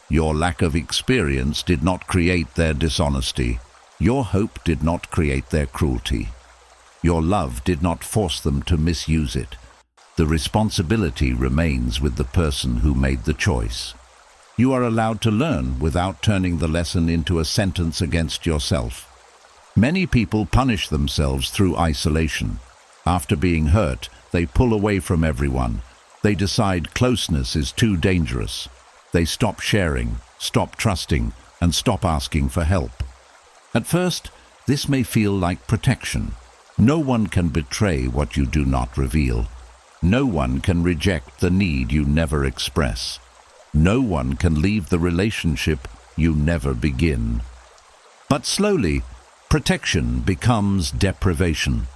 Your lack of experience did not create their dishonesty. Your hope did not create their cruelty. Your love did not force them to misuse it. The responsibility remains with the person who made the choice. You are allowed to learn without turning the lesson into a sentence against yourself. Many people punish themselves through isolation. After being hurt, they pull away from everyone. They decide closeness is too dangerous. They stop sharing, stop trusting, and stop asking for help. At first, this may feel like protection. No one can betray what you do not reveal. No one can reject the need you never express. No one can leave the relationship you never begin. But slowly, protection becomes deprivation.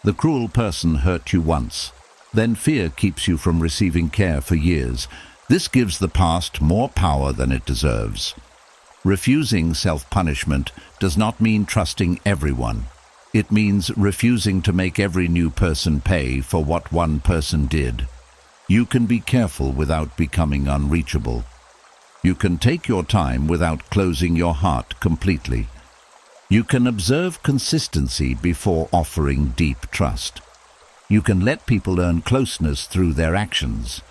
The cruel person hurt you once. Then fear keeps you from receiving care for years. This gives the past more power than it deserves. Refusing self-punishment does not mean trusting everyone. It means refusing to make every new person pay for what one person did. You can be careful without becoming unreachable. You can take your time without closing your heart completely. You can observe consistency before offering deep trust. You can let people earn closeness through their actions.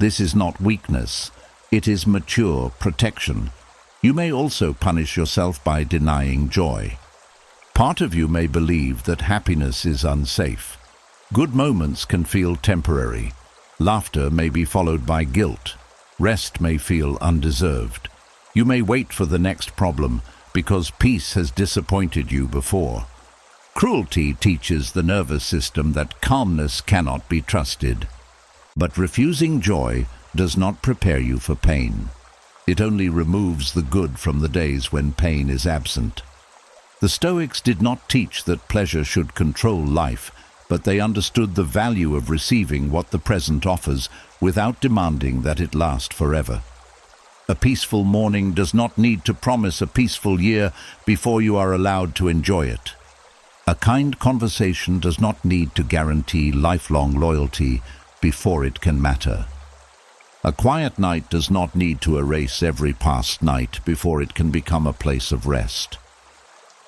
This is not weakness. It is mature protection. You may also punish yourself by denying joy. Part of you may believe that happiness is unsafe. Good moments can feel temporary. Laughter may be followed by guilt. Rest may feel undeserved. You may wait for the next problem because peace has disappointed you before. Cruelty teaches the nervous system that calmness cannot be trusted. But refusing joy does not prepare you for pain. It only removes the good from the days when pain is absent. The Stoics did not teach that pleasure should control life, but they understood the value of receiving what the present offers without demanding that it last forever. A peaceful morning does not need to promise a peaceful year before you are allowed to enjoy it. A kind conversation does not need to guarantee lifelong loyalty before it can matter. A quiet night does not need to erase every past night before it can become a place of rest.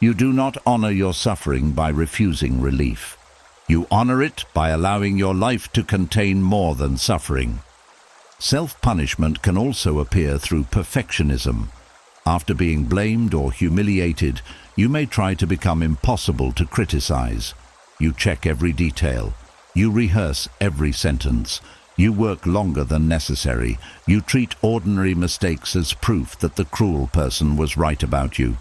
You do not honor your suffering by refusing relief. You honor it by allowing your life to contain more than suffering. Self-punishment can also appear through perfectionism. After being blamed or humiliated, you may try to become impossible to criticize. You check every detail. You rehearse every sentence. You work longer than necessary. You treat ordinary mistakes as proof that the cruel person was right about you.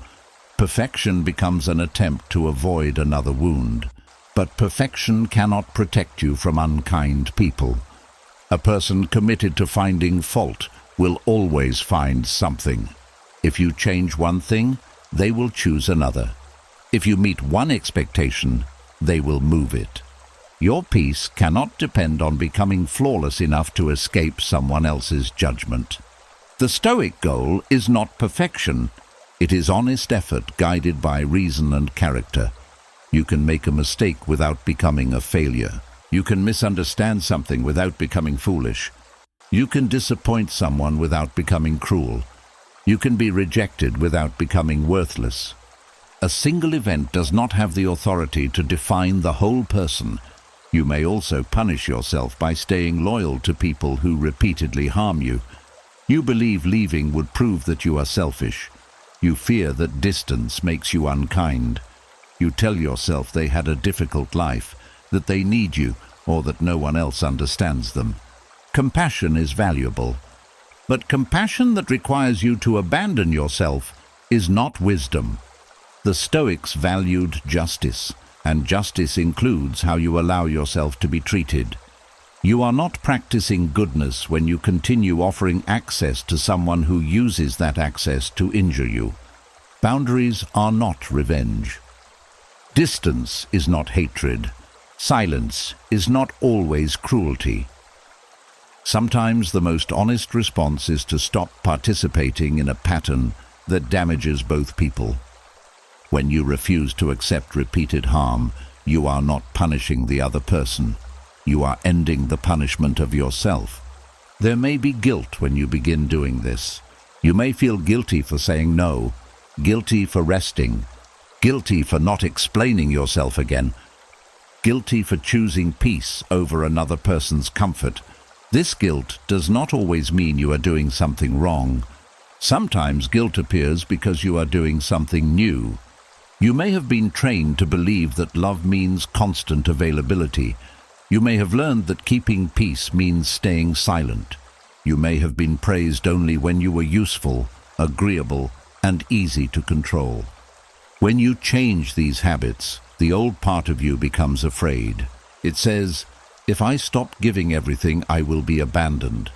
Perfection becomes an attempt to avoid another wound. But perfection cannot protect you from unkind people. A person committed to finding fault will always find something. If you change one thing, they will choose another. If you meet one expectation, they will move it. Your peace cannot depend on becoming flawless enough to escape someone else's judgment. The Stoic goal is not perfection. It is honest effort guided by reason and character. You can make a mistake without becoming a failure. You can misunderstand something without becoming foolish. You can disappoint someone without becoming cruel. You can be rejected without becoming worthless. A single event does not have the authority to define the whole person. You may also punish yourself by staying loyal to people who repeatedly harm you. You believe leaving would prove that you are selfish. You fear that distance makes you unkind. You tell yourself they had a difficult life, that they need you, or that no one else understands them. Compassion is valuable, but compassion that requires you to abandon yourself is not wisdom. The Stoics valued justice, and justice includes how you allow yourself to be treated. You are not practicing goodness when you continue offering access to someone who uses that access to injure you. Boundaries are not revenge. Distance is not hatred. Silence is not always cruelty. Sometimes the most honest response is to stop participating in a pattern that damages both people. When you refuse to accept repeated harm, you are not punishing the other person. You are ending the punishment of yourself. There may be guilt when you begin doing this. You may feel guilty for saying no, guilty for resting, guilty for not explaining yourself again, guilty for choosing peace over another person's comfort. This guilt does not always mean you are doing something wrong. Sometimes guilt appears because you are doing something new. You may have been trained to believe that love means constant availability. You may have learned that keeping peace means staying silent. You may have been praised only when you were useful, agreeable, and easy to control. When you change these habits, the old part of you becomes afraid. It says, "If I stop giving everything, I will be abandoned."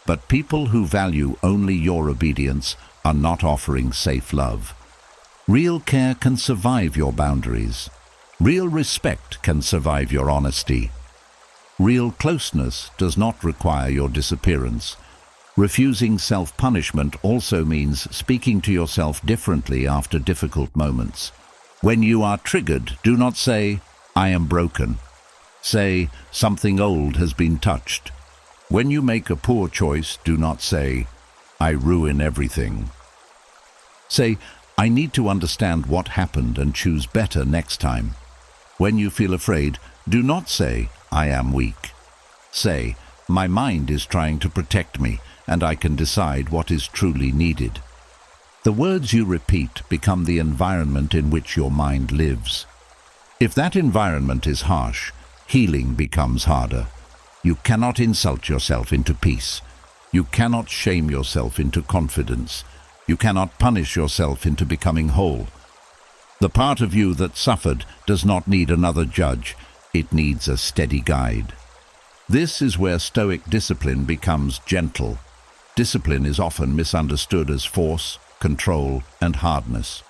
But people who value only your obedience are not offering safe love. Real care can survive your boundaries. Real respect can survive your honesty. Real closeness does not require your disappearance. Refusing self-punishment also means speaking to yourself differently after difficult moments. When you are triggered, do not say, "I am broken." Say, "Something old has been touched." When you make a poor choice, do not say, "I ruin everything." Say, "I need to understand what happened and choose better next time." When you feel afraid, do not say, "I am weak." Say, "My mind is trying to protect me, and I can decide what is truly needed." The words you repeat become the environment in which your mind lives. If that environment is harsh, healing becomes harder. You cannot insult yourself into peace. You cannot shame yourself into confidence. You cannot punish yourself into becoming whole. The part of you that suffered does not need another judge. It needs a steady guide. This is where Stoic discipline becomes gentle. Discipline is often misunderstood as force, control, and hardness.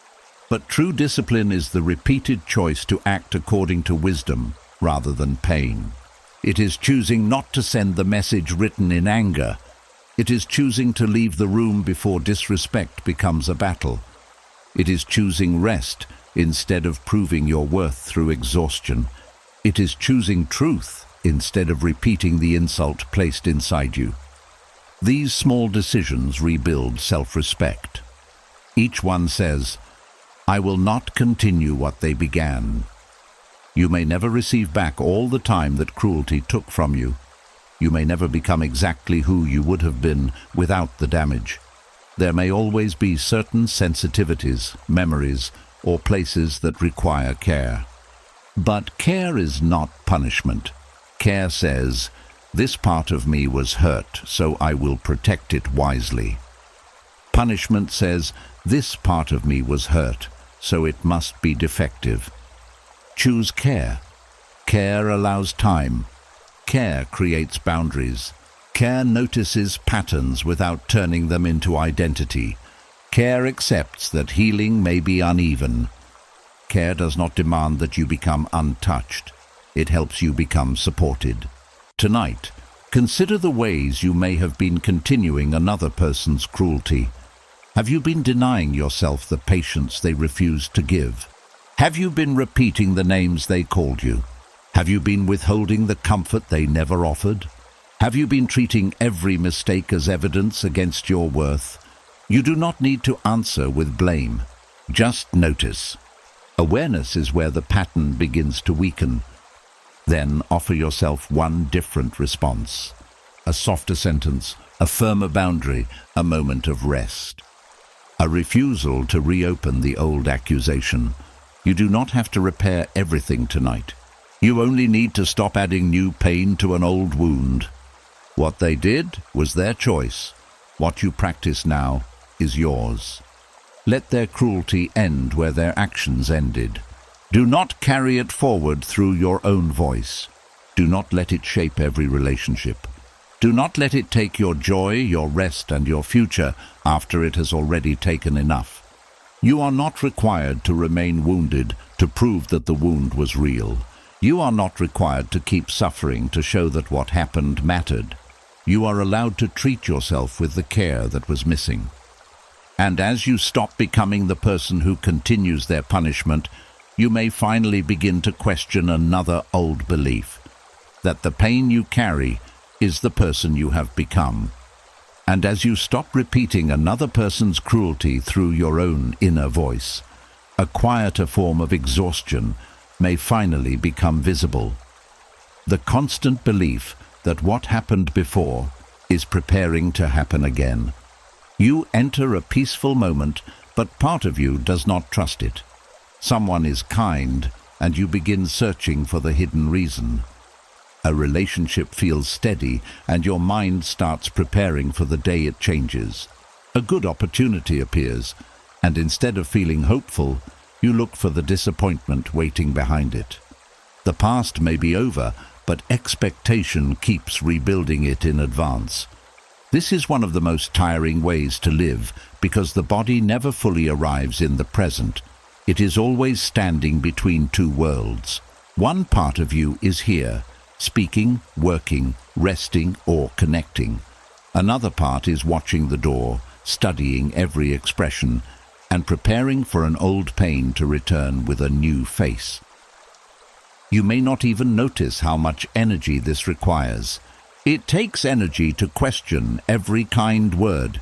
But true discipline is the repeated choice to act according to wisdom rather than pain. It is choosing not to send the message written in anger. It is choosing to leave the room before disrespect becomes a battle. It is choosing rest instead of proving your worth through exhaustion. It is choosing truth instead of repeating the insult placed inside you. These small decisions rebuild self-respect. Each one says, "I will not continue what they began." You may never receive back all the time that cruelty took from you. You may never become exactly who you would have been without the damage. There may always be certain sensitivities, memories, or places that require care. But care is not punishment. Care says, "This part of me was hurt, so I will protect it wisely." Punishment says, "This part of me was hurt, so it must be defective." Choose care. Care allows time. Care creates boundaries. Care notices patterns without turning them into identity. Care accepts that healing may be uneven. Care does not demand that you become untouched. It helps you become supported. Tonight, consider the ways you may have been continuing another person's cruelty. Have you been denying yourself the patience they refused to give? Have you been repeating the names they called you? Have you been withholding the comfort they never offered? Have you been treating every mistake as evidence against your worth? You do not need to answer with blame. Just notice. Awareness is where the pattern begins to weaken. Then offer yourself one different response. A softer sentence, a firmer boundary, a moment of rest. A refusal to reopen the old accusation. You do not have to repair everything tonight. You only need to stop adding new pain to an old wound. What they did was their choice. What you practice now is yours. Let their cruelty end where their actions ended. Do not carry it forward through your own voice. Do not let it shape every relationship. Do not let it take your joy, your rest, and your future after it has already taken enough. You are not required to remain wounded to prove that the wound was real. You are not required to keep suffering to show that what happened mattered. You are allowed to treat yourself with the care that was missing. And as you stop becoming the person who continues their punishment, you may finally begin to question another old belief, that the pain you carry is the person you have become. And as you stop repeating another person's cruelty through your own inner voice, a quieter form of exhaustion may finally become visible. The constant belief that what happened before is preparing to happen again. You enter a peaceful moment, but part of you does not trust it. Someone is kind, and you begin searching for the hidden reason. A relationship feels steady, and your mind starts preparing for the day it changes. A good opportunity appears, and instead of feeling hopeful, you look for the disappointment waiting behind it. The past may be over, but expectation keeps rebuilding it in advance. This is one of the most tiring ways to live, because the body never fully arrives in the present. It is always standing between two worlds. One part of you is here, speaking, working, resting, or connecting. Another part is watching the door, studying every expression, and preparing for an old pain to return with a new face. You may not even notice how much energy this requires. It takes energy to question every kind word.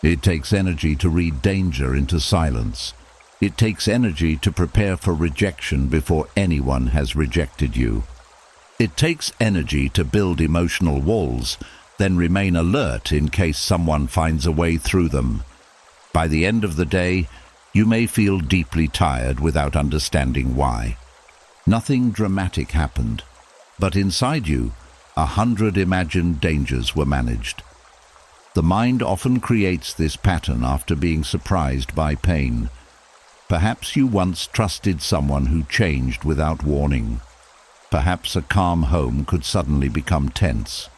It takes energy to read danger into silence. It takes energy to prepare for rejection before anyone has rejected you. It takes energy to build emotional walls, then remain alert in case someone finds a way through them. By the end of the day, you may feel deeply tired without understanding why. Nothing dramatic happened, but inside you, 100 imagined dangers were managed. The mind often creates this pattern after being surprised by pain. Perhaps you once trusted someone who changed without warning. Perhaps a calm home could suddenly become tense.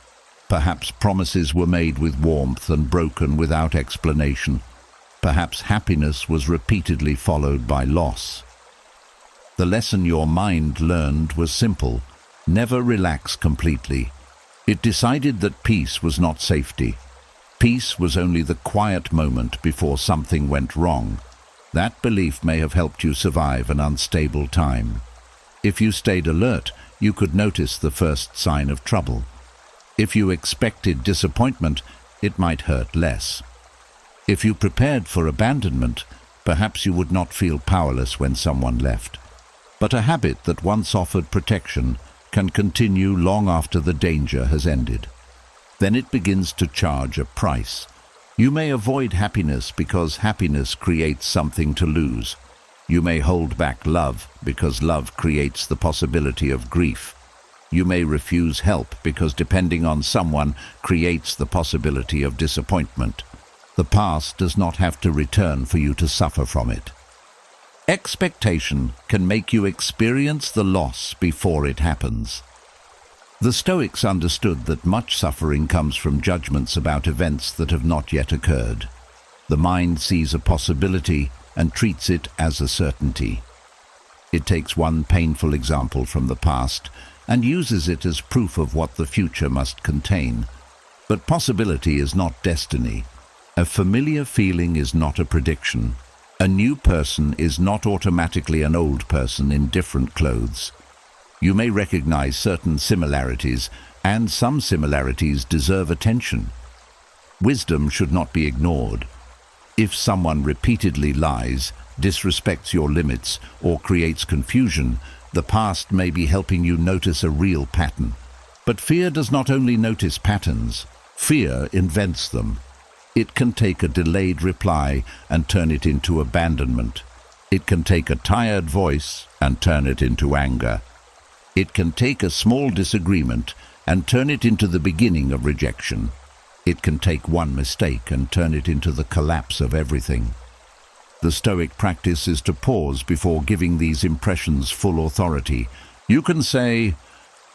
Perhaps promises were made with warmth and broken without explanation. Perhaps happiness was repeatedly followed by loss. The lesson your mind learned was simple: never relax completely. It decided that peace was not safety. Peace was only the quiet moment before something went wrong. That belief may have helped you survive an unstable time. If you stayed alert, you could notice the first sign of trouble. If you expected disappointment, it might hurt less. If you prepared for abandonment, perhaps you would not feel powerless when someone left. But a habit that once offered protection can continue long after the danger has ended. Then it begins to charge a price. You may avoid happiness because happiness creates something to lose. You may hold back love because love creates the possibility of grief. You may refuse help because depending on someone creates the possibility of disappointment. The past does not have to return for you to suffer from it. Expectation can make you experience the loss before it happens. The Stoics understood that much suffering comes from judgments about events that have not yet occurred. The mind sees a possibility and treats it as a certainty. It takes one painful example from the past and uses it as proof of what the future must contain. But possibility is not destiny. A familiar feeling is not a prediction. A new person is not automatically an old person in different clothes. You may recognize certain similarities, and some similarities deserve attention. Wisdom should not be ignored. If someone repeatedly lies, disrespects your limits, or creates confusion, the past may be helping you notice a real pattern. But fear does not only notice patterns, fear invents them. It can take a delayed reply and turn it into abandonment. It can take a tired voice and turn it into anger. It can take a small disagreement and turn it into the beginning of rejection. It can take one mistake and turn it into the collapse of everything. The Stoic practice is to pause before giving these impressions full authority. You can say,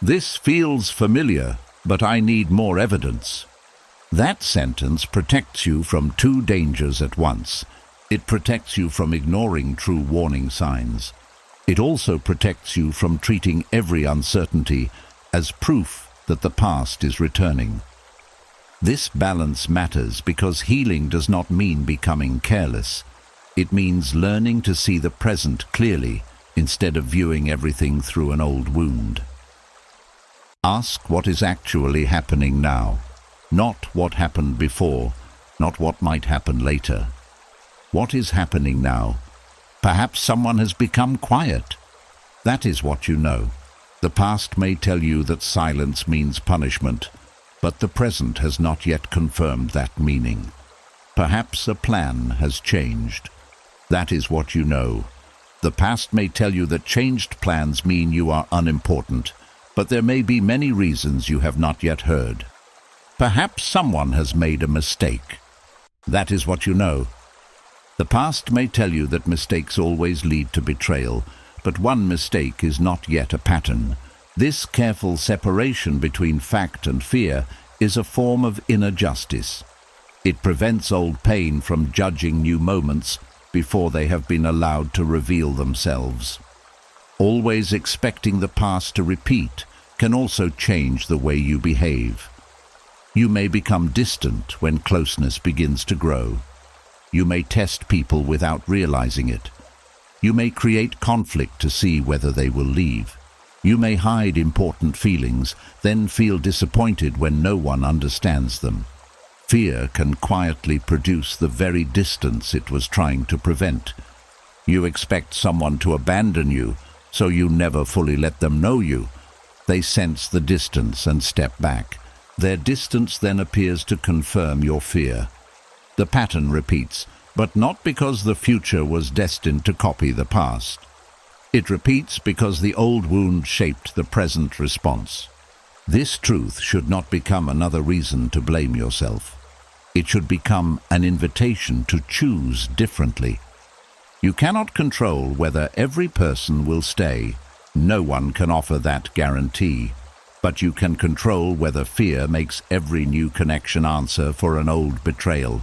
"This feels familiar, but I need more evidence." That sentence protects you from two dangers at once. It protects you from ignoring true warning signs. It also protects you from treating every uncertainty as proof that the past is returning. This balance matters because healing does not mean becoming careless. It means learning to see the present clearly instead of viewing everything through an old wound. Ask what is actually happening now. Not what happened before, not what might happen later. What is happening now? Perhaps someone has become quiet. That is what you know. The past may tell you that silence means punishment, but the present has not yet confirmed that meaning. Perhaps a plan has changed. That is what you know. The past may tell you that changed plans mean you are unimportant, but there may be many reasons you have not yet heard. Perhaps someone has made a mistake. That is what you know. The past may tell you that mistakes always lead to betrayal, but one mistake is not yet a pattern. This careful separation between fact and fear is a form of inner justice. It prevents old pain from judging new moments before they have been allowed to reveal themselves. Always expecting the past to repeat can also change the way you behave. You may become distant when closeness begins to grow. You may test people without realizing it. You may create conflict to see whether they will leave. You may hide important feelings, then feel disappointed when no one understands them. Fear can quietly produce the very distance it was trying to prevent. You expect someone to abandon you, so you never fully let them know you. They sense the distance and step back. Their distance then appears to confirm your fear. The pattern repeats. but not because the future was destined to copy the past. It repeats because the old wound shaped the present response. This truth should not become another reason to blame yourself. It should become an invitation to choose differently. You cannot control whether every person will stay. No one can offer that guarantee. But you can control whether fear makes every new connection answer for an old betrayal.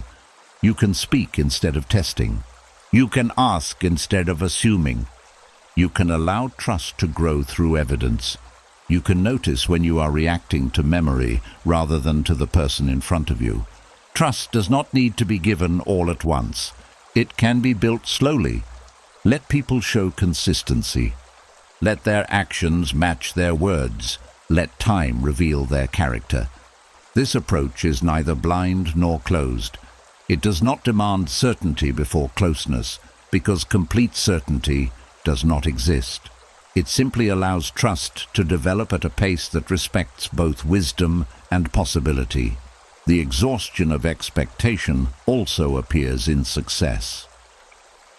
You can speak instead of testing. You can ask instead of assuming. You can allow trust to grow through evidence. You can notice when you are reacting to memory rather than to the person in front of you. Trust does not need to be given all at once. It can be built slowly. Let people show consistency. Let their actions match their words. Let time reveal their character. This approach is neither blind nor closed. It does not demand certainty before closeness, because complete certainty does not exist. It simply allows trust to develop at a pace that respects both wisdom and possibility. The exhaustion of expectation also appears in success.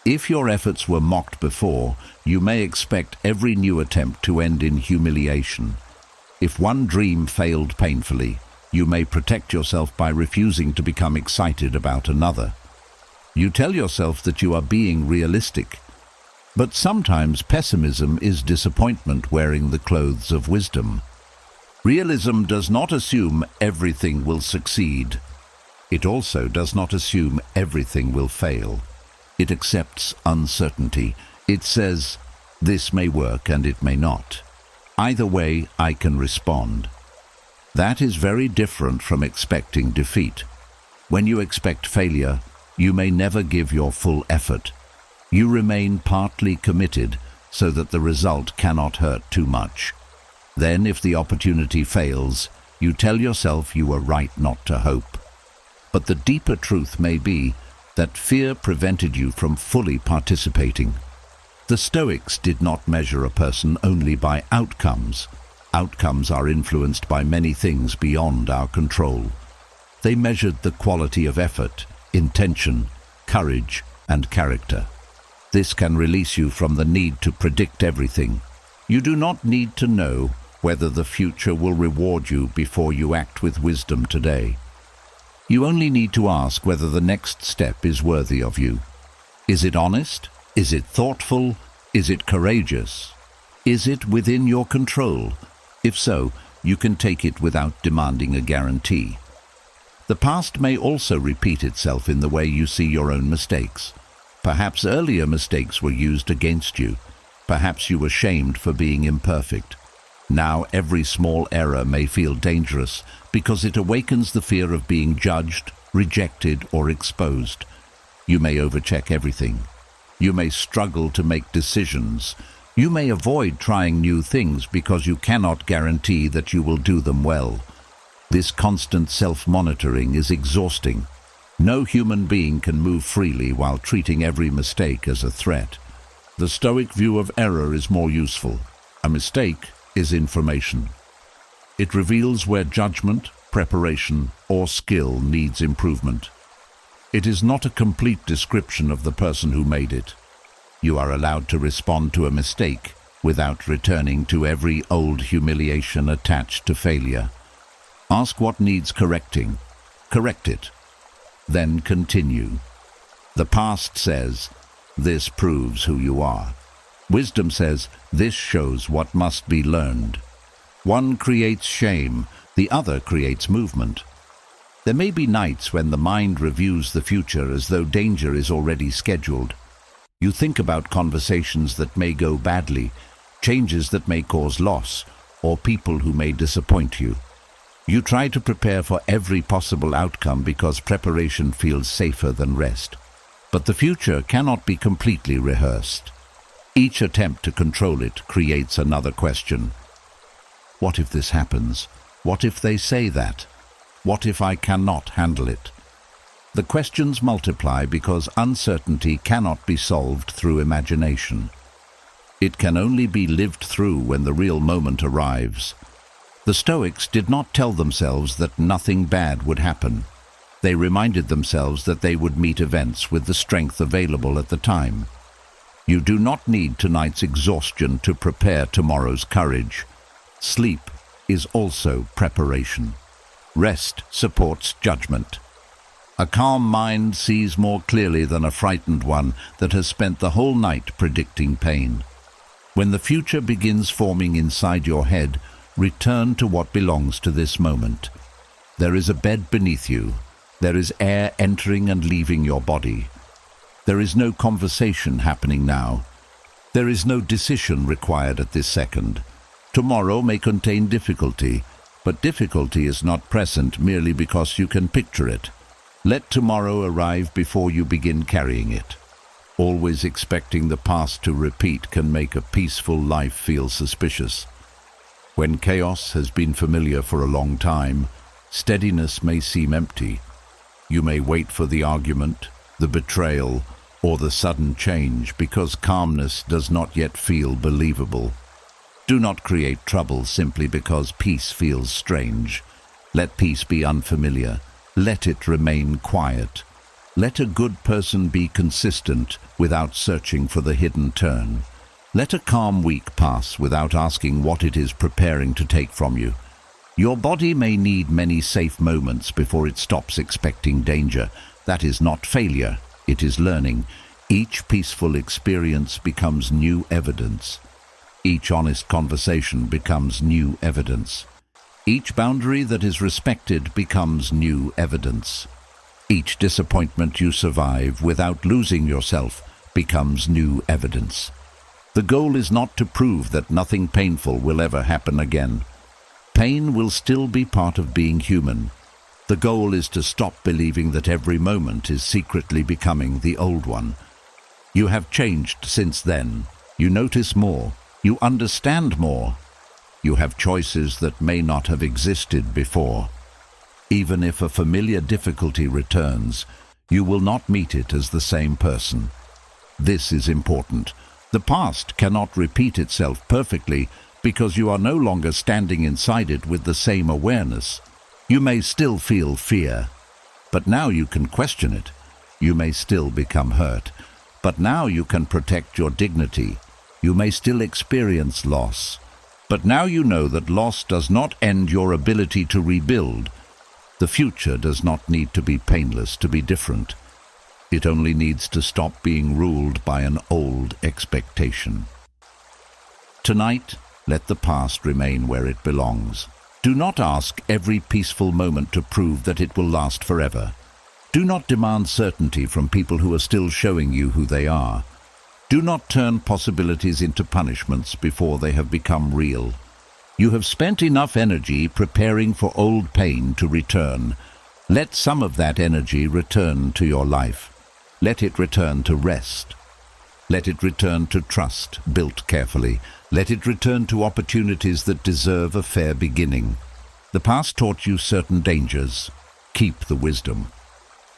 If your efforts were mocked before, you may expect every new attempt to end in humiliation. If one dream failed painfully, you may protect yourself by refusing to become excited about another. You tell yourself that you are being realistic, but sometimes pessimism is disappointment wearing the clothes of wisdom. Realism does not assume everything will succeed. It also does not assume everything will fail. It accepts uncertainty. It says, this may work and it may not. Either way, I can respond. That is very different from expecting defeat. When you expect failure, you may never give your full effort. You remain partly committed so that the result cannot hurt too much. Then, if the opportunity fails, you tell yourself you were right not to hope. But the deeper truth may be that fear prevented you from fully participating. The Stoics did not measure a person only by outcomes. Outcomes are influenced by many things beyond our control. They measured the quality of effort, intention, courage, and character. This can release you from the need to predict everything. You do not need to know whether the future will reward you before you act with wisdom today. You only need to ask whether the next step is worthy of you. Is it honest? Is it thoughtful? Is it courageous? Is it within your control? If so, you can take it without demanding a guarantee. The past may also repeat itself in the way you see your own mistakes. Perhaps earlier mistakes were used against you. Perhaps you were shamed for being imperfect. Now every small error may feel dangerous because it awakens the fear of being judged, rejected, or exposed. You may overcheck everything. You may struggle to make decisions. You may avoid trying new things because you cannot guarantee that you will do them well. This constant self-monitoring is exhausting. No human being can move freely while treating every mistake as a threat. The Stoic view of error is more useful. A mistake is information. It reveals where judgment, preparation, or skill needs improvement. It is not a complete description of the person who made it. You are allowed to respond to a mistake without returning to every old humiliation attached to failure. Ask what needs correcting. Correct it. Then continue. The past says, this proves who you are. Wisdom says, this shows what must be learned. One creates shame, the other creates movement. There may be nights when the mind reviews the future as though danger is already scheduled. You think about conversations that may go badly, changes that may cause loss, or people who may disappoint you. You try to prepare for every possible outcome because preparation feels safer than rest. But the future cannot be completely rehearsed. Each attempt to control it creates another question. What if this happens? What if they say that? What if I cannot handle it? The questions multiply because uncertainty cannot be solved through imagination. It can only be lived through when the real moment arrives. The Stoics did not tell themselves that nothing bad would happen. They reminded themselves that they would meet events with the strength available at the time. You do not need tonight's exhaustion to prepare tomorrow's courage. Sleep is also preparation. Rest supports judgment. A calm mind sees more clearly than a frightened one that has spent the whole night predicting pain. When the future begins forming inside your head, return to what belongs to this moment. There is a bed beneath you. There is air entering and leaving your body. There is no conversation happening now. There is no decision required at this second. Tomorrow may contain difficulty, but difficulty is not present merely because you can picture it. Let tomorrow arrive before you begin carrying it. Always expecting the past to repeat can make a peaceful life feel suspicious. When chaos has been familiar for a long time, steadiness may seem empty. You may wait for the argument, the betrayal, or the sudden change because calmness does not yet feel believable. Do not create trouble simply because peace feels strange. Let peace be unfamiliar. Let it remain quiet. Let a good person be consistent without searching for the hidden turn. Let a calm week pass without asking what it is preparing to take from you. Your body may need many safe moments before it stops expecting danger. That is not failure, it is learning. Each peaceful experience becomes new evidence. Each honest conversation becomes new evidence. Each boundary that is respected becomes new evidence. Each disappointment you survive without losing yourself becomes new evidence. The goal is not to prove that nothing painful will ever happen again. Pain will still be part of being human. The goal is to stop believing that every moment is secretly becoming the old one. You have changed since then. You notice more. You understand more. You have choices that may not have existed before. Even if a familiar difficulty returns, you will not meet it as the same person. This is important. The past cannot repeat itself perfectly because you are no longer standing inside it with the same awareness. You may still feel fear, but now you can question it. You may still become hurt, but now you can protect your dignity. You may still experience loss, but now you know that loss does not end your ability to rebuild. The future does not need to be painless to be different. It only needs to stop being ruled by an old expectation. Tonight, let the past remain where it belongs. Do not ask every peaceful moment to prove that it will last forever. Do not demand certainty from people who are still showing you who they are. Do not turn possibilities into punishments before they have become real. You have spent enough energy preparing for old pain to return. Let some of that energy return to your life. Let it return to rest. Let it return to trust, built carefully. Let it return to opportunities that deserve a fair beginning. The past taught you certain dangers. Keep the wisdom.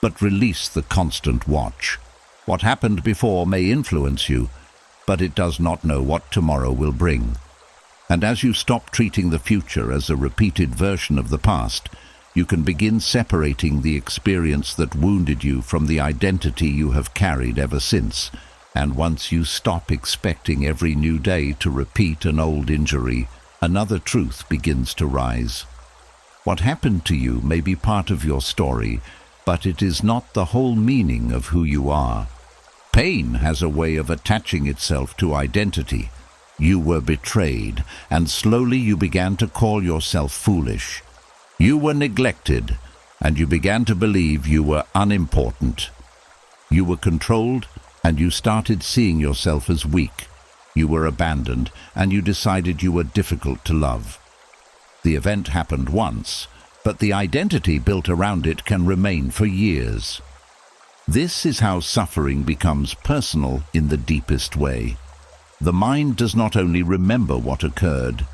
But release the constant watch. What happened before may influence you, but it does not know what tomorrow will bring. And as you stop treating the future as a repeated version of the past, you can begin separating the experience that wounded you from the identity you have carried ever since. And once you stop expecting every new day to repeat an old injury, another truth begins to rise. What happened to you may be part of your story, but it is not the whole meaning of who you are. Pain has a way of attaching itself to identity. You were betrayed, and slowly you began to call yourself foolish. You were neglected, and you began to believe you were unimportant. You were controlled, and you started seeing yourself as weak. You were abandoned, and you decided you were difficult to love. The event happened once, but the identity built around it can remain for years. This is how suffering becomes personal in the deepest way. The mind does not only remember what occurred,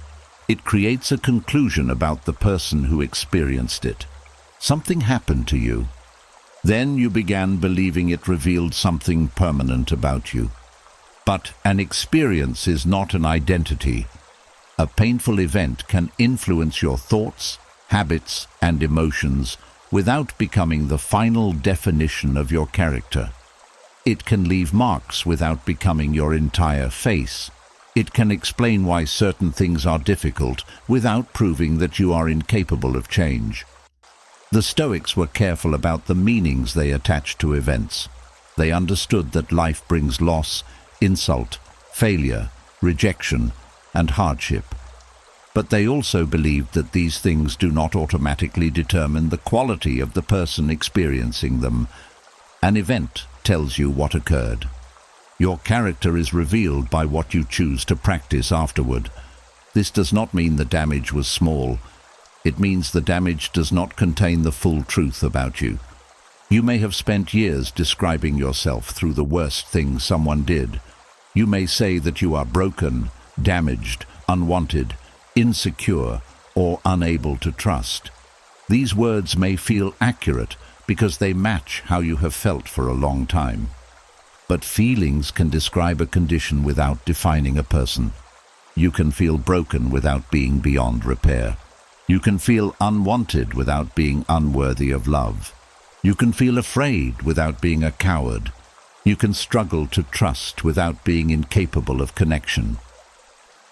it creates a conclusion about the person who experienced it. Something happened to you. Then you began believing it revealed something permanent about you. But an experience is not an identity. A painful event can influence your thoughts, habits, and emotions, without becoming the final definition of your character. It can leave marks without becoming your entire face. It can explain why certain things are difficult without proving that you are incapable of change. The Stoics were careful about the meanings they attached to events. They understood that life brings loss, insult, failure, rejection, and hardship. But they also believed that these things do not automatically determine the quality of the person experiencing them. An event tells you what occurred. Your character is revealed by what you choose to practice afterward. This does not mean the damage was small. It means the damage does not contain the full truth about you. You may have spent years describing yourself through the worst things someone did. You may say that you are broken, damaged, unwanted, insecure, or unable to trust. These words may feel accurate because they match how you have felt for a long time. But feelings can describe a condition without defining a person. You can feel broken without being beyond repair. You can feel unwanted without being unworthy of love. You can feel afraid without being a coward. You can struggle to trust without being incapable of connection.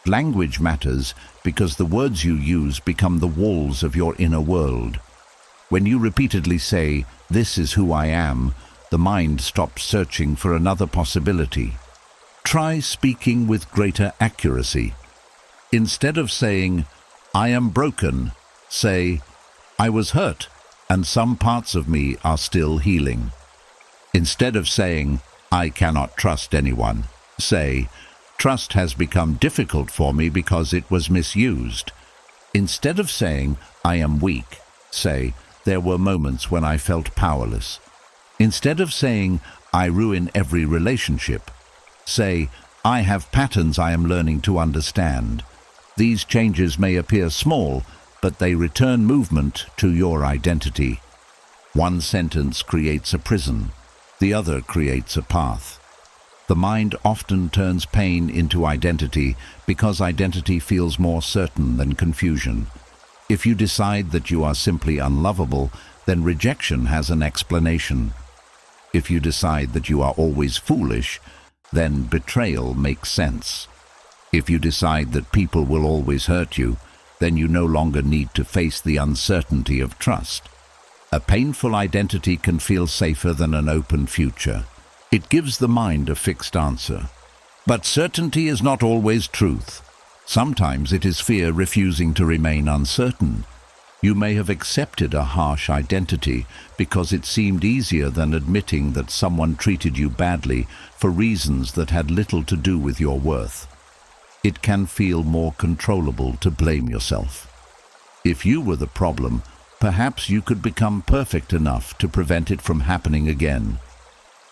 Language matters because the words you use become the walls of your inner world. When you repeatedly say, "This is who I am," the mind stops searching for another possibility. Try speaking with greater accuracy. Instead of saying, "I am broken," say, "I was hurt, and some parts of me are still healing." Instead of saying, "I cannot trust anyone," say, "Trust has become difficult for me because it was misused." Instead of saying, "I am weak," say, "There were moments when I felt powerless." Instead of saying, "I ruin every relationship," say, "I have patterns I am learning to understand." These changes may appear small, but they return movement to your identity. One sentence creates a prison, the other creates a path. The mind often turns pain into identity because identity feels more certain than confusion. If you decide that you are simply unlovable, then rejection has an explanation. If you decide that you are always foolish, then betrayal makes sense. If you decide that people will always hurt you, then you no longer need to face the uncertainty of trust. A painful identity can feel safer than an open future. It gives the mind a fixed answer. But certainty is not always truth. Sometimes it is fear refusing to remain uncertain. You may have accepted a harsh identity because it seemed easier than admitting that someone treated you badly for reasons that had little to do with your worth. It can feel more controllable to blame yourself. If you were the problem, perhaps you could become perfect enough to prevent it from happening again.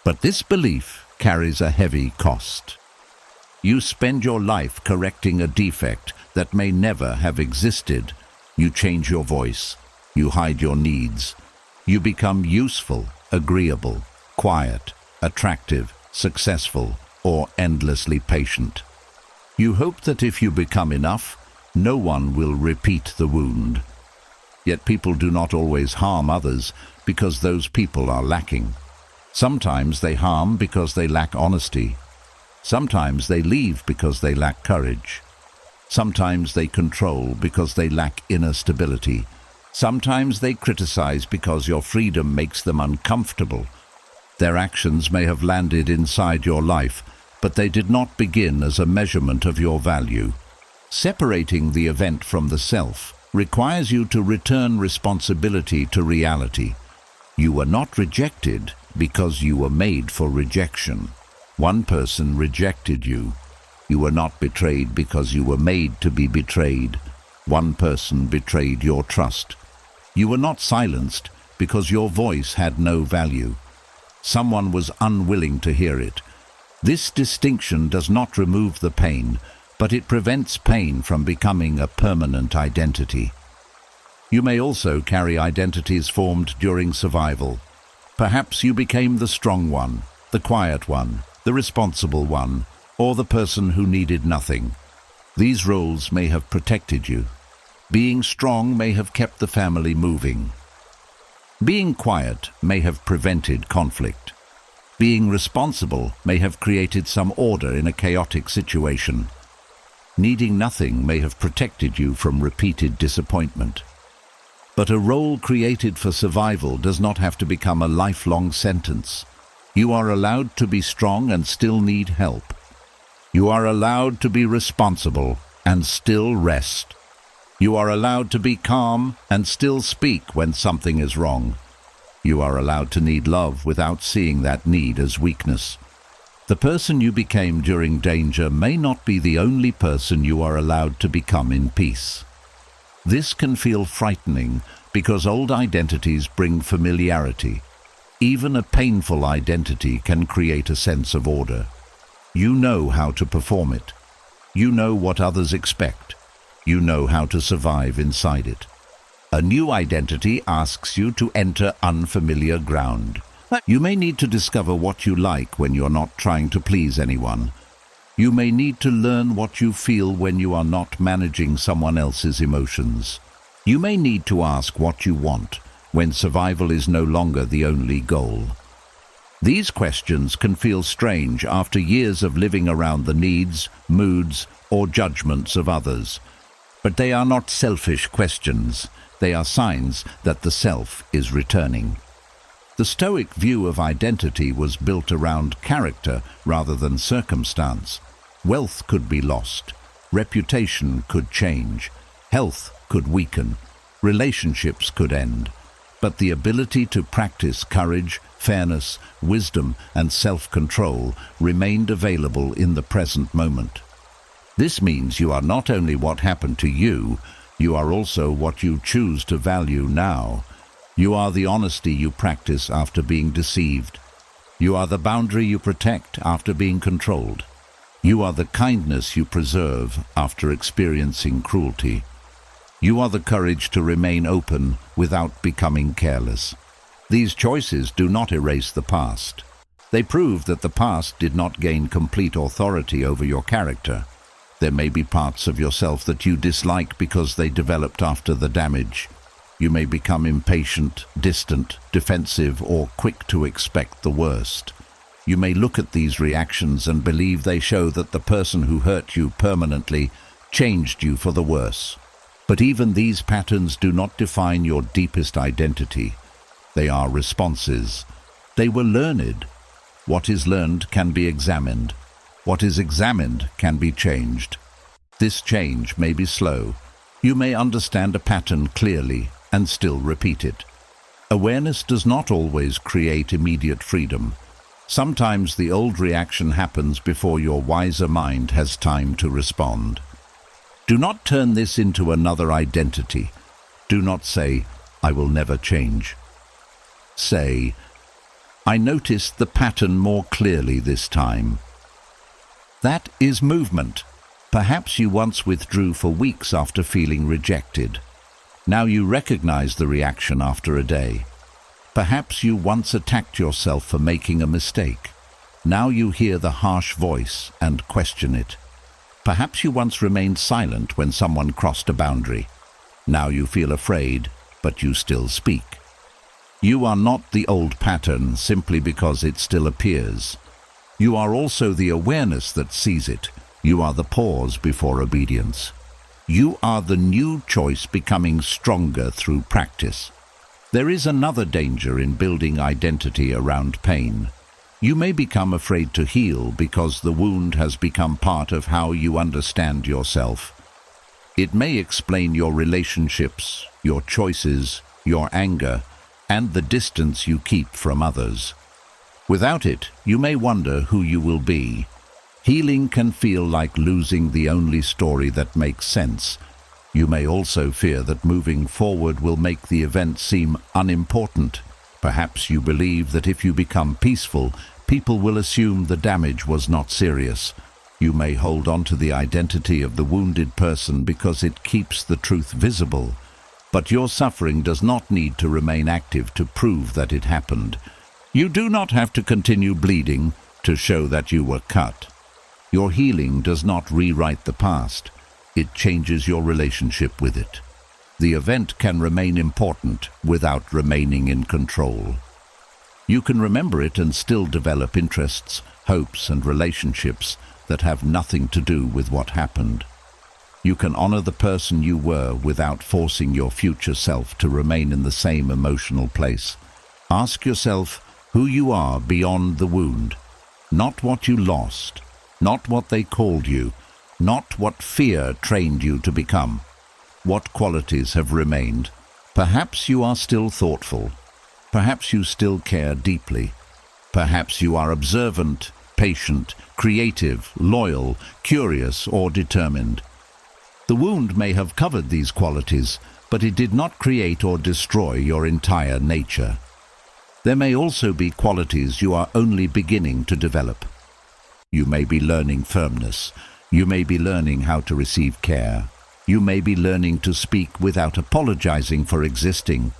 But this belief carries a heavy cost. You spend your life correcting a defect that may never have existed. You change your voice. You hide your needs. You become useful, agreeable, quiet, attractive, successful, or endlessly patient. You hope that if you become enough, no one will repeat the wound. Yet people do not always harm others because those people are lacking. Sometimes they harm because they lack honesty. Sometimes they leave because they lack courage. Sometimes they control because they lack inner stability. Sometimes they criticize because your freedom makes them uncomfortable. Their actions may have landed inside your life, but they did not begin as a measurement of your value. Separating the event from the self requires you to return responsibility to reality. You were not rejected because you were made for rejection. One person rejected you. You were not betrayed because you were made to be betrayed. One person betrayed your trust. You were not silenced because your voice had no value. Someone was unwilling to hear it. This distinction does not remove the pain, but it prevents pain from becoming a permanent identity. You may also carry identities formed during survival. Perhaps you became the strong one, the quiet one, the responsible one, or the person who needed nothing. These roles may have protected you. Being strong may have kept the family moving. Being quiet may have prevented conflict. Being responsible may have created some order in a chaotic situation. Needing nothing may have protected you from repeated disappointment. But a role created for survival does not have to become a lifelong sentence. You are allowed to be strong and still need help. You are allowed to be responsible and still rest. You are allowed to be calm and still speak when something is wrong. You are allowed to need love without seeing that need as weakness. The person you became during danger may not be the only person you are allowed to become in peace. This can feel frightening because old identities bring familiarity. Even a painful identity can create a sense of order. You know how to perform it. You know what others expect. You know how to survive inside it. A new identity asks you to enter unfamiliar ground. You may need to discover what you like when you're not trying to please anyone. You may need to learn what you feel when you are not managing someone else's emotions. You may need to ask what you want when survival is no longer the only goal. These questions can feel strange after years of living around the needs, moods, or judgments of others. But they are not selfish questions. They are signs that the self is returning. The Stoic view of identity was built around character rather than circumstance. Wealth could be lost. Reputation could change. Health could weaken. Relationships could end. But the ability to practice courage, fairness, wisdom, and self-control remained available in the present moment. This means you are not only what happened to you, you are also what you choose to value now. You are the honesty you practice after being deceived. You are the boundary you protect after being controlled. You are the kindness you preserve after experiencing cruelty. You are the courage to remain open without becoming careless. These choices do not erase the past. They prove that the past did not gain complete authority over your character. There may be parts of yourself that you dislike because they developed after the damage. You may become impatient, distant, defensive, or quick to expect the worst. You may look at these reactions and believe they show that the person who hurt you permanently changed you for the worse. But even these patterns do not define your deepest identity. They are responses. They were learned. What is learned can be examined. What is examined can be changed. This change may be slow. You may understand a pattern clearly and still repeat it. Awareness does not always create immediate freedom. Sometimes the old reaction happens before your wiser mind has time to respond. Do not turn this into another identity. Do not say, "I will never change." Say, "I noticed the pattern more clearly this time." That is movement. Perhaps you once withdrew for weeks after feeling rejected. Now you recognize the reaction after a day. Perhaps you once attacked yourself for making a mistake. Now you hear the harsh voice and question it. Perhaps you once remained silent when someone crossed a boundary. Now you feel afraid, but you still speak. You are not the old pattern simply because it still appears. You are also the awareness that sees it. You are the pause before obedience. You are the new choice becoming stronger through practice. There is another danger in building identity around pain. You may become afraid to heal because the wound has become part of how you understand yourself. It may explain your relationships, your choices, your anger, and the distance you keep from others. Without it, you may wonder who you will be. Healing can feel like losing the only story that makes sense. You may also fear that moving forward will make the event seem unimportant. Perhaps you believe that if you become peaceful, people will assume the damage was not serious. You may hold on to the identity of the wounded person because it keeps the truth visible. But your suffering does not need to remain active to prove that it happened. You do not have to continue bleeding to show that you were cut. Your healing does not rewrite the past. It changes your relationship with it. The event can remain important without remaining in control. You can remember it and still develop interests, hopes, and relationships that have nothing to do with what happened. You can honor the person you were without forcing your future self to remain in the same emotional place. Ask yourself who you are beyond the wound, not what you lost, not what they called you, not what fear trained you to become. What qualities have remained? Perhaps you are still thoughtful. Perhaps you still care deeply. Perhaps you are observant, patient, creative, loyal, curious, or determined. The wound may have covered these qualities, but it did not create or destroy your entire nature. There may also be qualities you are only beginning to develop. You may be learning firmness. You may be learning how to receive care. You may be learning to speak without apologizing for existing.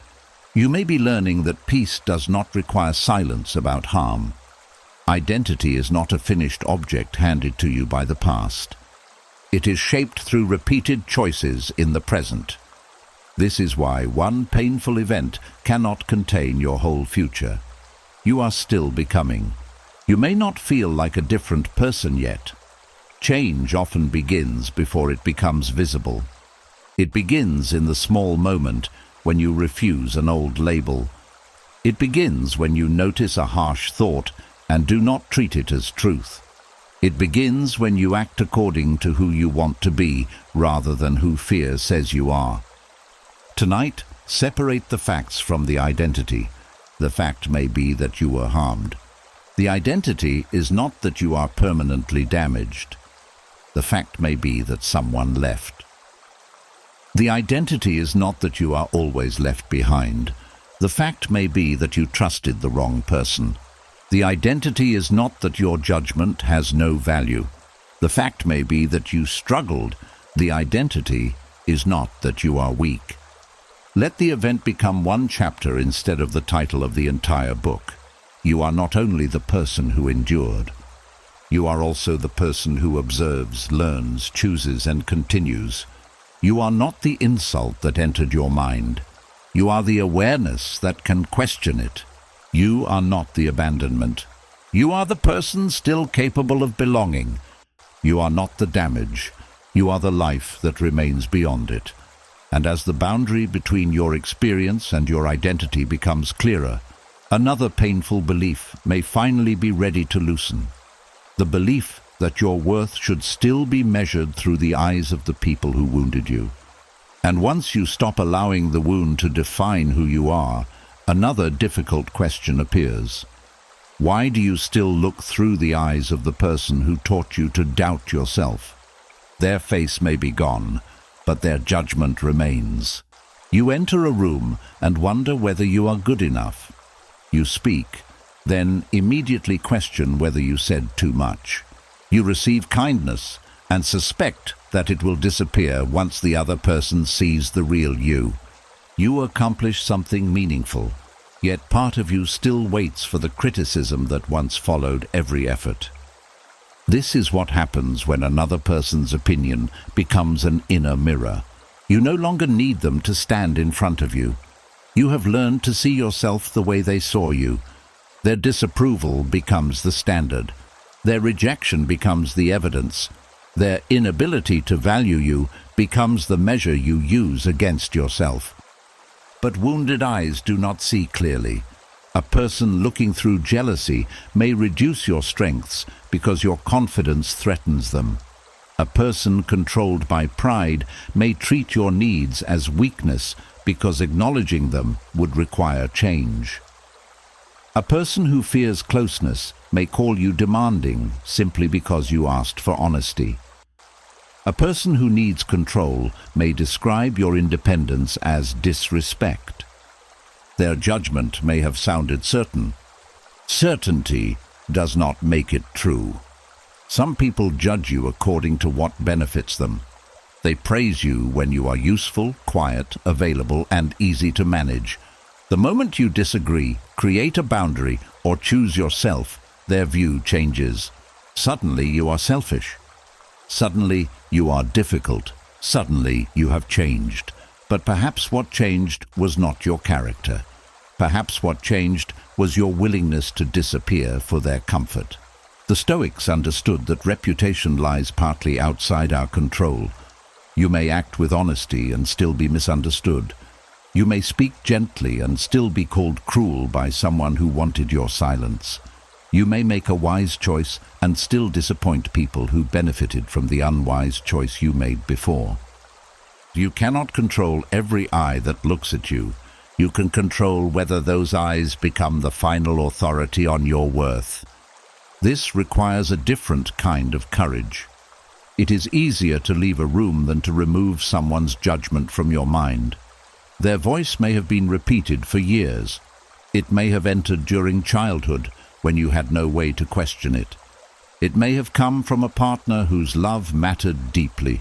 You may be learning that peace does not require silence about harm. Identity is not a finished object handed to you by the past. It is shaped through repeated choices in the present. This is why one painful event cannot contain your whole future. You are still becoming. You may not feel like a different person yet. Change often begins before it becomes visible. It begins in the small moment when you refuse an old label. It begins when you notice a harsh thought and do not treat it as truth. It begins when you act according to who you want to be rather than who fear says you are. Tonight, separate the facts from the identity. The fact may be that you were harmed. The identity is not that you are permanently damaged. The fact may be that someone left. The identity is not that you are always left behind. The fact may be that you trusted the wrong person. The identity is not that your judgment has no value. The fact may be that you struggled. The identity is not that you are weak. Let the event become one chapter instead of the title of the entire book. You are not only the person who endured. You are also the person who observes, learns, chooses, and continues. You are not the insult that entered your mind. You are the awareness that can question it. You are not the abandonment. You are the person still capable of belonging. You are not the damage. You are the life that remains beyond it. And as the boundary between your experience and your identity becomes clearer, another painful belief may finally be ready to loosen. The belief that your worth should still be measured through the eyes of the people who wounded you. And once you stop allowing the wound to define who you are, another difficult question appears. Why do you still look through the eyes of the person who taught you to doubt yourself? Their face may be gone, but their judgment remains. You enter a room and wonder whether you are good enough. You speak, then immediately question whether you said too much. You receive kindness and suspect that it will disappear once the other person sees the real you. You accomplish something meaningful, yet part of you still waits for the criticism that once followed every effort. This is what happens when another person's opinion becomes an inner mirror. You no longer need them to stand in front of you. You have learned to see yourself the way they saw you. Their disapproval becomes the standard. Their rejection becomes the evidence. Their inability to value you becomes the measure you use against yourself. But wounded eyes do not see clearly. A person looking through jealousy may reduce your strengths because your confidence threatens them. A person controlled by pride may treat your needs as weakness because acknowledging them would require change. A person who fears closeness may call you demanding simply because you asked for honesty. A person who needs control may describe your independence as disrespect. Their judgment may have sounded certain. Certainty does not make it true. Some people judge you according to what benefits them. They praise you when you are useful, quiet, available, and easy to manage. The moment you disagree, create a boundary, or choose yourself, their view changes. Suddenly you are selfish. Suddenly you are difficult. Suddenly you have changed. But perhaps what changed was not your character. Perhaps what changed was your willingness to disappear for their comfort. The Stoics understood that reputation lies partly outside our control. You may act with honesty and still be misunderstood. You may speak gently and still be called cruel by someone who wanted your silence. You may make a wise choice and still disappoint people who benefited from the unwise choice you made before. You cannot control every eye that looks at you. You can control whether those eyes become the final authority on your worth. This requires a different kind of courage. It is easier to leave a room than to remove someone's judgment from your mind. Their voice may have been repeated for years. It may have entered during childhood, when you had no way to question it. It may have come from a partner whose love mattered deeply.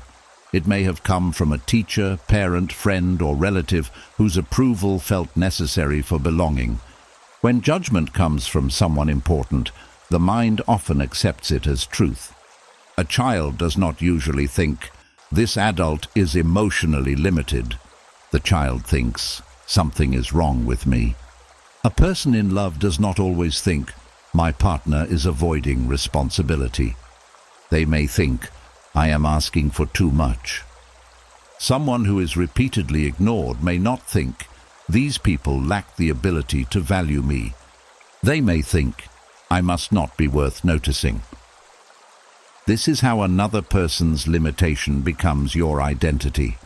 It may have come from a teacher, parent, friend, or relative whose approval felt necessary for belonging. When judgment comes from someone important, the mind often accepts it as truth. A child does not usually think, "This adult is emotionally limited." The child thinks, "Something is wrong with me." A person in love does not always think, "My partner is avoiding responsibility." They may think, "I am asking for too much." Someone who is repeatedly ignored may not think, "These people lack the ability to value me." They may think, "I must not be worth noticing." This is how another person's limitation becomes your identity.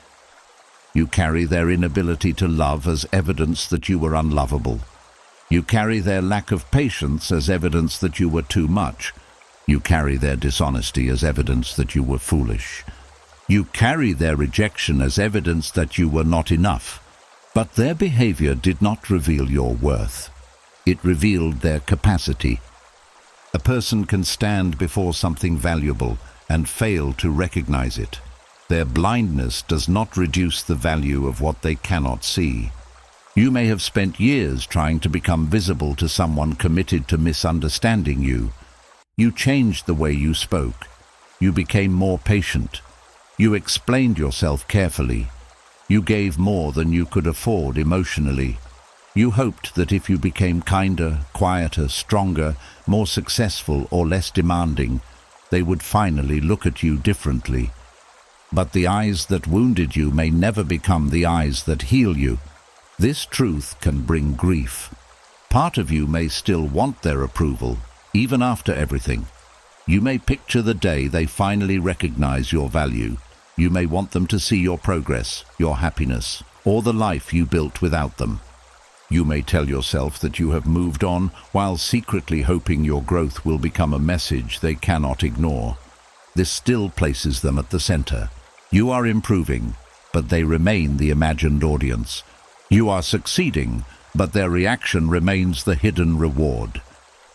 You carry their inability to love as evidence that you were unlovable. You carry their lack of patience as evidence that you were too much. You carry their dishonesty as evidence that you were foolish. You carry their rejection as evidence that you were not enough. But their behavior did not reveal your worth. It revealed their capacity. A person can stand before something valuable and fail to recognize it. Their blindness does not reduce the value of what they cannot see. You may have spent years trying to become visible to someone committed to misunderstanding you. You changed the way you spoke. You became more patient. You explained yourself carefully. You gave more than you could afford emotionally. You hoped that if you became kinder, quieter, stronger, more successful, or less demanding, they would finally look at you differently. But the eyes that wounded you may never become the eyes that heal you. This truth can bring grief. Part of you may still want their approval, even after everything. You may picture the day they finally recognize your value. You may want them to see your progress, your happiness, or the life you built without them. You may tell yourself that you have moved on while secretly hoping your growth will become a message they cannot ignore. This still places them at the center. You are improving, but they remain the imagined audience. You are succeeding, but their reaction remains the hidden reward.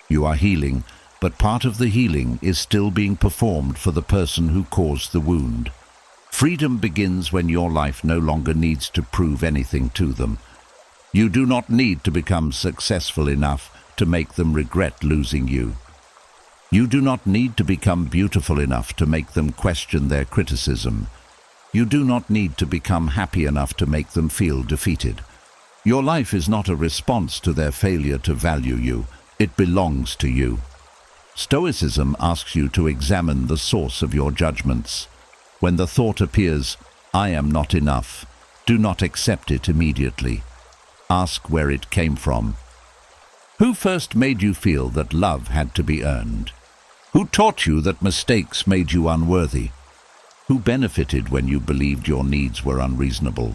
You are healing, but part of the healing is still being performed for the person who caused the wound. Freedom begins when your life no longer needs to prove anything to them. You do not need to become successful enough to make them regret losing you. You do not need to become beautiful enough to make them question their criticism. You do not need to become happy enough to make them feel defeated. Your life is not a response to their failure to value you. It belongs to you. Stoicism asks you to examine the source of your judgments. When the thought appears, "I am not enough," do not accept it immediately. Ask where it came from. Who first made you feel that love had to be earned? Who taught you that mistakes made you unworthy? Who benefited when you believed your needs were unreasonable?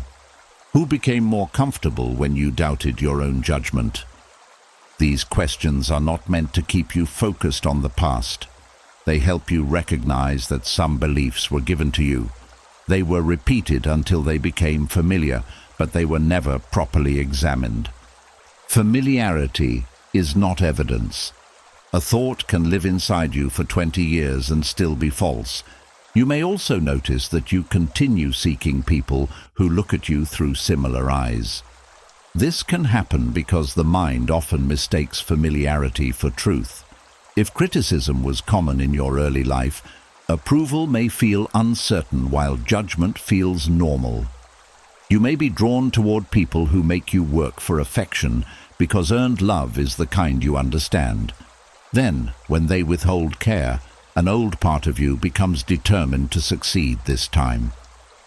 Who became more comfortable when you doubted your own judgment? These questions are not meant to keep you focused on the past. They help you recognize that some beliefs were given to you. They were repeated until they became familiar, but they were never properly examined. Familiarity is not evidence. A thought can live inside you for 20 years and still be false. You may also notice that you continue seeking people who look at you through similar eyes. This can happen because the mind often mistakes familiarity for truth. If criticism was common in your early life, approval may feel uncertain while judgment feels normal. You may be drawn toward people who make you work for affection because earned love is the kind you understand. Then, when they withhold care, an old part of you becomes determined to succeed this time.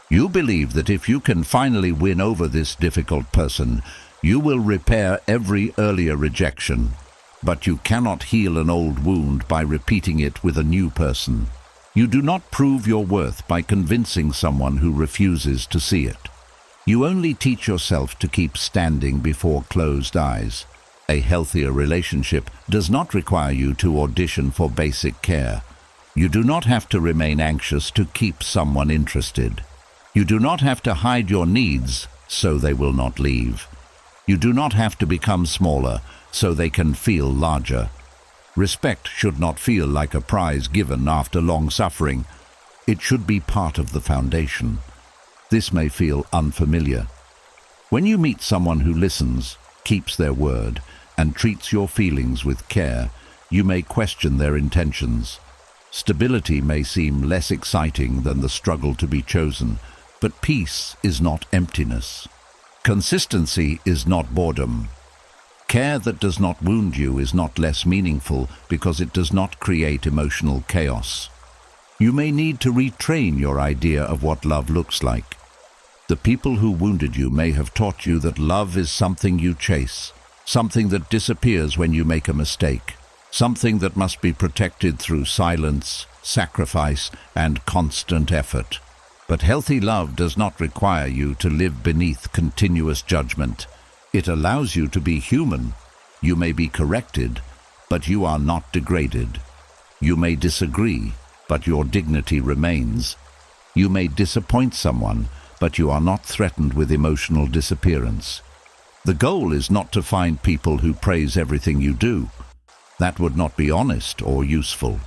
You believe that if you can finally win over this difficult person, you will repair every earlier rejection. But you cannot heal an old wound by repeating it with a new person. You do not prove your worth by convincing someone who refuses to see it. You only teach yourself to keep standing before closed eyes. A healthier relationship does not require you to audition for basic care. You do not have to remain anxious to keep someone interested. You do not have to hide your needs so they will not leave. You do not have to become smaller so they can feel larger. Respect should not feel like a prize given after long suffering. It should be part of the foundation. This may feel unfamiliar. When you meet someone who listens, keeps their word, and treats your feelings with care, you may question their intentions. Stability may seem less exciting than the struggle to be chosen, but peace is not emptiness. Consistency is not boredom. Care that does not wound you is not less meaningful because it does not create emotional chaos. You may need to retrain your idea of what love looks like. The people who wounded you may have taught you that love is something you chase, something that disappears when you make a mistake, something that must be protected through silence, sacrifice, and constant effort. But healthy love does not require you to live beneath continuous judgment. It allows you to be human. You may be corrected, but you are not degraded. You may disagree, but your dignity remains. You may disappoint someone, but you are not threatened with emotional disappearance. The goal is not to find people who praise everything you do. That would not be honest or useful.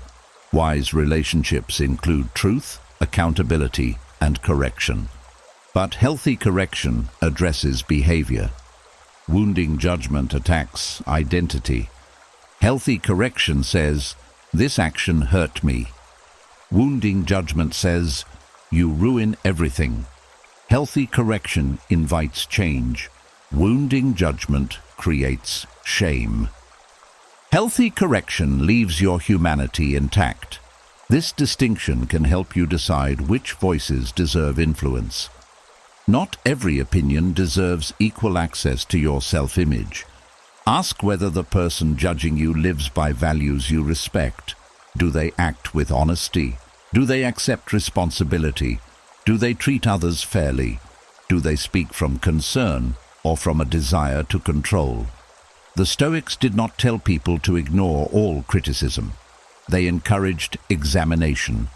Wise relationships include truth, accountability, and correction. But healthy correction addresses behavior. Wounding judgment attacks identity. Healthy correction says, "This action hurt me." Wounding judgment says, "You ruin everything." Healthy correction invites change. Wounding judgment creates shame. Healthy correction leaves your humanity intact. This distinction can help you decide which voices deserve influence. Not every opinion deserves equal access to your self-image. Ask whether the person judging you lives by values you respect. Do they act with honesty? Do they accept responsibility? Do they treat others fairly? Do they speak from concern or from a desire to control? The Stoics did not tell people to ignore all criticism. They encouraged examination.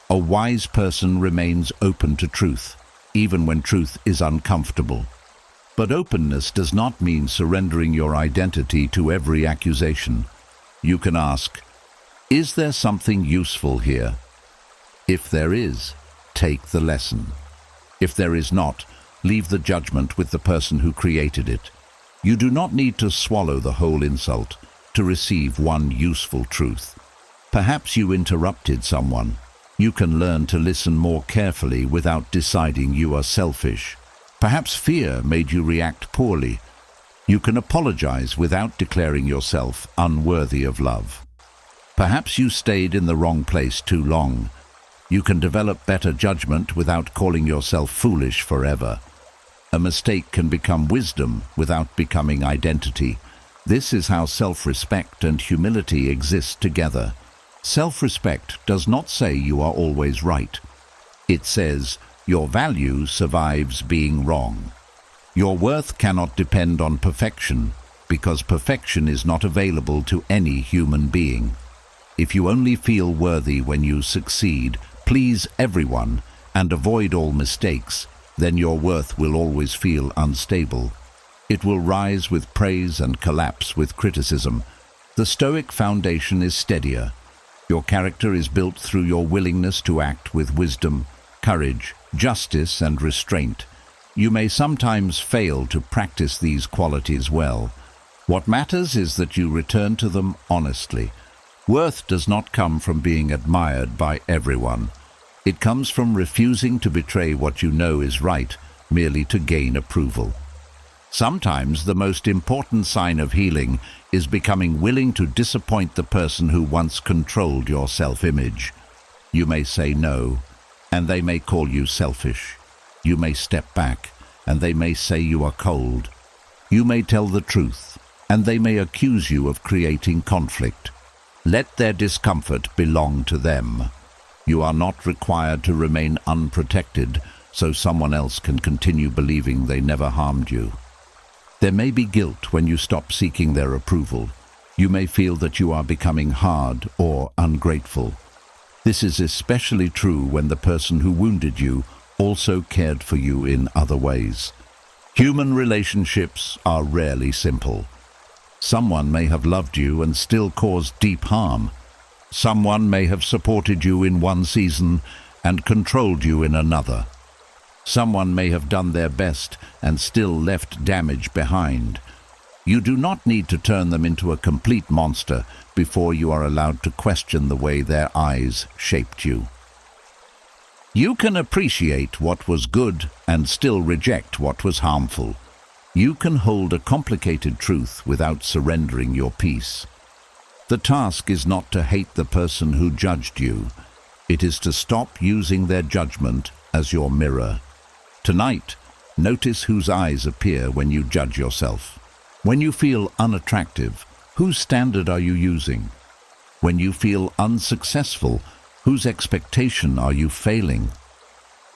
A wise person remains open to truth, even when truth is uncomfortable. But openness does not mean surrendering your identity to every accusation. You can ask, "Is there something useful here?" If there is, take the lesson. If there is not, leave the judgment with the person who created it. You do not need to swallow the whole insult to receive one useful truth. Perhaps you interrupted someone. You can learn to listen more carefully without deciding you are selfish. Perhaps fear made you react poorly. You can apologize without declaring yourself unworthy of love. Perhaps you stayed in the wrong place too long. You can develop better judgment without calling yourself foolish forever. A mistake can become wisdom without becoming identity. This is how self-respect and humility exist together. Self-respect does not say you are always right. It says your value survives being wrong. Your worth cannot depend on perfection because perfection is not available to any human being. If you only feel worthy when you succeed, please everyone, and avoid all mistakes, then your worth will always feel unstable. It will rise with praise and collapse with criticism. The Stoic foundation is steadier. Your character is built through your willingness to act with wisdom, courage, justice, and restraint. You may sometimes fail to practice these qualities well. What matters is that you return to them honestly. Worth does not come from being admired by everyone. It comes from refusing to betray what you know is right merely to gain approval. Sometimes the most important sign of healing is becoming willing to disappoint the person who once controlled your self-image. You may say no, and they may call you selfish. You may step back, and they may say you are cold. You may tell the truth, and they may accuse you of creating conflict. Let their discomfort belong to them. You are not required to remain unprotected so someone else can continue believing they never harmed you. There may be guilt when you stop seeking their approval. You may feel that you are becoming hard or ungrateful. This is especially true when the person who wounded you also cared for you in other ways. Human relationships are rarely simple. Someone may have loved you and still caused deep harm. Someone may have supported you in one season and controlled you in another. Someone may have done their best and still left damage behind. You do not need to turn them into a complete monster before you are allowed to question the way their eyes shaped you. You can appreciate what was good and still reject what was harmful. You can hold a complicated truth without surrendering your peace. The task is not to hate the person who judged you. It is to stop using their judgment as your mirror. Tonight, notice whose eyes appear when you judge yourself. When you feel unattractive, whose standard are you using? When you feel unsuccessful, whose expectation are you failing?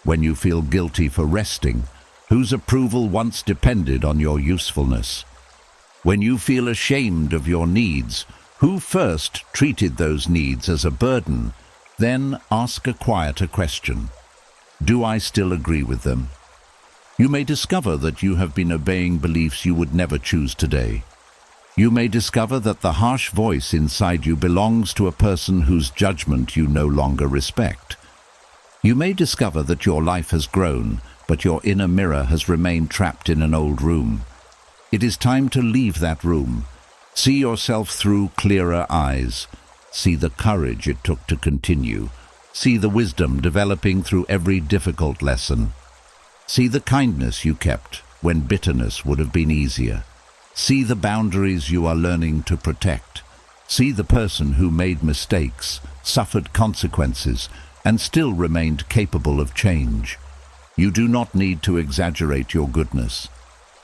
When you feel guilty for resting, whose approval once depended on your usefulness? When you feel ashamed of your needs, who first treated those needs as a burden? Then ask a quieter question. Do I still agree with them? You may discover that you have been obeying beliefs you would never choose today. You may discover that the harsh voice inside you belongs to a person whose judgment you no longer respect. You may discover that your life has grown, but your inner mirror has remained trapped in an old room. It is time to leave that room. See yourself through clearer eyes. See the courage it took to continue. See the wisdom developing through every difficult lesson. See the kindness you kept when bitterness would have been easier. See the boundaries you are learning to protect. See the person who made mistakes, suffered consequences, and still remained capable of change. You do not need to exaggerate your goodness.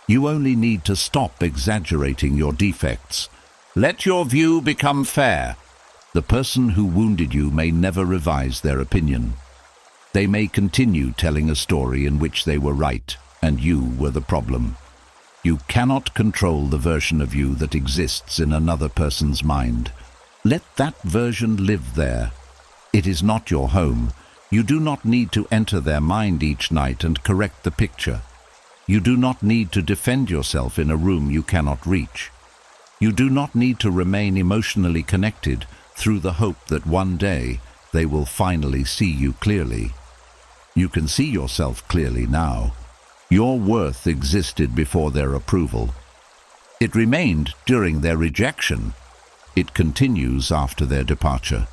You only need to stop exaggerating your defects. Let your view become fair. The person who wounded you may never revise their opinion. They may continue telling a story in which they were right and you were the problem. You cannot control the version of you that exists in another person's mind. Let that version live there. It is not your home. You do not need to enter their mind each night and correct the picture. You do not need to defend yourself in a room you cannot reach. You do not need to remain emotionally connected through the hope that one day they will finally see you clearly. You can see yourself clearly now. Your worth existed before their approval. It remained during their rejection. It continues after their departure.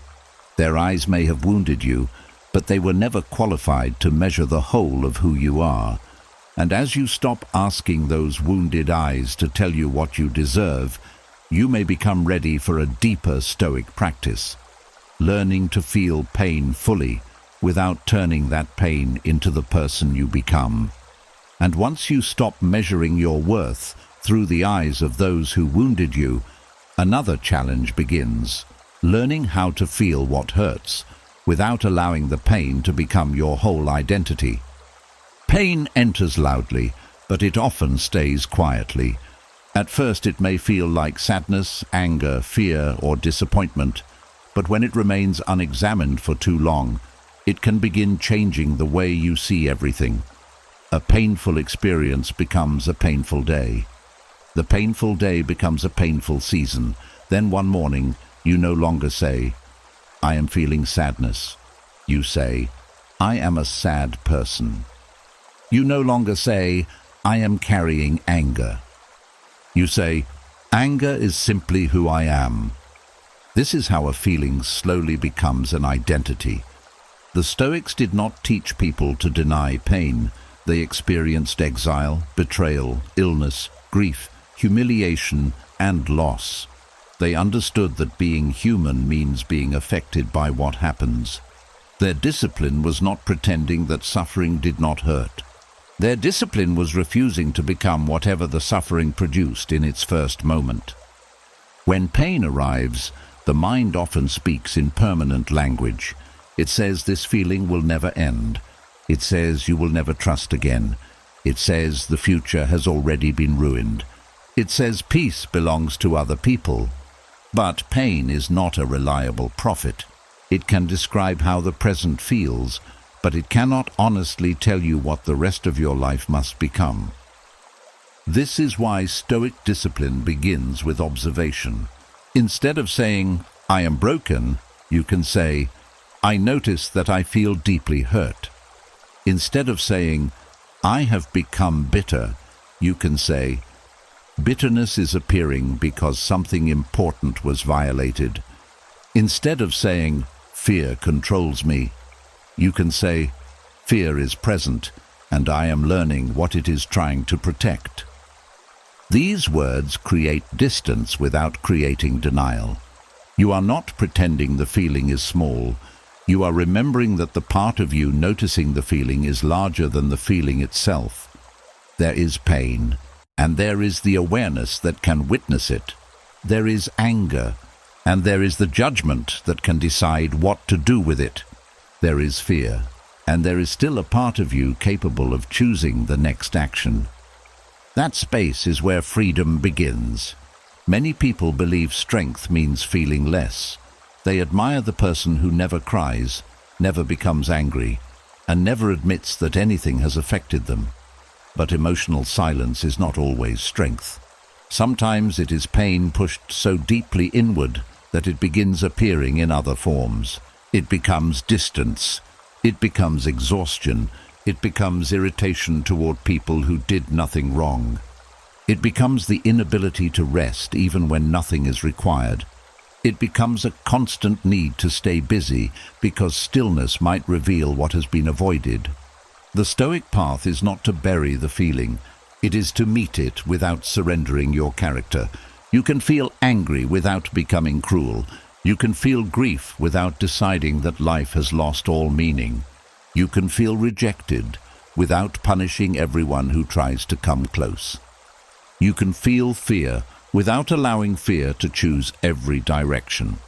Their eyes may have wounded you, but they were never qualified to measure the whole of who you are. And as you stop asking those wounded eyes to tell you what you deserve, you may become ready for a deeper Stoic practice, learning to feel pain fully without turning that pain into the person you become. And once you stop measuring your worth through the eyes of those who wounded you, another challenge begins, learning how to feel what hurts without allowing the pain to become your whole identity. Pain enters loudly, but it often stays quietly. At first it may feel like sadness, anger, fear, or disappointment, but when it remains unexamined for too long, it can begin changing the way you see everything. A painful experience becomes a painful day. The painful day becomes a painful season. Then one morning, you no longer say, "I am feeling sadness." You say, "I am a sad person." You no longer say, "I am carrying anger." You say, "Anger is simply who I am." This is how a feeling slowly becomes an identity. The Stoics did not teach people to deny pain. They experienced exile, betrayal, illness, grief, humiliation, and loss. They understood that being human means being affected by what happens. Their discipline was not pretending that suffering did not hurt. Their discipline was refusing to become whatever the suffering produced in its first moment. When pain arrives, the mind often speaks in permanent language. It says this feeling will never end. It says you will never trust again. It says the future has already been ruined. It says peace belongs to other people. But pain is not a reliable prophet. It can describe how the present feels, but it cannot honestly tell you what the rest of your life must become. This is why Stoic discipline begins with observation. Instead of saying, "I am broken," you can say, "I notice that I feel deeply hurt." Instead of saying, "I have become bitter," you can say, "Bitterness is appearing because something important was violated." Instead of saying, "Fear controls me," you can say, "Fear is present, and I am learning what it is trying to protect." These words create distance without creating denial. You are not pretending the feeling is small. You are remembering that the part of you noticing the feeling is larger than the feeling itself. There is pain, and there is the awareness that can witness it. There is anger, and there is the judgment that can decide what to do with it. There is fear, and there is still a part of you capable of choosing the next action. That space is where freedom begins. Many people believe strength means feeling less. They admire the person who never cries, never becomes angry, and never admits that anything has affected them. But emotional silence is not always strength. Sometimes it is pain pushed so deeply inward that it begins appearing in other forms. It becomes distance. It becomes exhaustion. It becomes irritation toward people who did nothing wrong. It becomes the inability to rest even when nothing is required. It becomes a constant need to stay busy because stillness might reveal what has been avoided. The Stoic path is not to bury the feeling. It is to meet it without surrendering your character. You can feel angry without becoming cruel. You can feel grief without deciding that life has lost all meaning. You can feel rejected without punishing everyone who tries to come close. You can feel fear without allowing fear to choose every direction.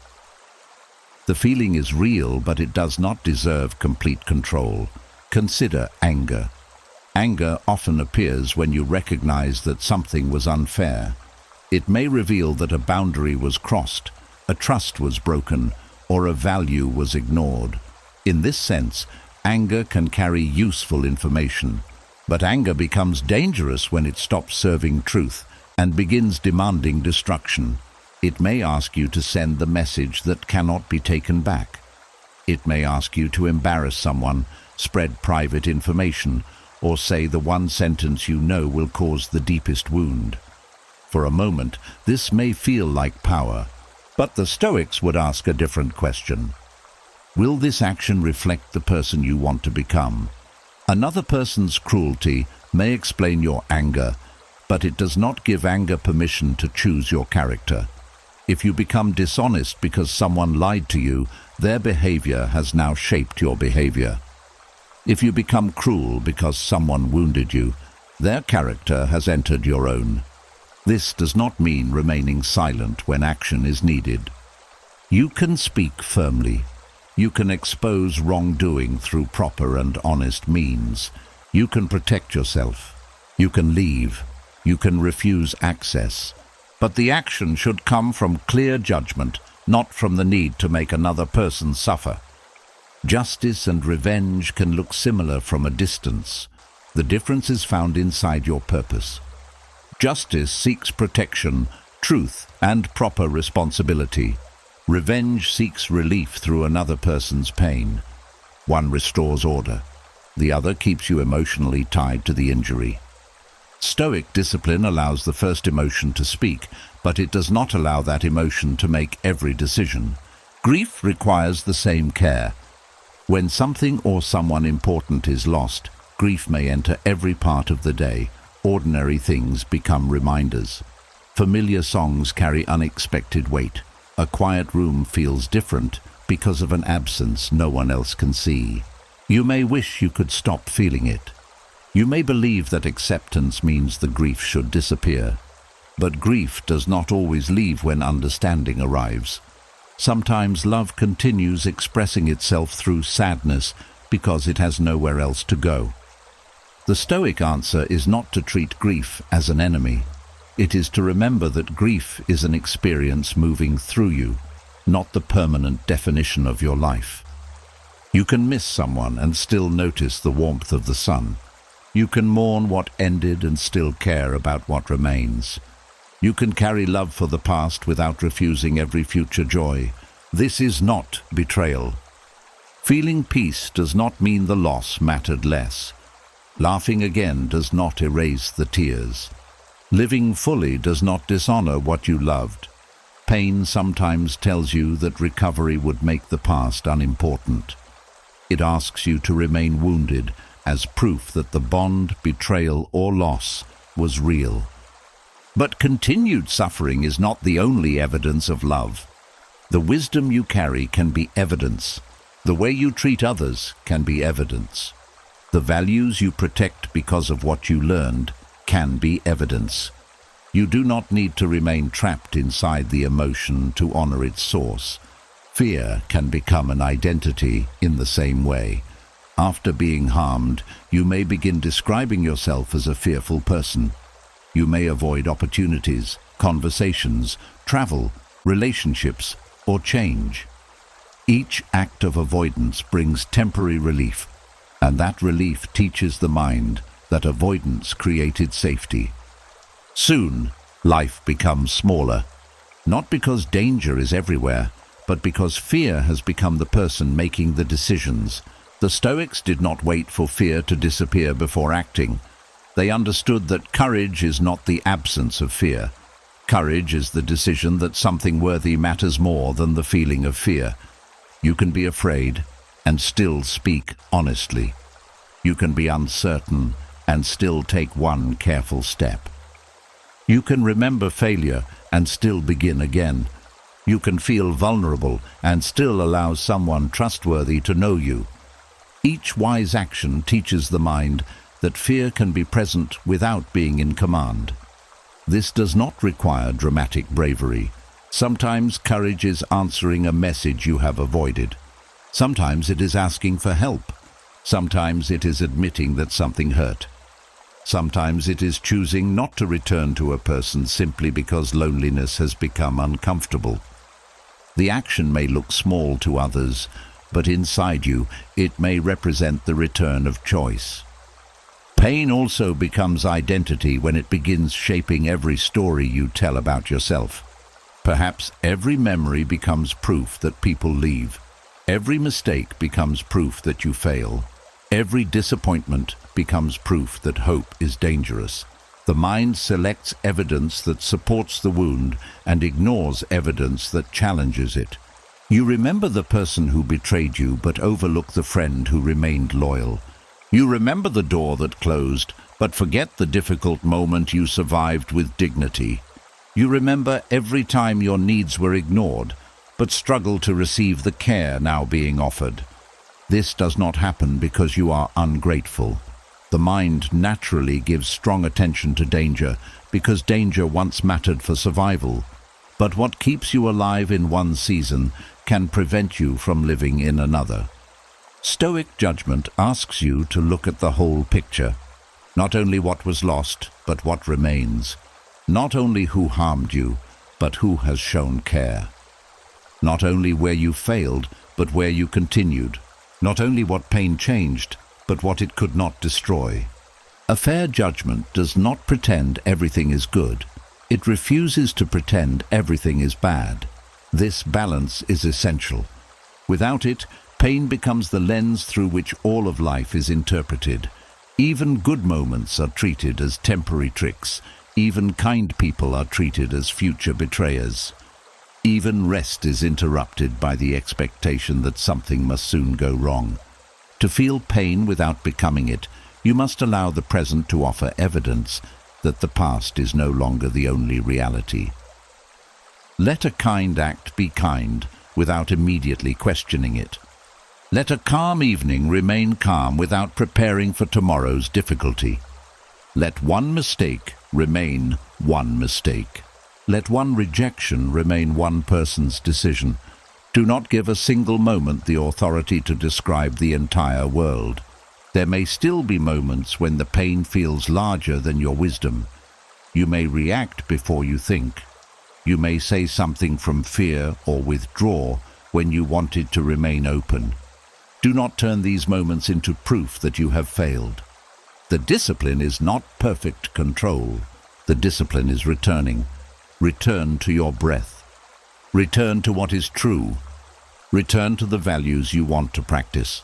The feeling is real, but it does not deserve complete control. Consider anger. Anger often appears when you recognize that something was unfair. It may reveal that a boundary was crossed, a trust was broken, or a value was ignored. In this sense, anger can carry useful information, but anger becomes dangerous when it stops serving truth and begins demanding destruction. It may ask you to send the message that cannot be taken back. It may ask you to embarrass someone, spread private information, or say the one sentence you know will cause the deepest wound. For a moment, this may feel like power, but the Stoics would ask a different question. Will this action reflect the person you want to become? Another person's cruelty may explain your anger, but it does not give anger permission to choose your character. If you become dishonest because someone lied to you, their behavior has now shaped your behavior. If you become cruel because someone wounded you, their character has entered your own. This does not mean remaining silent when action is needed. You can speak firmly. You can expose wrongdoing through proper and honest means. You can protect yourself. You can leave. You can refuse access. But the action should come from clear judgment, not from the need to make another person suffer. Justice and revenge can look similar from a distance. The difference is found inside your purpose. Justice seeks protection, truth, and proper responsibility. Revenge seeks relief through another person's pain. One restores order. The other keeps you emotionally tied to the injury. Stoic discipline allows the first emotion to speak, but it does not allow that emotion to make every decision. Grief requires the same care. When something or someone important is lost, Grief may enter every part of the day. Ordinary things become reminders. Familiar songs carry unexpected weight. A quiet room feels different because of an absence no one else can see. You may wish you could stop feeling it. You may believe that acceptance means the grief should disappear. But grief does not always leave when understanding arrives. Sometimes love continues expressing itself through sadness because it has nowhere else to go. The Stoic answer is not to treat grief as an enemy. It is to remember that grief is an experience moving through you, not the permanent definition of your life. You can miss someone and still notice the warmth of the sun. You can mourn what ended and still care about what remains. You can carry love for the past without refusing every future joy. This is not betrayal. Feeling peace does not mean the loss mattered less. Laughing again does not erase the tears. Living fully does not dishonor what you loved. Pain sometimes tells you that recovery would make the past unimportant. It asks you to remain wounded as proof that the bond, betrayal, or loss was real. But continued suffering is not the only evidence of love. The wisdom you carry can be evidence. The way you treat others can be evidence. The values you protect because of what you learned can be evidence. You do not need to remain trapped inside the emotion to honor its source. Fear can become an identity in the same way. After being harmed, you may begin describing yourself as a fearful person. You may avoid opportunities, conversations, travel, relationships, or change. Each act of avoidance brings temporary relief, and that relief teaches the mind that avoidance created safety. Soon, life becomes smaller, not because danger is everywhere, but because fear has become the person making the decisions. The Stoics did not wait for fear to disappear before acting. They understood that courage is not the absence of fear. Courage is the decision that something worthy matters more than the feeling of fear. You can be afraid and still speak honestly. You can be uncertain and still take one careful step. You can remember failure and still begin again. You can feel vulnerable and still allow someone trustworthy to know you. Each wise action teaches the mind that fear can be present without being in command. This does not require dramatic bravery. Sometimes courage is answering a message you have avoided. Sometimes it is asking for help. Sometimes it is admitting that something hurt. Sometimes it is choosing not to return to a person simply because loneliness has become uncomfortable. The action may look small to others, but inside you, it may represent the return of choice. Pain also becomes identity when it begins shaping every story you tell about yourself. Perhaps every memory becomes proof that people leave. Every mistake becomes proof that you fail. Every disappointment becomes proof that hope is dangerous. The mind selects evidence that supports the wound and ignores evidence that challenges it. You remember the person who betrayed you but overlook the friend who remained loyal. You remember the door that closed, but forget the difficult moment you survived with dignity. You remember every time your needs were ignored, but struggle to receive the care now being offered. This does not happen because you are ungrateful. The mind naturally gives strong attention to danger because danger once mattered for survival. But what keeps you alive in one season can prevent you from living in another. Stoic judgment asks you to look at the whole picture, not only what was lost, but what remains. Not only who harmed you, but who has shown care. Not only where you failed, but where you continued. Not only what pain changed, but what it could not destroy. A fair judgment does not pretend everything is good. It refuses to pretend everything is bad. This balance is essential. Without it, pain becomes the lens through which all of life is interpreted. Even good moments are treated as temporary tricks. Even kind people are treated as future betrayers. Even rest is interrupted by the expectation that something must soon go wrong. To feel pain without becoming it You must allow the present to offer evidence that the past is no longer the only reality. Let a kind act be kind without immediately questioning it. Let a calm evening remain calm without preparing for tomorrow's difficulty. Let one mistake remain one mistake. Let one rejection remain one person's decision. Do not give a single moment the authority to describe the entire world. There may still be moments when the pain feels larger than your wisdom. You may react before you think. You may say something from fear or withdraw when you wanted to remain open. Do not turn these moments into proof that you have failed. The discipline is not perfect control. The discipline is returning. Return to your breath. Return to what is true. Return to the values you want to practice.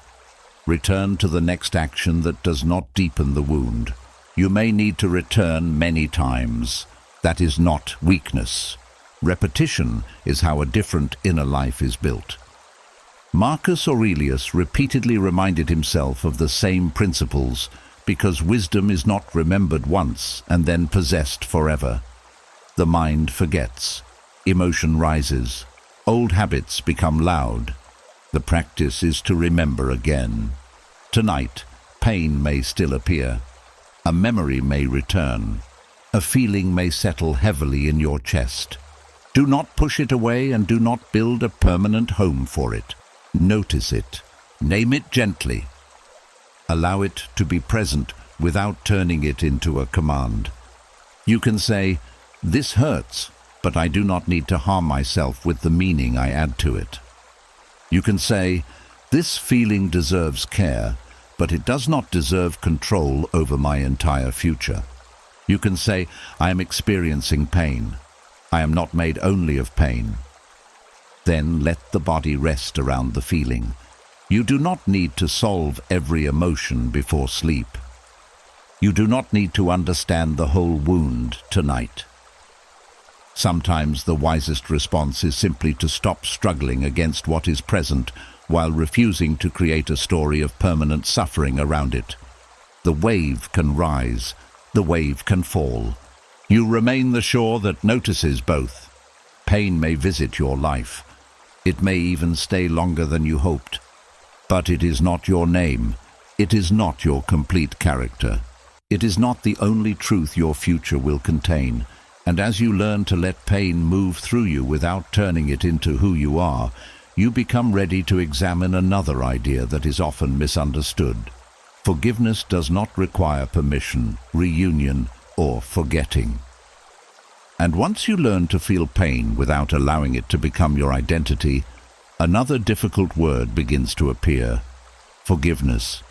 Return to the next action that does not deepen the wound. You may need to return many times. That is not weakness. Repetition is how a different inner life is built. Marcus Aurelius repeatedly reminded himself of the same principles because wisdom is not remembered once and then possessed forever. The mind forgets. Emotion rises. Old habits become loud. The practice is to remember again. Tonight, pain may still appear. A memory may return. A feeling may settle heavily in your chest. Do not push it away and do not build a permanent home for it. Notice it. Name it gently. Allow it to be present without turning it into a command. You can say, "This hurts, but I do not need to harm myself with the meaning I add to it." You can say, "This feeling deserves care, but it does not deserve control over my entire future." You can say, "I am experiencing pain. I am not made only of pain." Then let the body rest around the feeling. You do not need to solve every emotion before sleep. You do not need to understand the whole wound tonight. Sometimes the wisest response is simply to stop struggling against what is present while refusing to create a story of permanent suffering around it. The wave can rise, the wave can fall. You remain the shore that notices both. Pain may visit your life. It may even stay longer than you hoped. But it is not your name. It is not your complete character. It is not the only truth your future will contain. And as you learn to let pain move through you without turning it into who you are, you become ready to examine another idea that is often misunderstood. Forgiveness does not require permission, reunion, or forgetting. And once you learn to feel pain without allowing it to become your identity, another difficult word begins to appear: forgiveness.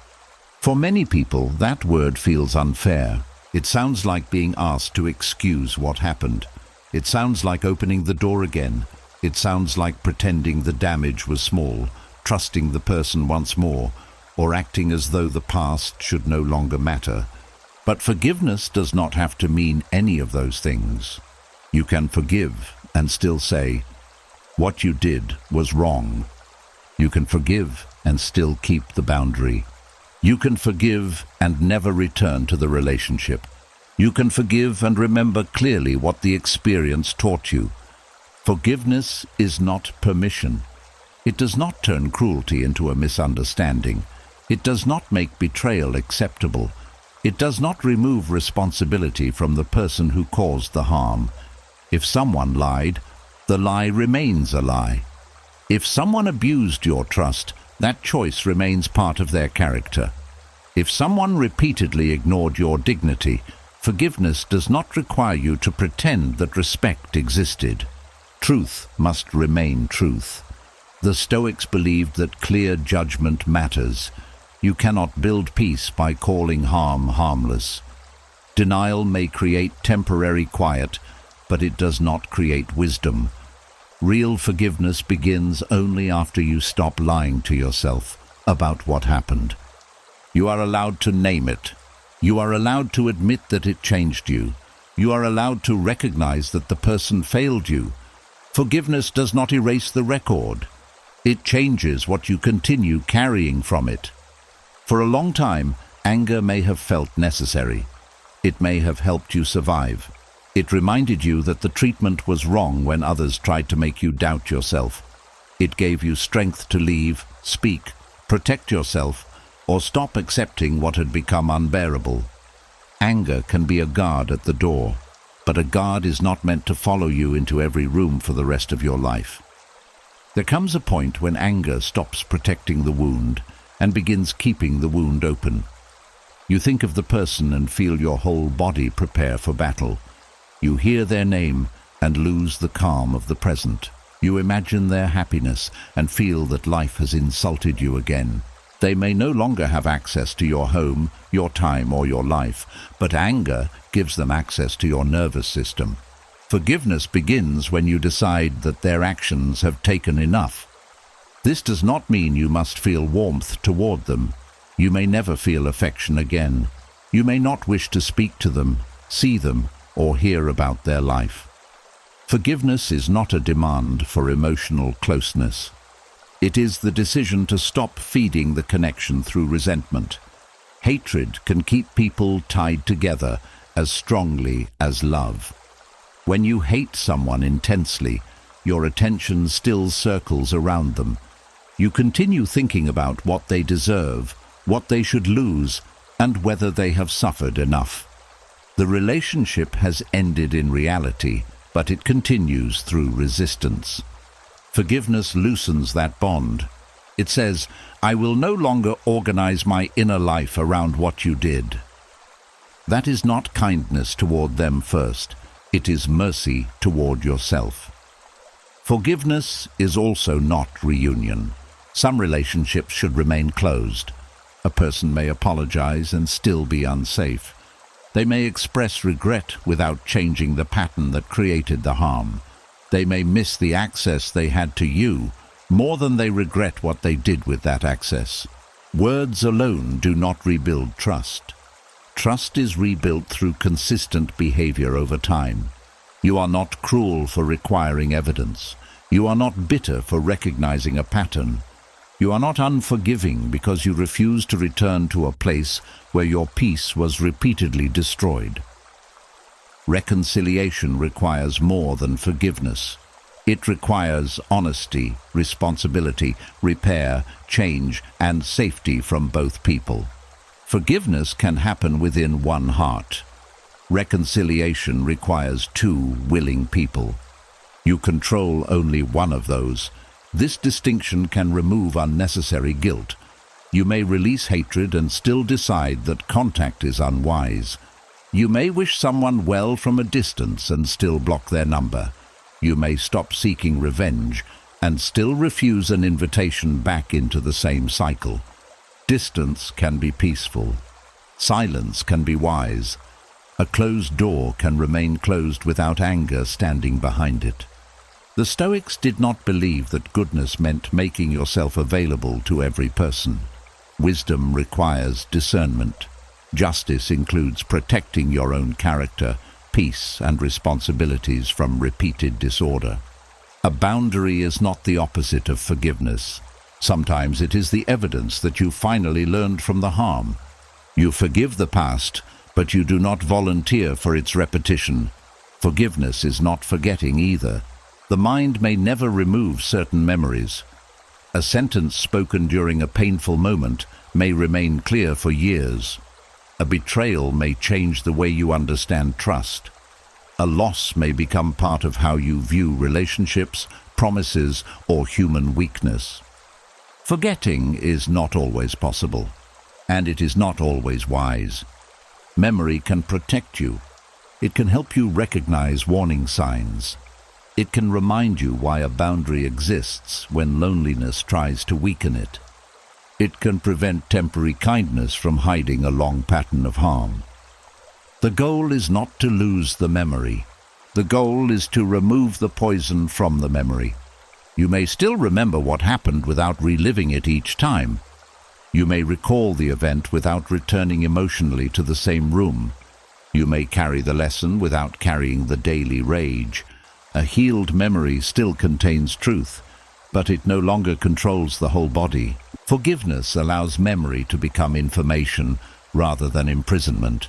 For many people, that word feels unfair. It sounds like being asked to excuse what happened. It sounds like opening the door again. It sounds like pretending the damage was small, trusting the person once more, or acting as though the past should no longer matter. But forgiveness does not have to mean any of those things. You can forgive and still say, "What you did was wrong." You can forgive and still keep the boundary. You can forgive and never return to the relationship. You can forgive and remember clearly what the experience taught you. Forgiveness is not permission. It does not turn cruelty into a misunderstanding. It does not make betrayal acceptable. It does not remove responsibility from the person who caused the harm. If someone lied, the lie remains a lie. If someone abused your trust, that choice remains part of their character. If someone repeatedly ignored your dignity, forgiveness does not require you to pretend that respect existed. Truth must remain truth. The Stoics believed that clear judgment matters. You cannot build peace by calling harm harmless. Denial may create temporary quiet, but it does not create wisdom. Real forgiveness begins only after you stop lying to yourself about what happened. You are allowed to name it. You are allowed to admit that it changed you. You are allowed to recognize that the person failed you. Forgiveness does not erase the record. It changes what you continue carrying from it. For a long time, Anger may have felt necessary. It may have helped you survive. It reminded you that the treatment was wrong when others tried to make you doubt yourself. It gave you strength to leave, speak, protect yourself, or stop accepting what had become unbearable. Anger can be a guard at the door, but a guard is not meant to follow you into every room for the rest of your life. There comes a point when anger stops protecting the wound and begins keeping the wound open. You think of the person and feel your whole body prepare for battle. You hear their name and lose the calm of the present. You imagine their happiness and feel that life has insulted you again. They may no longer have access to your home, your time, or your life, but anger gives them access to your nervous system. Forgiveness begins when you decide that their actions have taken enough. This does not mean you must feel warmth toward them. You may never feel affection again. You may not wish to speak to them, see them, or hear about their life. Forgiveness is not a demand for emotional closeness. It is the decision to stop feeding the connection through resentment. Hatred can keep people tied together as strongly as love. When you hate someone intensely, your attention still circles around them. You continue thinking about what they deserve, what they should lose, and whether they have suffered enough. The relationship has ended in reality, but it continues through resistance. Forgiveness loosens that bond. It says, "I will no longer organize my inner life around what you did." That is not kindness toward them first. It is mercy toward yourself. Forgiveness is also not reunion. Some relationships should remain closed. A person may apologize and still be unsafe. They may express regret without changing the pattern that created the harm. They may miss the access they had to you more than they regret what they did with that access. Words alone do not rebuild trust. Trust is rebuilt through consistent behavior over time. You are not cruel for requiring evidence. You are not bitter for recognizing a pattern. You are not unforgiving because you refuse to return to a place where your peace was repeatedly destroyed. Reconciliation requires more than forgiveness. It requires honesty, responsibility, repair, change, and safety from both people. Forgiveness can happen within one heart. Reconciliation requires two willing people. You control only one of those. This distinction can remove unnecessary guilt. You may release hatred and still decide that contact is unwise. You may wish someone well from a distance and still block their number. You may stop seeking revenge and still refuse an invitation back into the same cycle. Distance can be peaceful. Silence can be wise. A closed door can remain closed without anger standing behind it. The Stoics did not believe that goodness meant making yourself available to every person. Wisdom requires discernment. Justice includes protecting your own character, peace, and responsibilities from repeated disorder. A boundary is not the opposite of forgiveness. Sometimes it is the evidence that you finally learned from the harm. You forgive the past, but you do not volunteer for its repetition. Forgiveness is not forgetting either. The mind may never remove certain memories. A sentence spoken during a painful moment may remain clear for years. A betrayal may change the way you understand trust. A loss may become part of how you view relationships, promises, or human weakness. Forgetting is not always possible, and it is not always wise. Memory can protect you. It can help you recognize warning signs. It can remind you why a boundary exists when loneliness tries to weaken it. It can prevent temporary kindness from hiding a long pattern of harm. The goal is not to lose the memory. The goal is to remove the poison from the memory. You may still remember what happened without reliving it each time. You may recall the event without returning emotionally to the same room. You may carry the lesson without carrying the daily rage. A healed memory still contains truth, but it no longer controls the whole body. Forgiveness allows memory to become information, rather than imprisonment.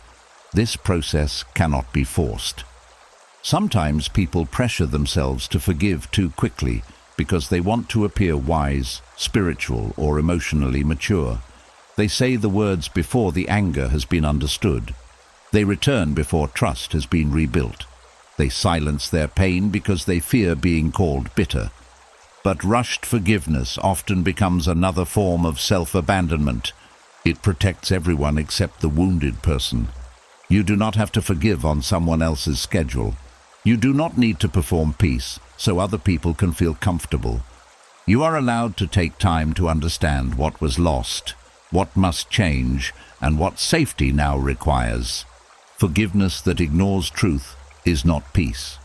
This process cannot be forced. Sometimes people pressure themselves to forgive too quickly because they want to appear wise, spiritual, or emotionally mature. They say the words before the anger has been understood. They return before trust has been rebuilt. They silence their pain because they fear being called bitter. But rushed forgiveness often becomes another form of self-abandonment. It protects everyone except the wounded person. You do not have to forgive on someone else's schedule. You do not need to perform peace so other people can feel comfortable. You are allowed to take time to understand what was lost, what must change, and what safety now requires. Forgiveness that ignores truth is not peace.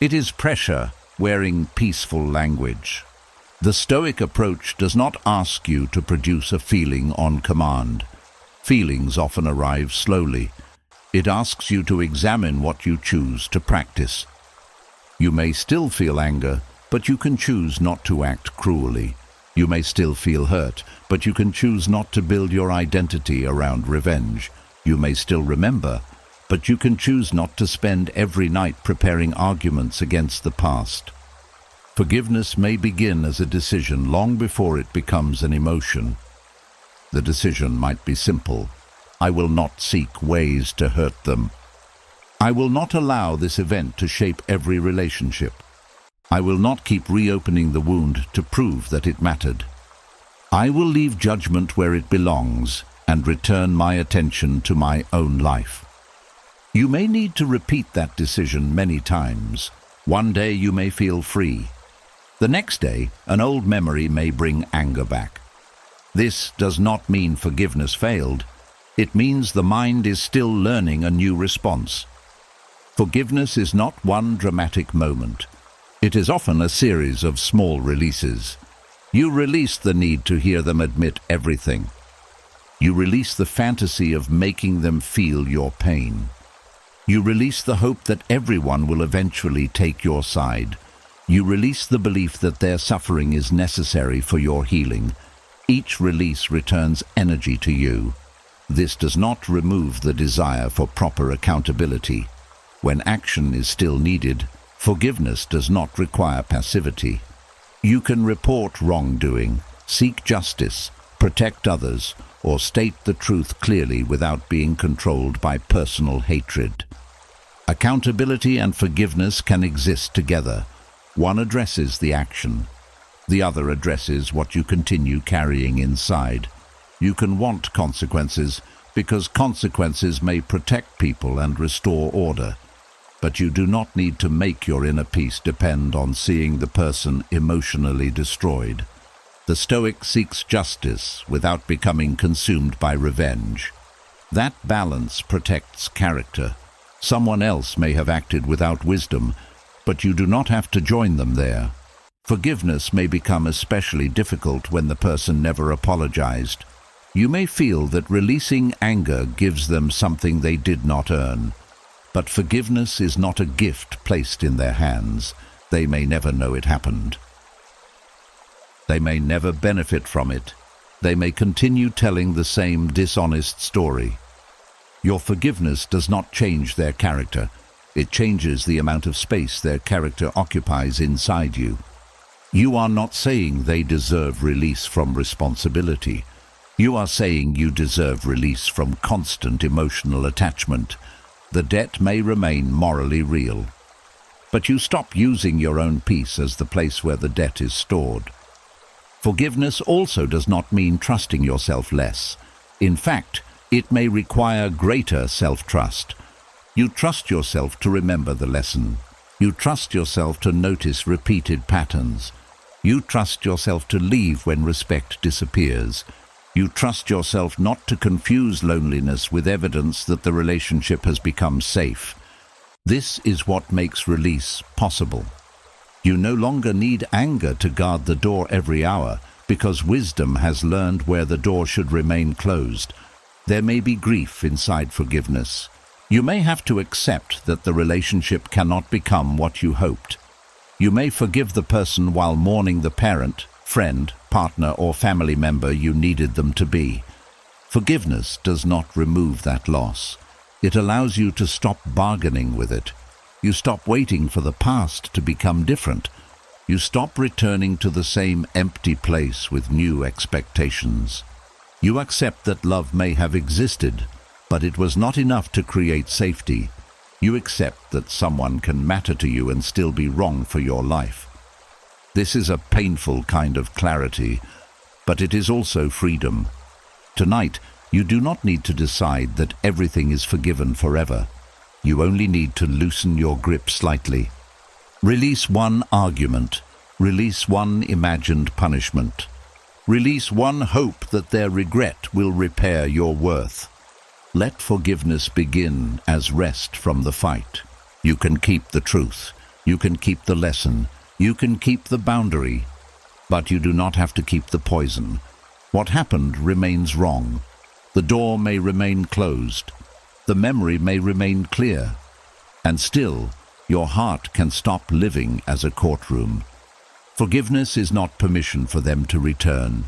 It is pressure wearing peaceful language. The Stoic approach does not ask you to produce a feeling on command. Feelings often arrive slowly. It asks you to examine what you choose to practice. You may still feel anger, but you can choose not to act cruelly. You may still feel hurt, but you can choose not to build your identity around revenge. You may still remember, but you can choose not to spend every night preparing arguments against the past. Forgiveness may begin as a decision long before it becomes an emotion. The decision might be simple. I will not seek ways to hurt them. I will not allow this event to shape every relationship. I will not keep reopening the wound to prove that it mattered. I will leave judgment where it belongs and return my attention to my own life. You may need to repeat that decision many times. One day you may feel free. The next day, an old memory may bring anger back. This does not mean forgiveness failed. It means the mind is still learning a new response. Forgiveness is not one dramatic moment. It is often a series of small releases. You release the need to hear them admit everything. You release the fantasy of making them feel your pain. You release the hope that everyone will eventually take your side. You release the belief that their suffering is necessary for your healing. Each release returns energy to you. This does not remove the desire for proper accountability. When action is still needed, forgiveness does not require passivity. You can report wrongdoing, seek justice, protect others, or state the truth clearly without being controlled by personal hatred. Accountability and forgiveness can exist together. One addresses the action. The other addresses what you continue carrying inside. You can want consequences because consequences may protect people and restore order. But you do not need to make your inner peace depend on seeing the person emotionally destroyed. The Stoic seeks justice without becoming consumed by revenge. That balance protects character. Someone else may have acted without wisdom, but you do not have to join them there. Forgiveness may become especially difficult when the person never apologized. You may feel that releasing anger gives them something they did not earn. But forgiveness is not a gift placed in their hands. They may never know it happened. They may never benefit from it. They may continue telling the same dishonest story. Your forgiveness does not change their character. It changes the amount of space their character occupies inside you. You are not saying they deserve release from responsibility. You are saying you deserve release from constant emotional attachment. The debt may remain morally real, but you stop using your own peace as the place where the debt is stored. Forgiveness also does not mean trusting yourself less. In fact, it may require greater self-trust. You trust yourself to remember the lesson. You trust yourself to notice repeated patterns. You trust yourself to leave when respect disappears. You trust yourself not to confuse loneliness with evidence that the relationship has become safe. This is what makes release possible. You no longer need anger to guard the door every hour because wisdom has learned where the door should remain closed. There may be grief inside forgiveness. You may have to accept that the relationship cannot become what you hoped. You may forgive the person while mourning the parent, friend, partner, or family member you needed them to be. Forgiveness does not remove that loss. It allows you to stop bargaining with it. You stop waiting for the past to become different. You stop returning to the same empty place with new expectations. You accept that love may have existed, but it was not enough to create safety. You accept that someone can matter to you and still be wrong for your life. This is a painful kind of clarity, but it is also freedom. Tonight, you do not need to decide that everything is forgiven forever. You only need to loosen your grip slightly. Release one argument. Release one imagined punishment. Release one hope that their regret will repair your worth. Let forgiveness begin as rest from the fight. You can keep the truth. You can keep the lesson. You can keep the boundary. But you do not have to keep the poison. What happened remains wrong. The door may remain closed. The memory may remain clear. And still, your heart can stop living as a courtroom. Forgiveness is not permission for them to return.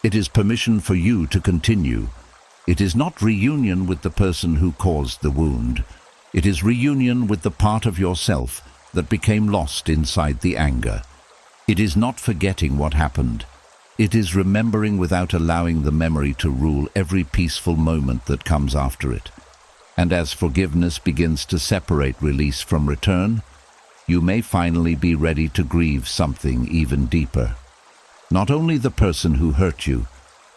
It is permission for you to continue. It is not reunion with the person who caused the wound. It is reunion with the part of yourself that became lost inside the anger. It is not forgetting what happened. It is remembering without allowing the memory to rule every peaceful moment that comes after it. And as forgiveness begins to separate release from return, you may finally be ready to grieve something even deeper. Not only the person who hurt you,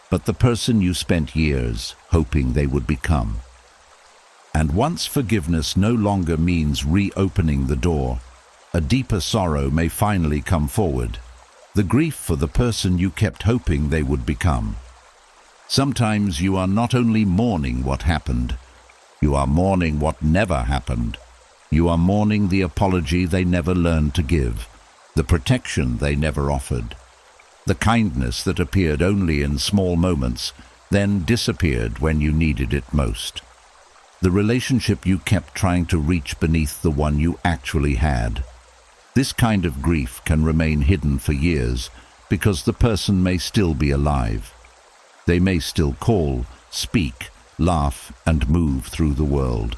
but the person you spent years hoping they would become. And once forgiveness no longer means reopening the door, a deeper sorrow may finally come forward. The grief for the person you kept hoping they would become. Sometimes you are not only mourning what happened, you are mourning what never happened. You are mourning the apology they never learned to give, the protection they never offered, the kindness that appeared only in small moments, then disappeared when you needed it most. The relationship you kept trying to reach beneath the one you actually had. This kind of grief can remain hidden for years because the person may still be alive. They may still call, speak, laugh, and move through the world.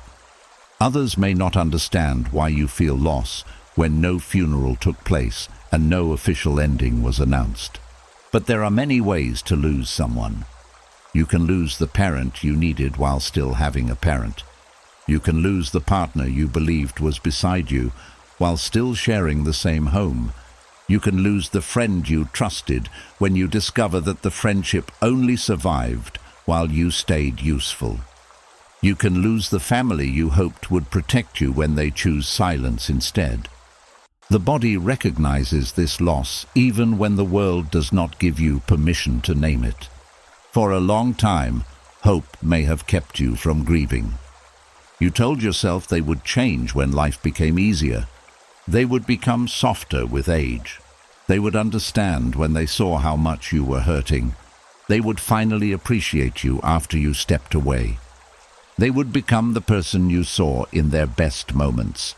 Others may not understand why you feel loss when no funeral took place and no official ending was announced. But there are many ways to lose someone. You can lose the parent you needed while still having a parent. You can lose the partner you believed was beside you while still sharing the same home. You can lose the friend you trusted when you discover that the friendship only survived while you stayed useful. You can lose the family you hoped would protect you when they choose silence instead. The body recognizes this loss even when the world does not give you permission to name it. For a long time, hope may have kept you from grieving. You told yourself they would change when life became easier. They would become softer with age. They would understand when they saw how much you were hurting. They would finally appreciate you after you stepped away. They would become the person you saw in their best moments.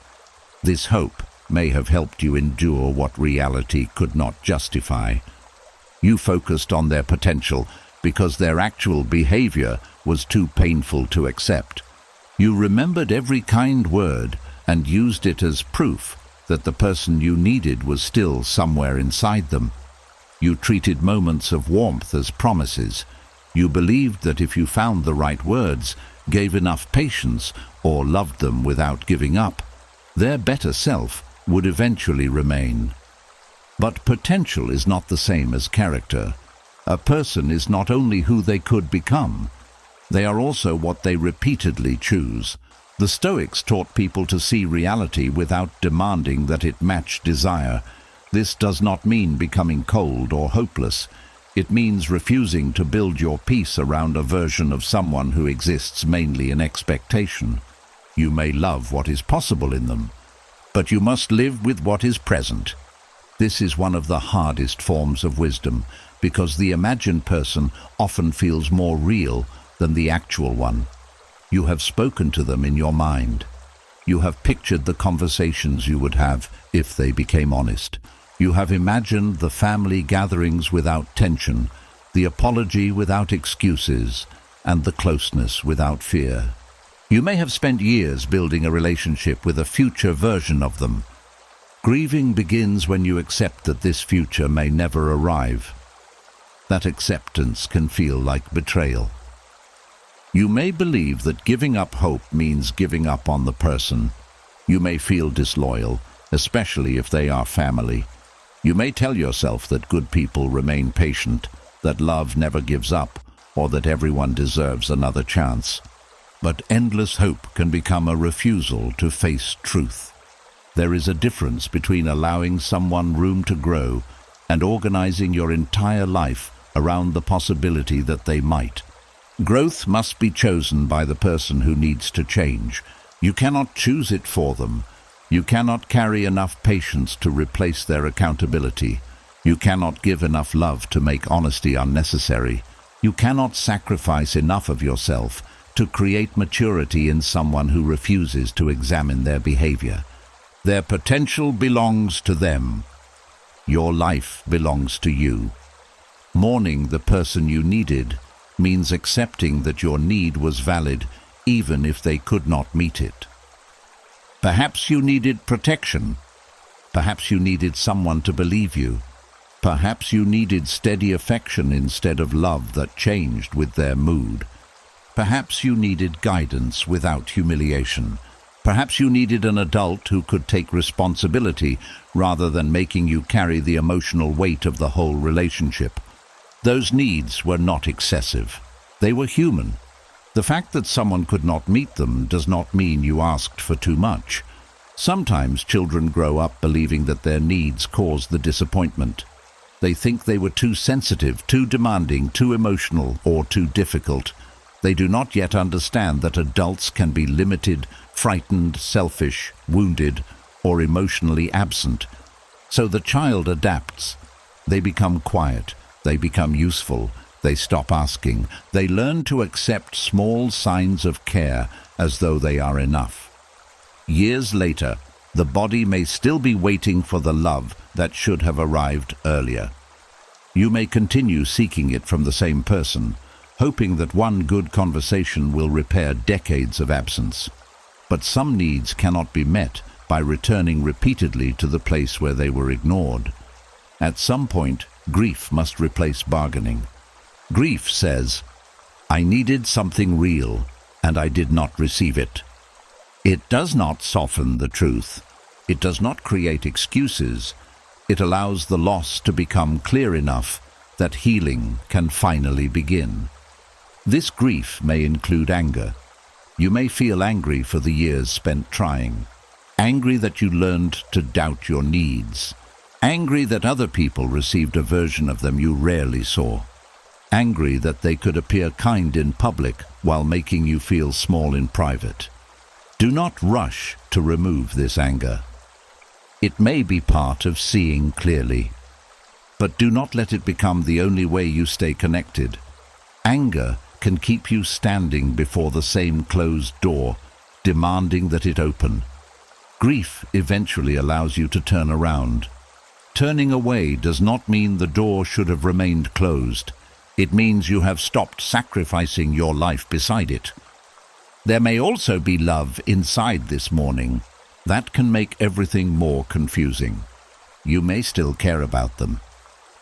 This hope may have helped you endure what reality could not justify. You focused on their potential because their actual behavior was too painful to accept. You remembered every kind word and used it as proof that the person you needed was still somewhere inside them. You treated moments of warmth as promises. You believed that if you found the right words, gave enough patience, or loved them without giving up, their better self would eventually remain. But potential is not the same as character. A person is not only who they could become, they are also what they repeatedly choose. The Stoics taught people to see reality without demanding that it match desire. This does not mean becoming cold or hopeless. It means refusing to build your peace around a version of someone who exists mainly in expectation. You may love what is possible in them, but you must live with what is present. This is one of the hardest forms of wisdom, because the imagined person often feels more real than the actual one. You have spoken to them in your mind. You have pictured the conversations you would have if they became honest. You have imagined the family gatherings without tension, the apology without excuses, and the closeness without fear. You may have spent years building a relationship with a future version of them. Grieving begins when you accept that this future may never arrive. That acceptance can feel like betrayal. You may believe that giving up hope means giving up on the person. You may feel disloyal, especially if they are family. You may tell yourself that good people remain patient, that love never gives up, or that everyone deserves another chance. But endless hope can become a refusal to face truth. There is a difference between allowing someone room to grow and organizing your entire life around the possibility that they might. Growth must be chosen by the person who needs to change. You cannot choose it for them. You cannot carry enough patience to replace their accountability. You cannot give enough love to make honesty unnecessary. You cannot sacrifice enough of yourself to create maturity in someone who refuses to examine their behavior. Their potential belongs to them. Your life belongs to you. Mourning the person you needed means accepting that your need was valid even if they could not meet it. Perhaps you needed protection. Perhaps you needed someone to believe you. Perhaps you needed steady affection instead of love that changed with their mood. Perhaps you needed guidance without humiliation. Perhaps you needed an adult who could take responsibility rather than making you carry the emotional weight of the whole relationship. Those needs were not excessive. They were human. The fact that someone could not meet them does not mean you asked for too much. Sometimes children grow up believing that their needs cause the disappointment. They think they were too sensitive, too demanding, too emotional, or too difficult. They do not yet understand that adults can be limited, frightened, selfish, wounded, or emotionally absent. So the child adapts. They become quiet. They become useful. They stop asking. They learn to accept small signs of care as though they are enough. Years later, the body may still be waiting for the love that should have arrived earlier. You may continue seeking it from the same person, hoping that one good conversation will repair decades of absence. But some needs cannot be met by returning repeatedly to the place where they were ignored. At some point, grief must replace bargaining. Grief says, "I needed something real, and I did not receive it." It does not soften the truth. It does not create excuses. It allows the loss to become clear enough that healing can finally begin. This grief may include anger. You may feel angry for the years spent trying. Angry that you learned to doubt your needs. Angry that other people received a version of them you rarely saw. Angry that they could appear kind in public while making you feel small in private. Do not rush to remove this anger. It may be part of seeing clearly, but do not let it become the only way you stay connected. Anger can keep you standing before the same closed door, demanding that it open. Grief eventually allows you to turn around. Turning away does not mean the door should have remained closed. It means you have stopped sacrificing your life beside it. There may also be love inside this mourning. That can make everything more confusing. You may still care about them.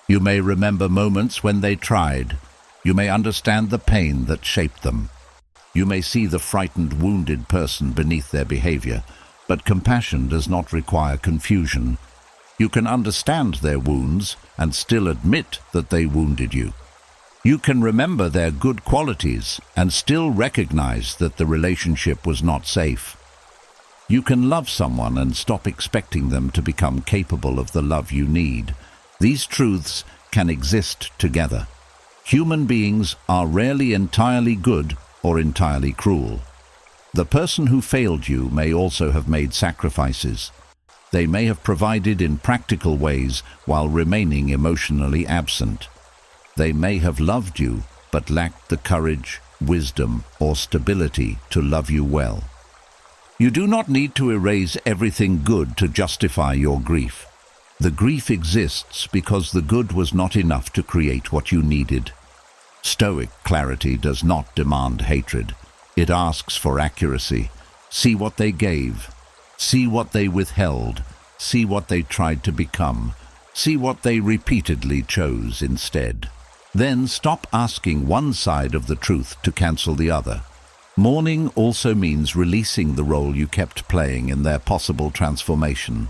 You may remember moments when they tried. You may understand the pain that shaped them. You may see the frightened, wounded person beneath their behavior, but compassion does not require confusion. You can understand their wounds and still admit that they wounded you. You can remember their good qualities and still recognize that the relationship was not safe. You can love someone and stop expecting them to become capable of the love you need. These truths can exist together. Human beings are rarely entirely good or entirely cruel. The person who failed you may also have made sacrifices. They may have provided in practical ways while remaining emotionally absent. They may have loved you, but lacked the courage, wisdom, or stability to love you well. You do not need to erase everything good to justify your grief. The grief exists because the good was not enough to create what you needed. Stoic clarity does not demand hatred. It asks for accuracy. See what they gave. See what they withheld. See what they tried to become. See what they repeatedly chose instead. Then stop asking one side of the truth to cancel the other. Mourning also means releasing the role you kept playing in their possible transformation.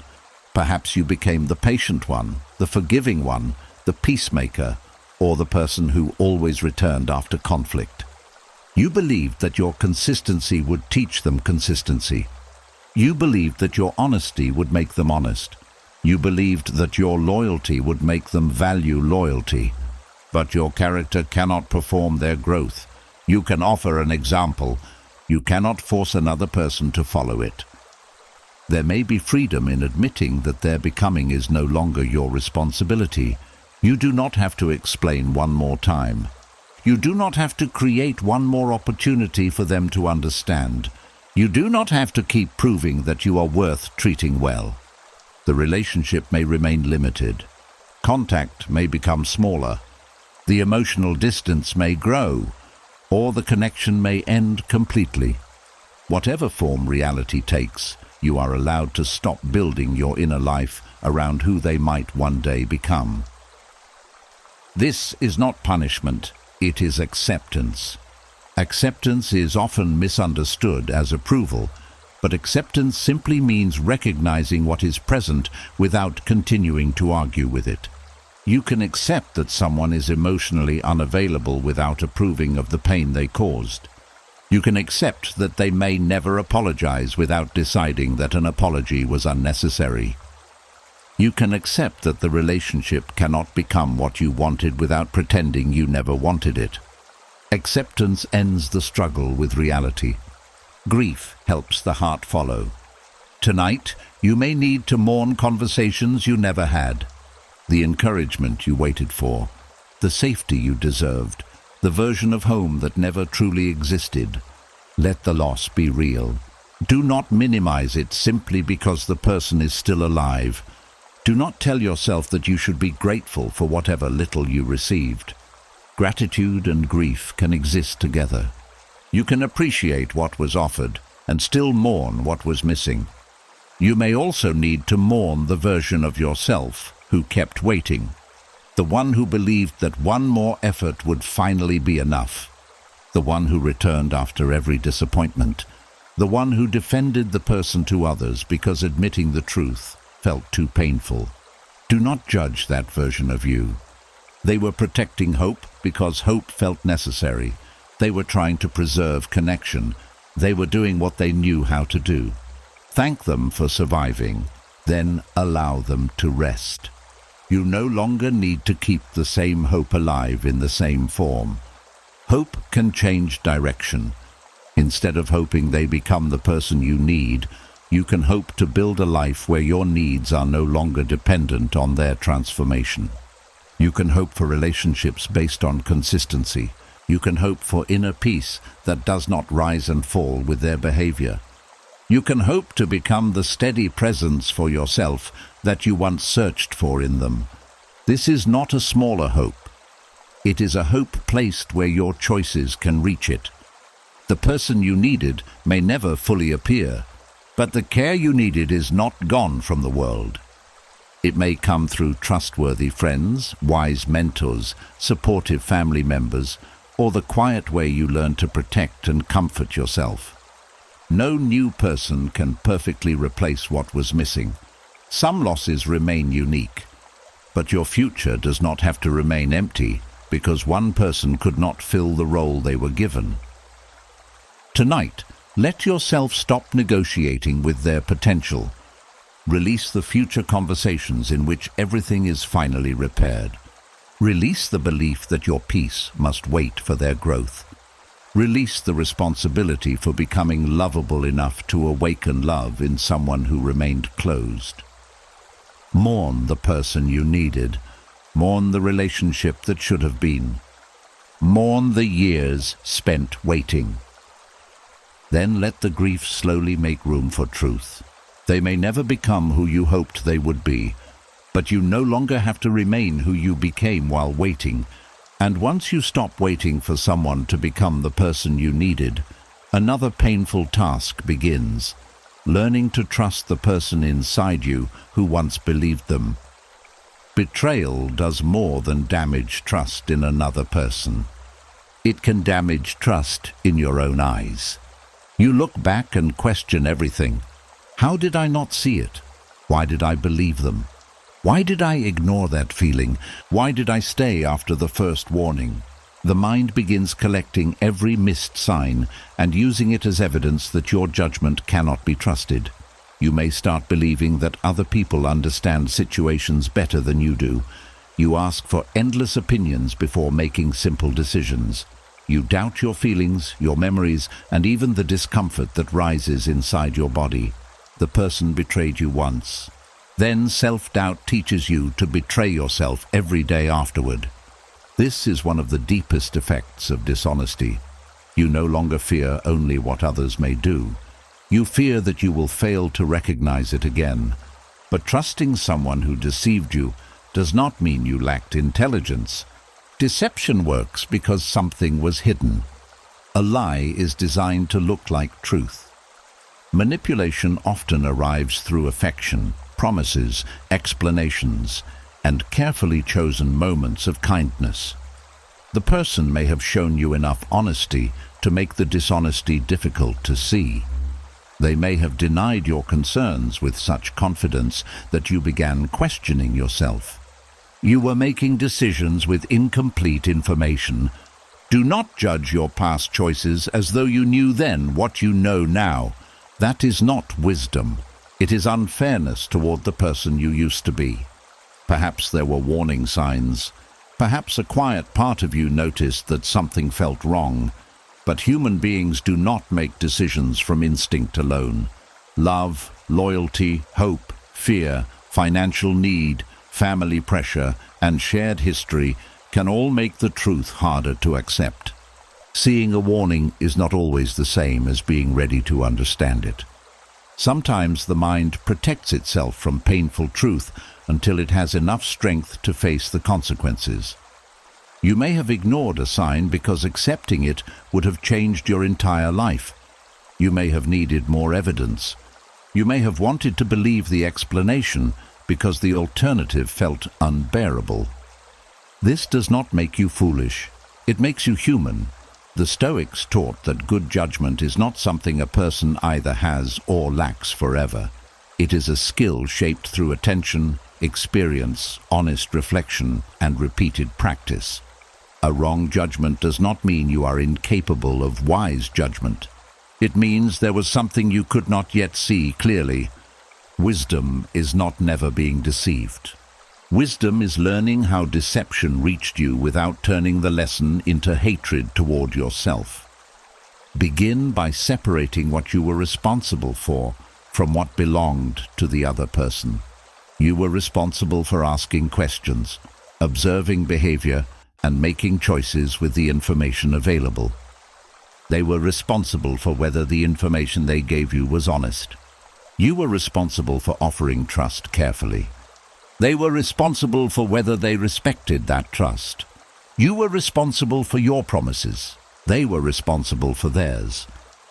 Perhaps you became the patient one, the forgiving one, the peacemaker, or the person who always returned after conflict. You believed that your consistency would teach them consistency. You believed that your honesty would make them honest. You believed that your loyalty would make them value loyalty. But your character cannot perform their growth. You can offer an example. You cannot force another person to follow it. There may be freedom in admitting that their becoming is no longer your responsibility. You do not have to explain one more time. You do not have to create one more opportunity for them to understand. You do not have to keep proving that you are worth treating well. The relationship may remain limited. Contact may become smaller. The emotional distance may grow, or the connection may end completely. Whatever form reality takes, you are allowed to stop building your inner life around who they might one day become. This is not punishment, it is acceptance. Acceptance is often misunderstood as approval, but acceptance simply means recognizing what is present without continuing to argue with it. You can accept that someone is emotionally unavailable without approving of the pain they caused. You can accept that they may never apologize without deciding that an apology was unnecessary. You can accept that the relationship cannot become what you wanted without pretending you never wanted it. Acceptance ends the struggle with reality. Grief helps the heart follow. Tonight, you may need to mourn conversations you never had, the encouragement you waited for, the safety you deserved, the version of home that never truly existed. Let the loss be real. Do not minimize it simply because the person is still alive. Do not tell yourself that you should be grateful for whatever little you received. Gratitude and grief can exist together. You can appreciate what was offered and still mourn what was missing. You may also need to mourn the version of yourself who kept waiting, the one who believed that one more effort would finally be enough, the one who returned after every disappointment, the one who defended the person to others because admitting the truth felt too painful. Do not judge that version of you. They were protecting hope because hope felt necessary. They were trying to preserve connection. They were doing what they knew how to do. Thank them for surviving, then allow them to rest. You no longer need to keep the same hope alive in the same form. Hope can change direction. Instead of hoping they become the person you need, you can hope to build a life where your needs are no longer dependent on their transformation. You can hope for relationships based on consistency. You can hope for inner peace that does not rise and fall with their behavior. You can hope to become the steady presence for yourself that you once searched for in them. This is not a smaller hope. It is a hope placed where your choices can reach it. The person you needed may never fully appear, but the care you needed is not gone from the world. It may come through trustworthy friends, wise mentors, supportive family members, or the quiet way you learn to protect and comfort yourself. No new person can perfectly replace what was missing. Some losses remain unique, but your future does not have to remain empty because one person could not fill the role they were given. Tonight, let yourself stop negotiating with their potential. Release the future conversations in which everything is finally repaired. Release the belief that your peace must wait for their growth. Release the responsibility for becoming lovable enough to awaken love in someone who remained closed. Mourn the person you needed. Mourn the relationship that should have been. Mourn the years spent waiting. Then let the grief slowly make room for truth. They may never become who you hoped they would be, but you no longer have to remain who you became while waiting. And once you stop waiting for someone to become the person you needed, another painful task begins, learning to trust the person inside you who once believed them. Betrayal does more than damage trust in another person. It can damage trust in your own eyes. You look back and question everything. How did I not see it? Why did I believe them? Why did I ignore that feeling? Why did I stay after the first warning? The mind begins collecting every missed sign and using it as evidence that your judgment cannot be trusted. You may start believing that other people understand situations better than you do. You ask for endless opinions before making simple decisions. You doubt your feelings, your memories, and even the discomfort that rises inside your body. The person betrayed you once. Then self-doubt teaches you to betray yourself every day afterward. This is one of the deepest effects of dishonesty. You no longer fear only what others may do. You fear that you will fail to recognize it again. But trusting someone who deceived you does not mean you lacked intelligence. Deception works because something was hidden. A lie is designed to look like truth. Manipulation often arrives through affection, promises, explanations, and carefully chosen moments of kindness. The person may have shown you enough honesty to make the dishonesty difficult to see. They may have denied your concerns with such confidence that you began questioning yourself. You were making decisions with incomplete information. Do not judge your past choices as though you knew then what you know now. That is not wisdom. It is unfairness toward the person you used to be. Perhaps there were warning signs. Perhaps a quiet part of you noticed that something felt wrong. But human beings do not make decisions from instinct alone. Love, loyalty, hope, fear, financial need, family pressure, and shared history can all make the truth harder to accept. Seeing a warning is not always the same as being ready to understand it. Sometimes the mind protects itself from painful truth until it has enough strength to face the consequences. You may have ignored a sign because accepting it would have changed your entire life. You may have needed more evidence. You may have wanted to believe the explanation because the alternative felt unbearable. This does not make you foolish. It makes you human. The Stoics taught that good judgment is not something a person either has or lacks forever. It is a skill shaped through attention, experience, honest reflection, and repeated practice. A wrong judgment does not mean you are incapable of wise judgment. It means there was something you could not yet see clearly. Wisdom is not never being deceived. Wisdom is learning how deception reached you without turning the lesson into hatred toward yourself. Begin by separating what you were responsible for from what belonged to the other person. You were responsible for asking questions, observing behavior, and making choices with the information available. They were responsible for whether the information they gave you was honest. You were responsible for offering trust carefully. They were responsible for whether they respected that trust. You were responsible for your promises. They were responsible for theirs.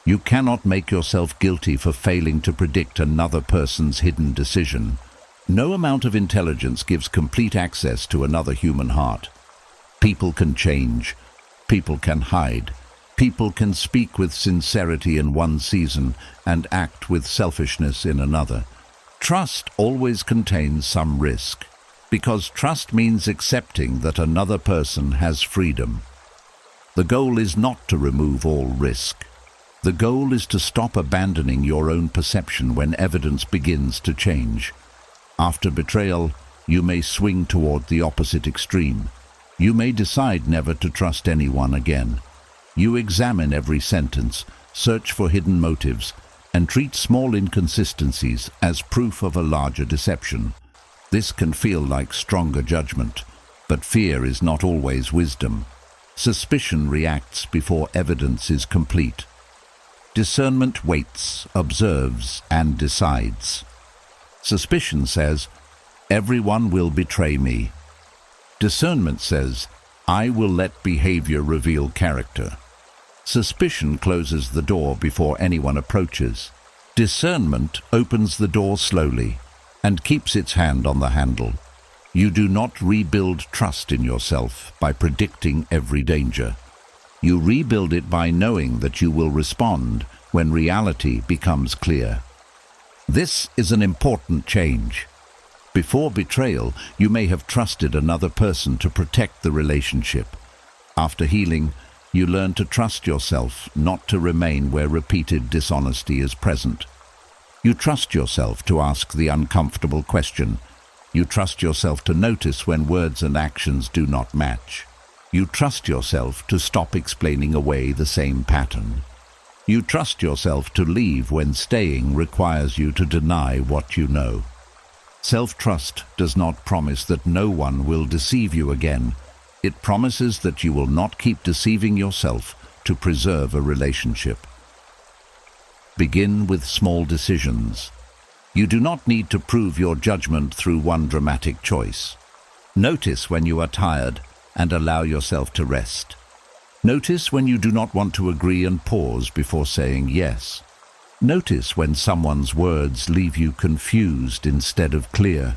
You cannot make yourself guilty for failing to predict another person's hidden decision. No amount of intelligence gives complete access to another human heart. People can change. People can hide. People can speak with sincerity in one season and act with selfishness in another. Trust always contains some risk, because trust means accepting that another person has freedom. The goal is not to remove all risk. The goal is to stop abandoning your own perception when evidence begins to change. After betrayal, you may swing toward the opposite extreme. You may decide never to trust anyone again. You examine every sentence, search for hidden motives, and treat small inconsistencies as proof of a larger deception. This can feel like stronger judgment, but fear is not always wisdom. Suspicion reacts before evidence is complete. Discernment waits, observes, and decides. Suspicion says, "Everyone will betray me." Discernment says, I will let behavior reveal character. Suspicion closes the door before anyone approaches. Discernment opens the door slowly and keeps its hand on the handle. You do not rebuild trust in yourself by predicting every danger. You rebuild it by knowing that you will respond when reality becomes clear. This is an important change. Before betrayal, you may have trusted another person to protect the relationship. After healing, you learn to trust yourself not to remain where repeated dishonesty is present. You trust yourself to ask the uncomfortable question. You trust yourself to notice when words and actions do not match. You trust yourself to stop explaining away the same pattern. You trust yourself to leave when staying requires you to deny what you know. Self-trust does not promise that no one will deceive you again. It promises that you will not keep deceiving yourself to preserve a relationship. Begin with small decisions. You do not need to prove your judgment through one dramatic choice. Notice when you are tired and allow yourself to rest. Notice when you do not want to agree and pause before saying yes. Notice when someone's words leave you confused instead of clear.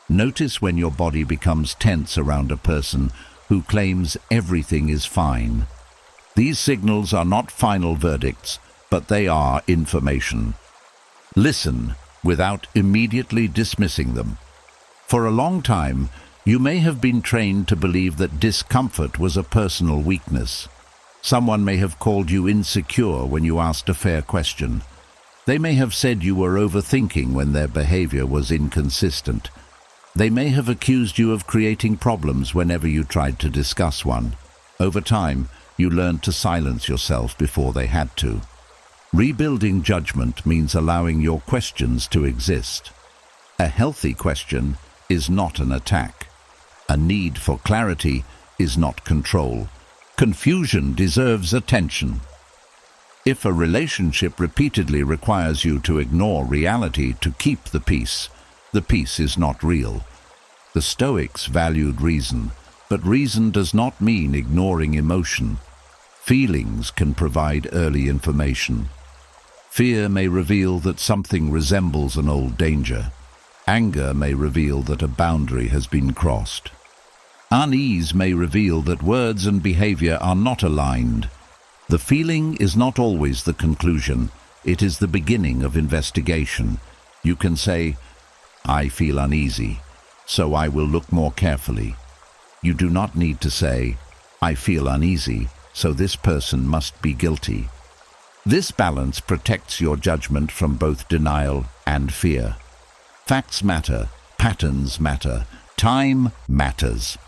Notice when your body becomes tense around a person who claims everything is fine. These signals are not final verdicts, but they are information. Listen without immediately dismissing them. For a long time, you may have been trained to believe that discomfort was a personal weakness. Someone may have called you insecure when you asked a fair question. They may have said you were overthinking when their behavior was inconsistent. They may have accused you of creating problems whenever you tried to discuss one. Over time, you learned to silence yourself before they had to. Rebuilding judgment means allowing your questions to exist. A healthy question is not an attack. A need for clarity is not control. Confusion deserves attention. If a relationship repeatedly requires you to ignore reality to keep the peace is not real. The Stoics valued reason, but reason does not mean ignoring emotion. Feelings can provide early information. Fear may reveal that something resembles an old danger. Anger may reveal that a boundary has been crossed. Unease may reveal that words and behavior are not aligned. The feeling is not always the conclusion. It is the beginning of investigation. You can say, "I feel uneasy, so I will look more carefully." You do not need to say, "I feel uneasy, so this person must be guilty." This balance protects your judgment from both denial and fear. Facts matter, patterns matter, time matters.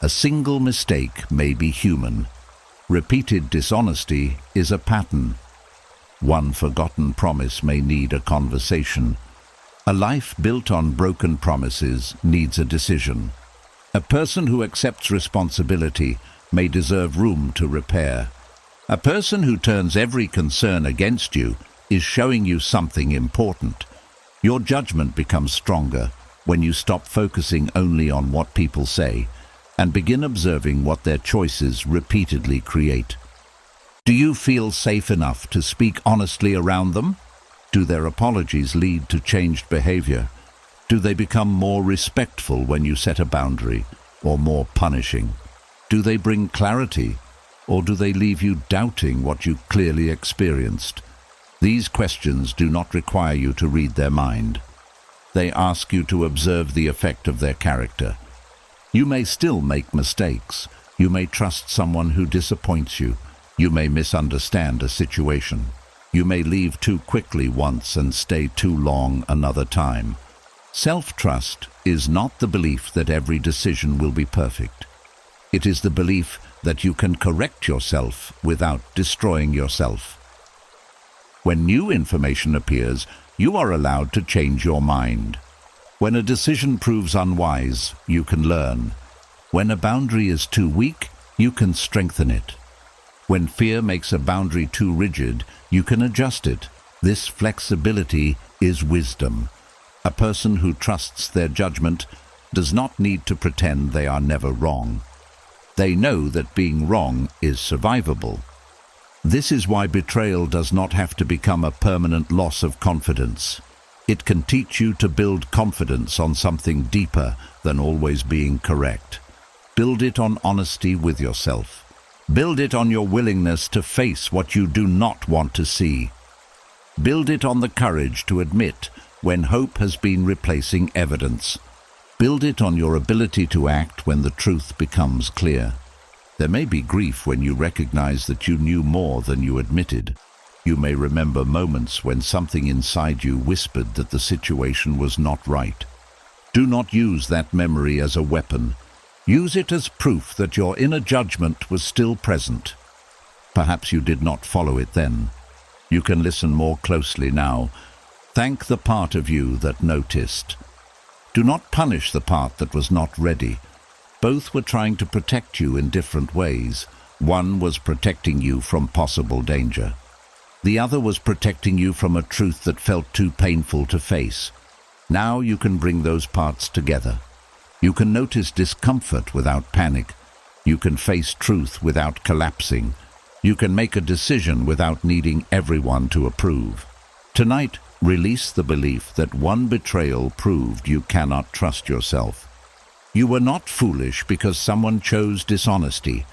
A single mistake may be human. Repeated dishonesty is a pattern. One forgotten promise may need a conversation. A life built on broken promises needs a decision. A person who accepts responsibility may deserve room to repair. A person who turns every concern against you is showing you something important. Your judgment becomes stronger when you stop focusing only on what people say and begin observing what their choices repeatedly create. Do you feel safe enough to speak honestly around them? Do their apologies lead to changed behavior? Do they become more respectful when you set a boundary, or more punishing? Do they bring clarity, or do they leave you doubting what you clearly experienced? These questions do not require you to read their mind. They ask you to observe the effect of their character. You may still make mistakes. You may trust someone who disappoints you. You may misunderstand a situation. You may leave too quickly once and stay too long another time. Self-trust is not the belief that every decision will be perfect. It is the belief that you can correct yourself without destroying yourself. When new information appears, you are allowed to change your mind. When a decision proves unwise, you can learn. When a boundary is too weak, you can strengthen it. When fear makes a boundary too rigid, you can adjust it. This flexibility is wisdom. A person who trusts their judgment does not need to pretend they are never wrong. They know that being wrong is survivable. This is why betrayal does not have to become a permanent loss of confidence. It can teach you to build confidence on something deeper than always being correct. Build it on honesty with yourself. Build it on your willingness to face what you do not want to see. Build it on the courage to admit when hope has been replacing evidence. Build it on your ability to act when the truth becomes clear. There may be grief when you recognize that you knew more than you admitted. You may remember moments when something inside you whispered that the situation was not right. Do not use that memory as a weapon. Use it as proof that your inner judgment was still present. Perhaps you did not follow it then. You can listen more closely now. Thank the part of you that noticed. Do not punish the part that was not ready. Both were trying to protect you in different ways. One was protecting you from possible danger. The other was protecting you from a truth that felt too painful to face. Now you can bring those parts together. You can notice discomfort without panic. You can face truth without collapsing. You can make a decision without needing everyone to approve. Tonight, release the belief that one betrayal proved you cannot trust yourself. You were not foolish because someone chose dishonesty.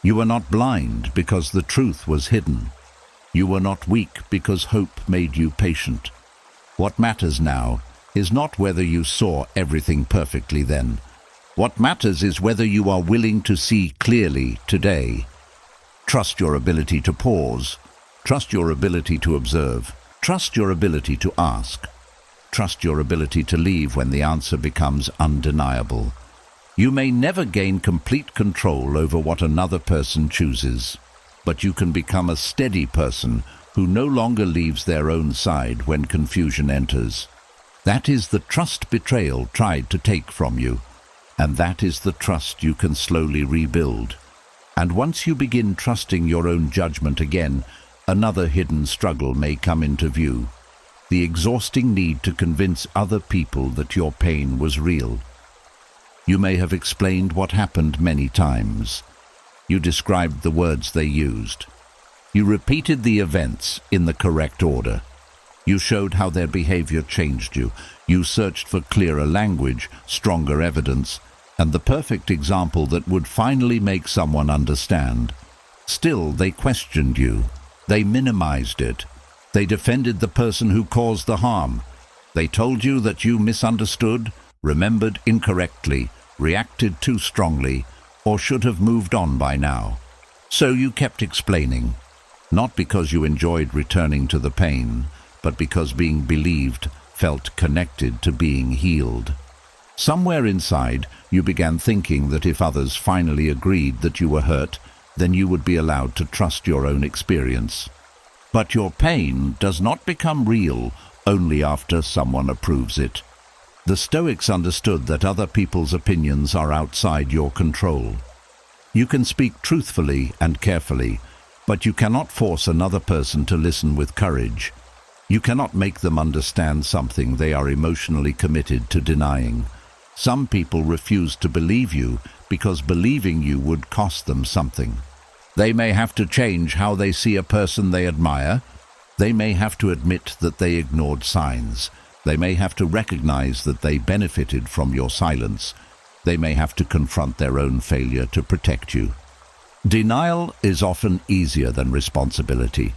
You were not blind because the truth was hidden. You were not weak because hope made you patient. What matters now is not whether you saw everything perfectly then. What matters is whether you are willing to see clearly today. Trust your ability to pause. Trust your ability to observe. Trust your ability to ask. Trust your ability to leave when the answer becomes undeniable. You may never gain complete control over what another person chooses, but you can become a steady person who no longer leaves their own side when confusion enters. That is the trust betrayal tried to take from you, and that is the trust you can slowly rebuild. And once you begin trusting your own judgment again, another hidden struggle may come into view. The exhausting need to convince other people that your pain was real. You may have explained what happened many times. You described the words they used. You repeated the events in the correct order. You showed how their behavior changed you. You searched for clearer language, stronger evidence, and the perfect example that would finally make someone understand. Still, they questioned you. They minimized it. They defended the person who caused the harm. They told you that you misunderstood, remembered incorrectly, reacted too strongly, or should have moved on by now. So you kept explaining, not because you enjoyed returning to the pain, but because being believed felt connected to being healed. Somewhere inside, you began thinking that if others finally agreed that you were hurt, then you would be allowed to trust your own experience. But your pain does not become real only after someone approves it. The Stoics understood that other people's opinions are outside your control. You can speak truthfully and carefully, but you cannot force another person to listen with courage. You cannot make them understand something they are emotionally committed to denying. Some people refuse to believe you because believing you would cost them something. They may have to change how they see a person they admire. They may have to admit that they ignored signs. They may have to recognize that they benefited from your silence. They may have to confront their own failure to protect you. Denial is often easier than responsibility.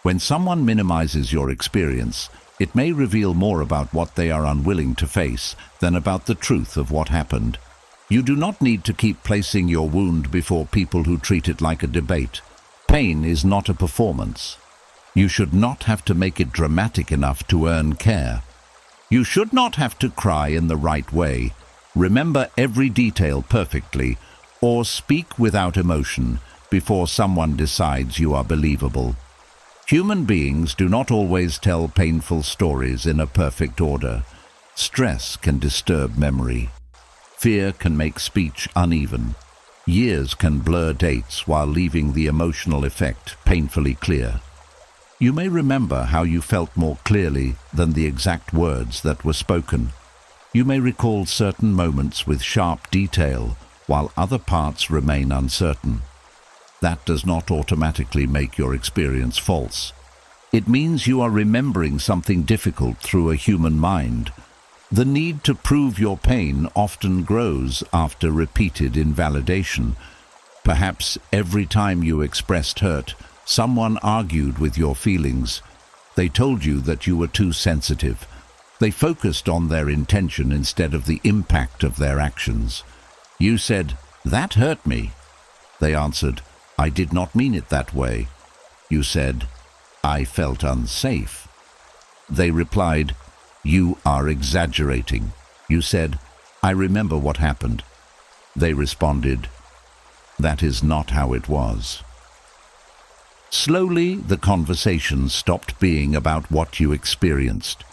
When someone minimizes your experience, it may reveal more about what they are unwilling to face than about the truth of what happened. You do not need to keep placing your wound before people who treat it like a debate. Pain is not a performance. You should not have to make it dramatic enough to earn care. You should not have to cry in the right way, remember every detail perfectly, or speak without emotion before someone decides you are believable. Human beings do not always tell painful stories in a perfect order. Stress can disturb memory. Fear can make speech uneven. Years can blur dates while leaving the emotional effect painfully clear. You may remember how you felt more clearly than the exact words that were spoken. You may recall certain moments with sharp detail, while other parts remain uncertain. That does not automatically make your experience false. It means you are remembering something difficult through a human mind. The need to prove your pain often grows after repeated invalidation. Perhaps every time you expressed hurt, someone argued with your feelings. They told you that you were too sensitive. They focused on their intention instead of the impact of their actions. You said, "That hurt me." They answered, "I did not mean it that way." You said, "I felt unsafe." They replied, "You are exaggerating." You said, "I remember what happened." They responded, "That is not how it was." Slowly, the conversation stopped being about what you experienced.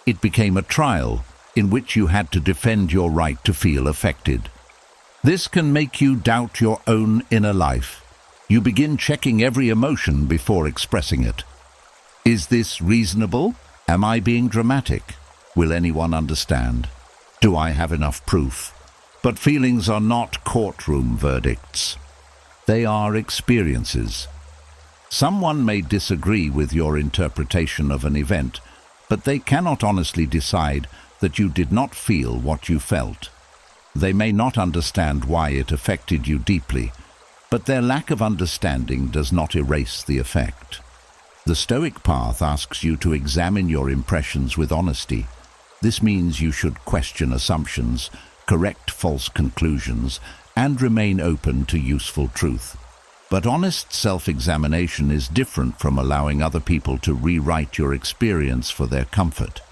It became a trial in which you had to defend your right to feel affected. This can make you doubt your own inner life. You begin checking every emotion before expressing it. Is this reasonable? Am I being dramatic? Will anyone understand? Do I have enough proof? But feelings are not courtroom verdicts. They are experiences. Someone may disagree with your interpretation of an event, but they cannot honestly decide that you did not feel what you felt. They may not understand why it affected you deeply, but their lack of understanding does not erase the effect. The Stoic path asks you to examine your impressions with honesty. This means you should question assumptions, correct false conclusions, and remain open to useful truth. But honest self-examination is different from allowing other people to rewrite your experience for their comfort.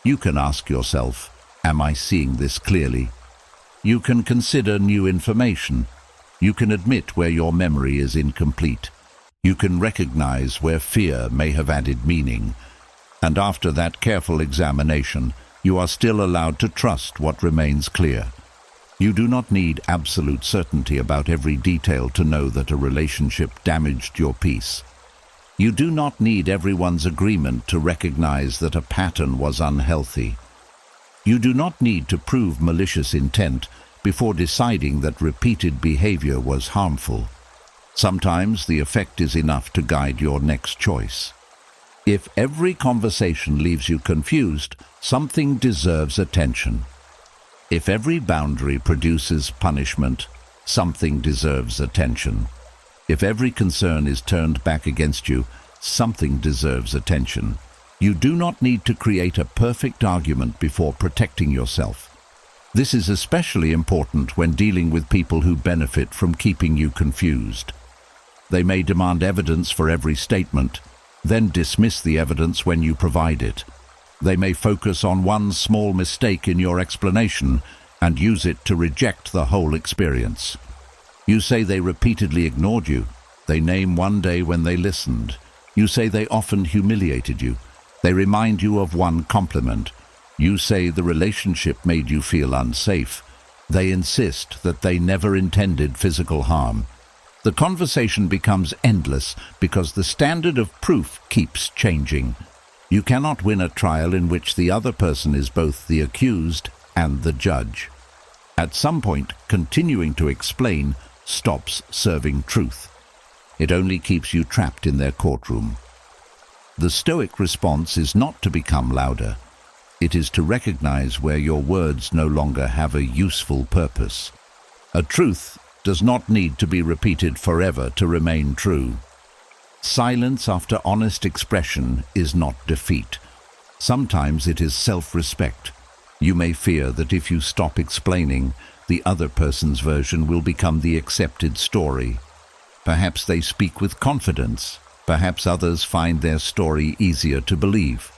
You can ask yourself, "Am I seeing this clearly?" You can consider new information. You can admit where your memory is incomplete. You can recognize where fear may have added meaning. And after that careful examination, you are still allowed to trust what remains clear. You do not need absolute certainty about every detail to know that a relationship damaged your peace. You do not need everyone's agreement to recognize that a pattern was unhealthy. You do not need to prove malicious intent before deciding that repeated behavior was harmful. Sometimes the effect is enough to guide your next choice. If every conversation leaves you confused, something deserves attention. If every boundary produces punishment, something deserves attention. If every concern is turned back against you, something deserves attention. You do not need to create a perfect argument before protecting yourself. This is especially important when dealing with people who benefit from keeping you confused. They may demand evidence for every statement, then dismiss the evidence when you provide it. They may focus on one small mistake in your explanation and use it to reject the whole experience. You say they repeatedly ignored you. They name one day when they listened. You say they often humiliated you. They remind you of one compliment. You say the relationship made you feel unsafe. They insist that they never intended physical harm. The conversation becomes endless because the standard of proof keeps changing. You cannot win a trial in which the other person is both the accused and the judge. At some point, continuing to explain stops serving truth. It only keeps you trapped in their courtroom. The Stoic response is not to become louder. It is to recognize where your words no longer have a useful purpose. A truth does not need to be repeated forever to remain true. Silence after honest expression is not defeat. Sometimes it is self-respect. You may fear that if you stop explaining, the other person's version will become the accepted story. Perhaps they speak with confidence. Perhaps others find their story easier to believe.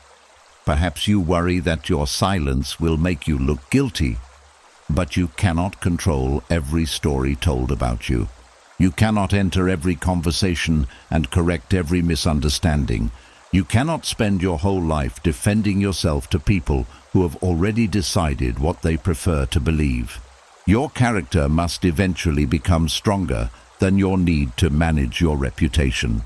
Perhaps you worry that your silence will make you look guilty. But you cannot control every story told about you. You cannot enter every conversation and correct every misunderstanding. You cannot spend your whole life defending yourself to people who have already decided what they prefer to believe. Your character must eventually become stronger than your need to manage your reputation.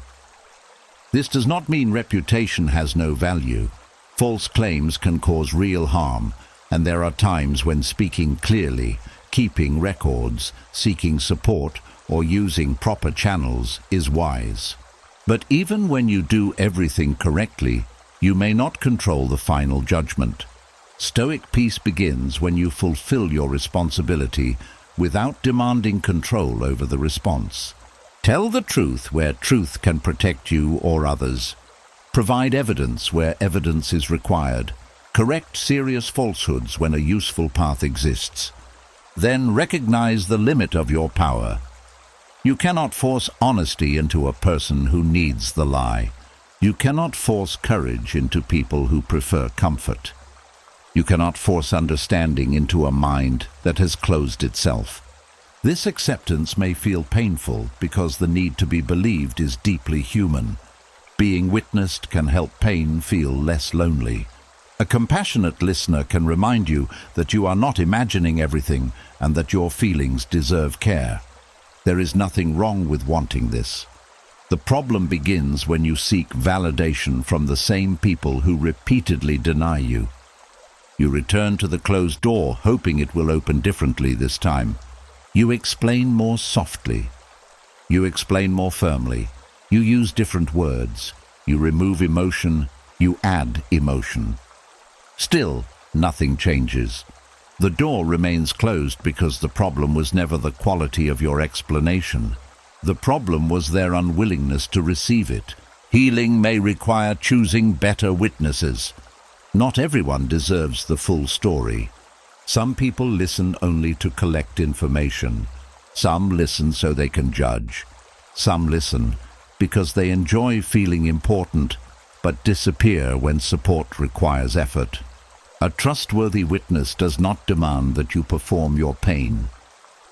This does not mean reputation has no value. False claims can cause real harm, and there are times when speaking clearly, keeping records, seeking support, or using proper channels is wise. But even when you do everything correctly, you may not control the final judgment. Stoic peace begins when you fulfill your responsibility without demanding control over the response. Tell the truth where truth can protect you or others. Provide evidence where evidence is required. Correct serious falsehoods when a useful path exists. Then recognize the limit of your power. You cannot force honesty into a person who needs the lie. You cannot force courage into people who prefer comfort. You cannot force understanding into a mind that has closed itself. This acceptance may feel painful because the need to be believed is deeply human. Being witnessed can help pain feel less lonely. A compassionate listener can remind you that you are not imagining everything and that your feelings deserve care. There is nothing wrong with wanting this. The problem begins when you seek validation from the same people who repeatedly deny you. You return to the closed door, hoping it will open differently this time. You explain more softly. You explain more firmly. You use different words. You remove emotion. You add emotion. Still, nothing changes. The door remains closed because the problem was never the quality of your explanation. The problem was their unwillingness to receive it. Healing may require choosing better witnesses. Not everyone deserves the full story. Some people listen only to collect information. Some listen so they can judge. Some listen because they enjoy feeling important, but disappear when support requires effort. A trustworthy witness does not demand that you perform your pain.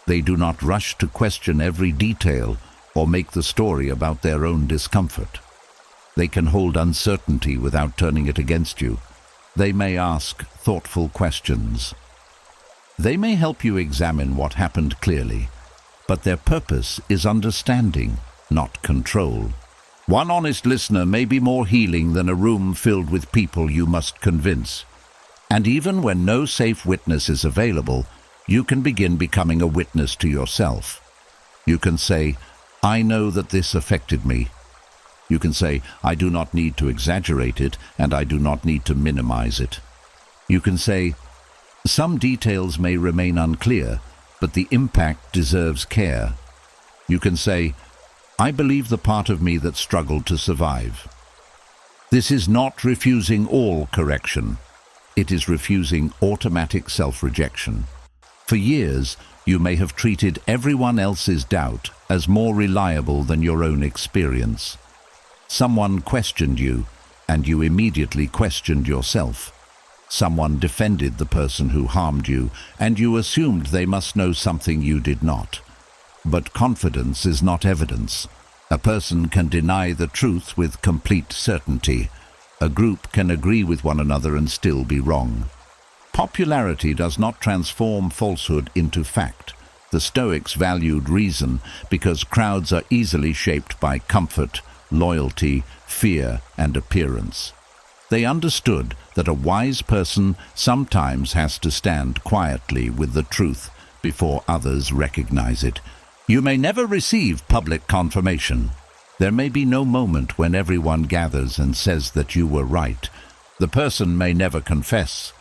They do not rush to question every detail or make the story about their own discomfort. They can hold uncertainty without turning it against you. They may ask thoughtful questions. They may help you examine what happened clearly, but their purpose is understanding, not control. One honest listener may be more healing than a room filled with people you must convince. And even when no safe witness is available, you can begin becoming a witness to yourself. You can say, "I know that this affected me." You can say, "I do not need to exaggerate it, and I do not need to minimize it." You can say, "Some details may remain unclear, but the impact deserves care." You can say, "I believe the part of me that struggled to survive." This is not refusing all correction. It is refusing automatic self-rejection. For years, you may have treated everyone else's doubt as more reliable than your own experience. Someone questioned you, and you immediately questioned yourself. Someone defended the person who harmed you, and you assumed they must know something you did not. But confidence is not evidence. A person can deny the truth with complete certainty. A group can agree with one another and still be wrong. Popularity does not transform falsehood into fact. The Stoics valued reason because crowds are easily shaped by comfort, loyalty, fear, and appearance. They understood that a wise person sometimes has to stand quietly with the truth before others recognize it. You may never receive public confirmation. There may be no moment when everyone gathers and says that you were right. The person may never confess.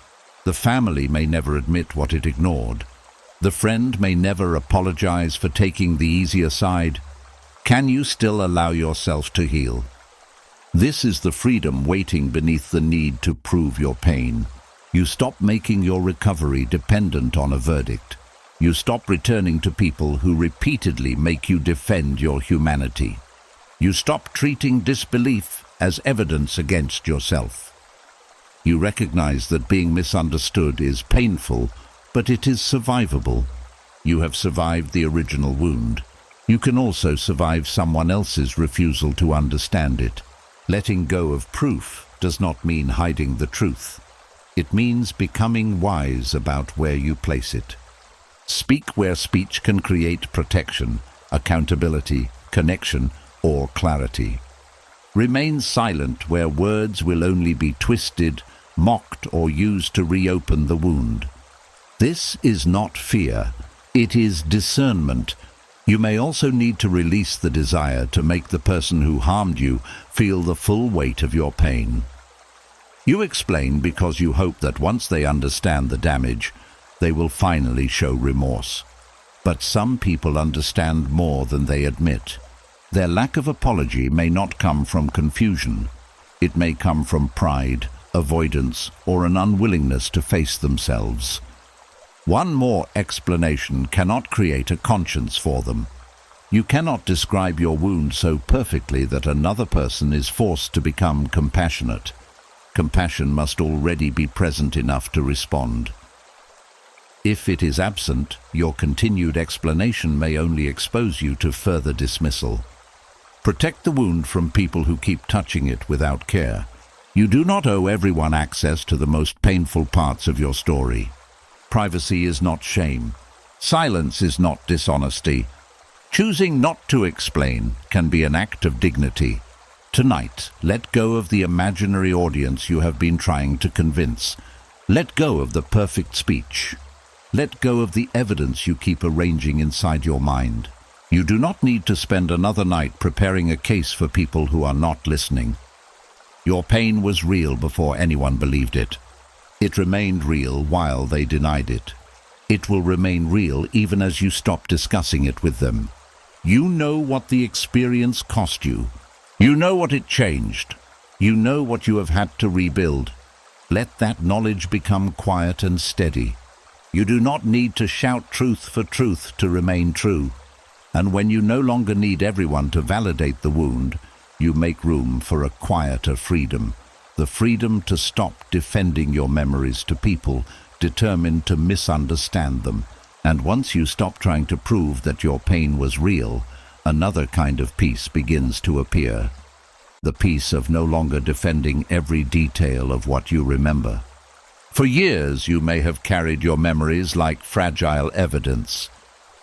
The family may never admit what it ignored. The friend may never apologize for taking the easier side. Can you still allow yourself to heal? This is the freedom waiting beneath the need to prove your pain. You stop making your recovery dependent on a verdict. You stop returning to people who repeatedly make you defend your humanity. You stop treating disbelief as evidence against yourself. You recognize that being misunderstood is painful, but it is survivable. You have survived the original wound. You can also survive someone else's refusal to understand it. Letting go of proof does not mean hiding the truth. It means becoming wise about where you place it. Speak where speech can create protection, accountability, connection, or clarity. Remain silent where words will only be twisted, mocked, or used to reopen the wound. This is not fear. It is discernment. You may also need to release the desire to make the person who harmed you feel the full weight of your pain. You explain because you hope that once they understand the damage, they will finally show remorse. But some people understand more than they admit. Their lack of apology may not come from confusion. It may come from pride, avoidance, or an unwillingness to face themselves. One more explanation cannot create a conscience for them. You cannot describe your wound so perfectly that another person is forced to become compassionate. Compassion must already be present enough to respond. If it is absent, your continued explanation may only expose you to further dismissal. Protect the wound from people who keep touching it without care. You do not owe everyone access to the most painful parts of your story. Privacy is not shame. Silence is not dishonesty. Choosing not to explain can be an act of dignity. Tonight, let go of the imaginary audience you have been trying to convince. Let go of the perfect speech. Let go of the evidence you keep arranging inside your mind. You do not need to spend another night preparing a case for people who are not listening. Your pain was real before anyone believed it. It remained real while they denied it. It will remain real even as you stop discussing it with them. You know what the experience cost you. You know what it changed. You know what you have had to rebuild. Let that knowledge become quiet and steady. You do not need to shout truth for truth to remain true. And when you no longer need everyone to validate the wound, you make room for a quieter freedom. The freedom to stop defending your memories to people determined to misunderstand them. And once you stop trying to prove that your pain was real, another kind of peace begins to appear. The peace of no longer defending every detail of what you remember. For years you may have carried your memories like fragile evidence.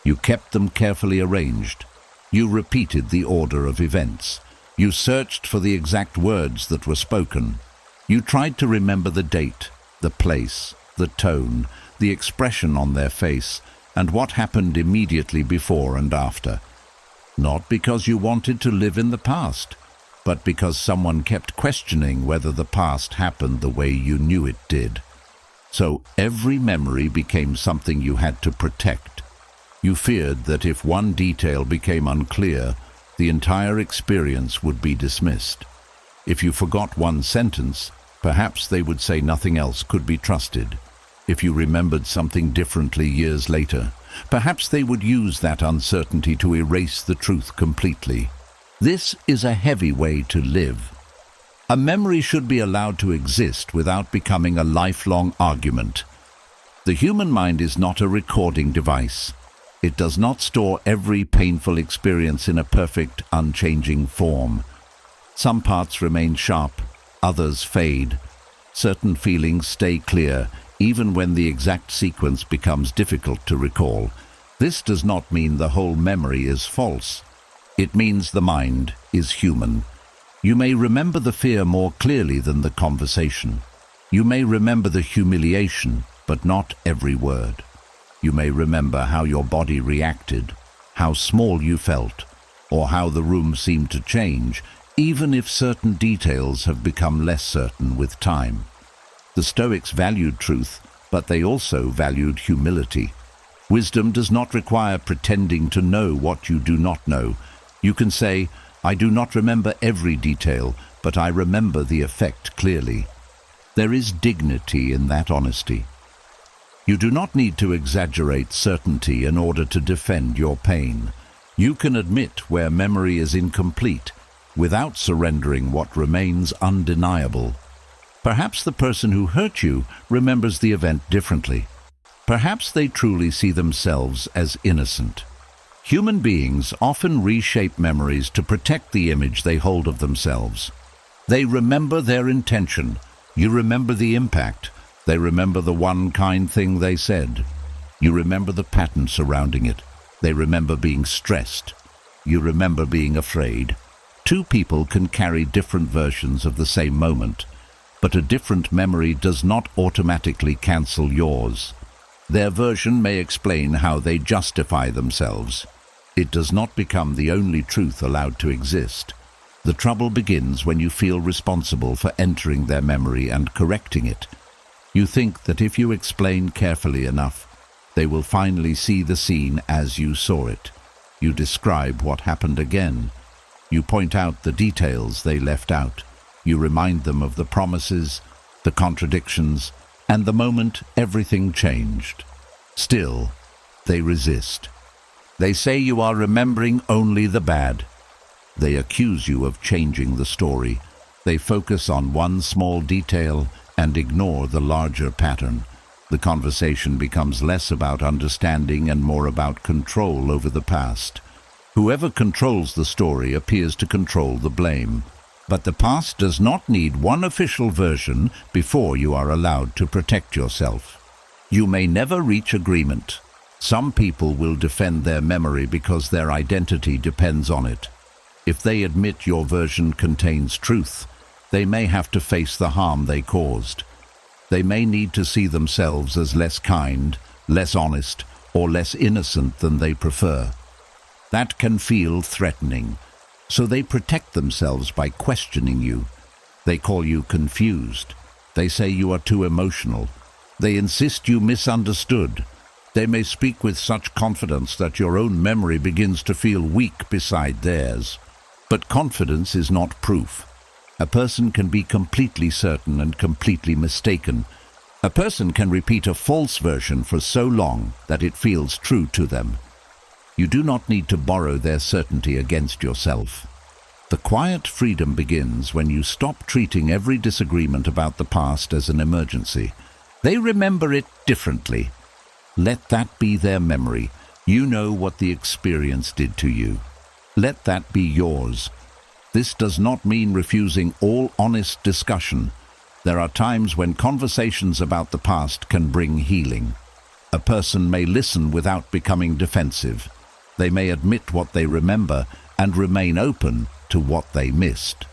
You kept them carefully arranged. You repeated the order of events. You searched for the exact words that were spoken. You tried to remember the date, the place, the tone, the expression on their face, and what happened immediately before and after. Not because you wanted to live in the past, but because someone kept questioning whether the past happened the way you knew it did. So every memory became something you had to protect. You feared that if one detail became unclear, the entire experience would be dismissed. If you forgot one sentence, perhaps they would say nothing else could be trusted. If you remembered something differently years later, perhaps they would use that uncertainty to erase the truth completely. This is a heavy way to live. A memory should be allowed to exist without becoming a lifelong argument. The human mind is not a recording device. It does not store every painful experience in a perfect, unchanging form. Some parts remain sharp, others fade. Certain feelings stay clear, even when the exact sequence becomes difficult to recall. This does not mean the whole memory is false. It means the mind is human. You may remember the fear more clearly than the conversation. You may remember the humiliation, but not every word. You may remember how your body reacted, how small you felt, or how the room seemed to change, even if certain details have become less certain with time. The Stoics valued truth, but they also valued humility. Wisdom does not require pretending to know what you do not know. You can say, "I do not remember every detail, but I remember the effect clearly." There is dignity in that honesty. You do not need to exaggerate certainty in order to defend your pain. You can admit where memory is incomplete, without surrendering what remains undeniable. Perhaps the person who hurt you remembers the event differently. Perhaps they truly see themselves as innocent. Human beings often reshape memories to protect the image they hold of themselves. They remember their intention. You remember the impact. They remember the one kind thing they said. You remember the pattern surrounding it. They remember being stressed. You remember being afraid. Two people can carry different versions of the same moment, but a different memory does not automatically cancel yours. Their version may explain how they justify themselves. It does not become the only truth allowed to exist. The trouble begins when you feel responsible for entering their memory and correcting it. You think that if you explain carefully enough, they will finally see the scene as you saw it. You describe what happened again. You point out the details they left out. You remind them of the promises, the contradictions, and the moment everything changed. Still, they resist. They say you are remembering only the bad. They accuse you of changing the story. They focus on one small detail and ignore the larger pattern. The conversation becomes less about understanding and more about control over the past. Whoever controls the story appears to control the blame. But the past does not need one official version before you are allowed to protect yourself. You may never reach agreement. Some people will defend their memory because their identity depends on it. If they admit your version contains truth, they may have to face the harm they caused. They may need to see themselves as less kind, less honest, or less innocent than they prefer. That can feel threatening. So they protect themselves by questioning you. They call you confused. They say you are too emotional. They insist you misunderstood. They may speak with such confidence that your own memory begins to feel weak beside theirs. But confidence is not proof. A person can be completely certain and completely mistaken. A person can repeat a false version for so long that it feels true to them. You do not need to borrow their certainty against yourself. The quiet freedom begins when you stop treating every disagreement about the past as an emergency. They remember it differently. Let that be their memory. You know what the experience did to you. Let that be yours. This does not mean refusing all honest discussion. There are times when conversations about the past can bring healing. A person may listen without becoming defensive. They may admit what they remember and remain open to what they missed.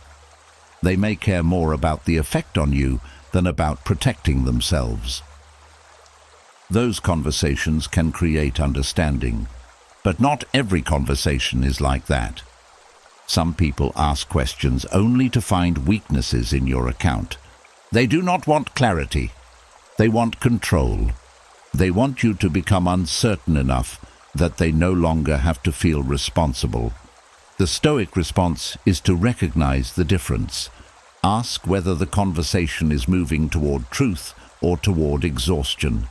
They may care more about the effect on you than about protecting themselves. Those conversations can create understanding, but not every conversation is like that. Some people ask questions only to find weaknesses in your account. They do not want clarity. They want control. They want you to become uncertain enough that they no longer have to feel responsible. The Stoic response is to recognize the difference. Ask whether the conversation is moving toward truth or toward exhaustion.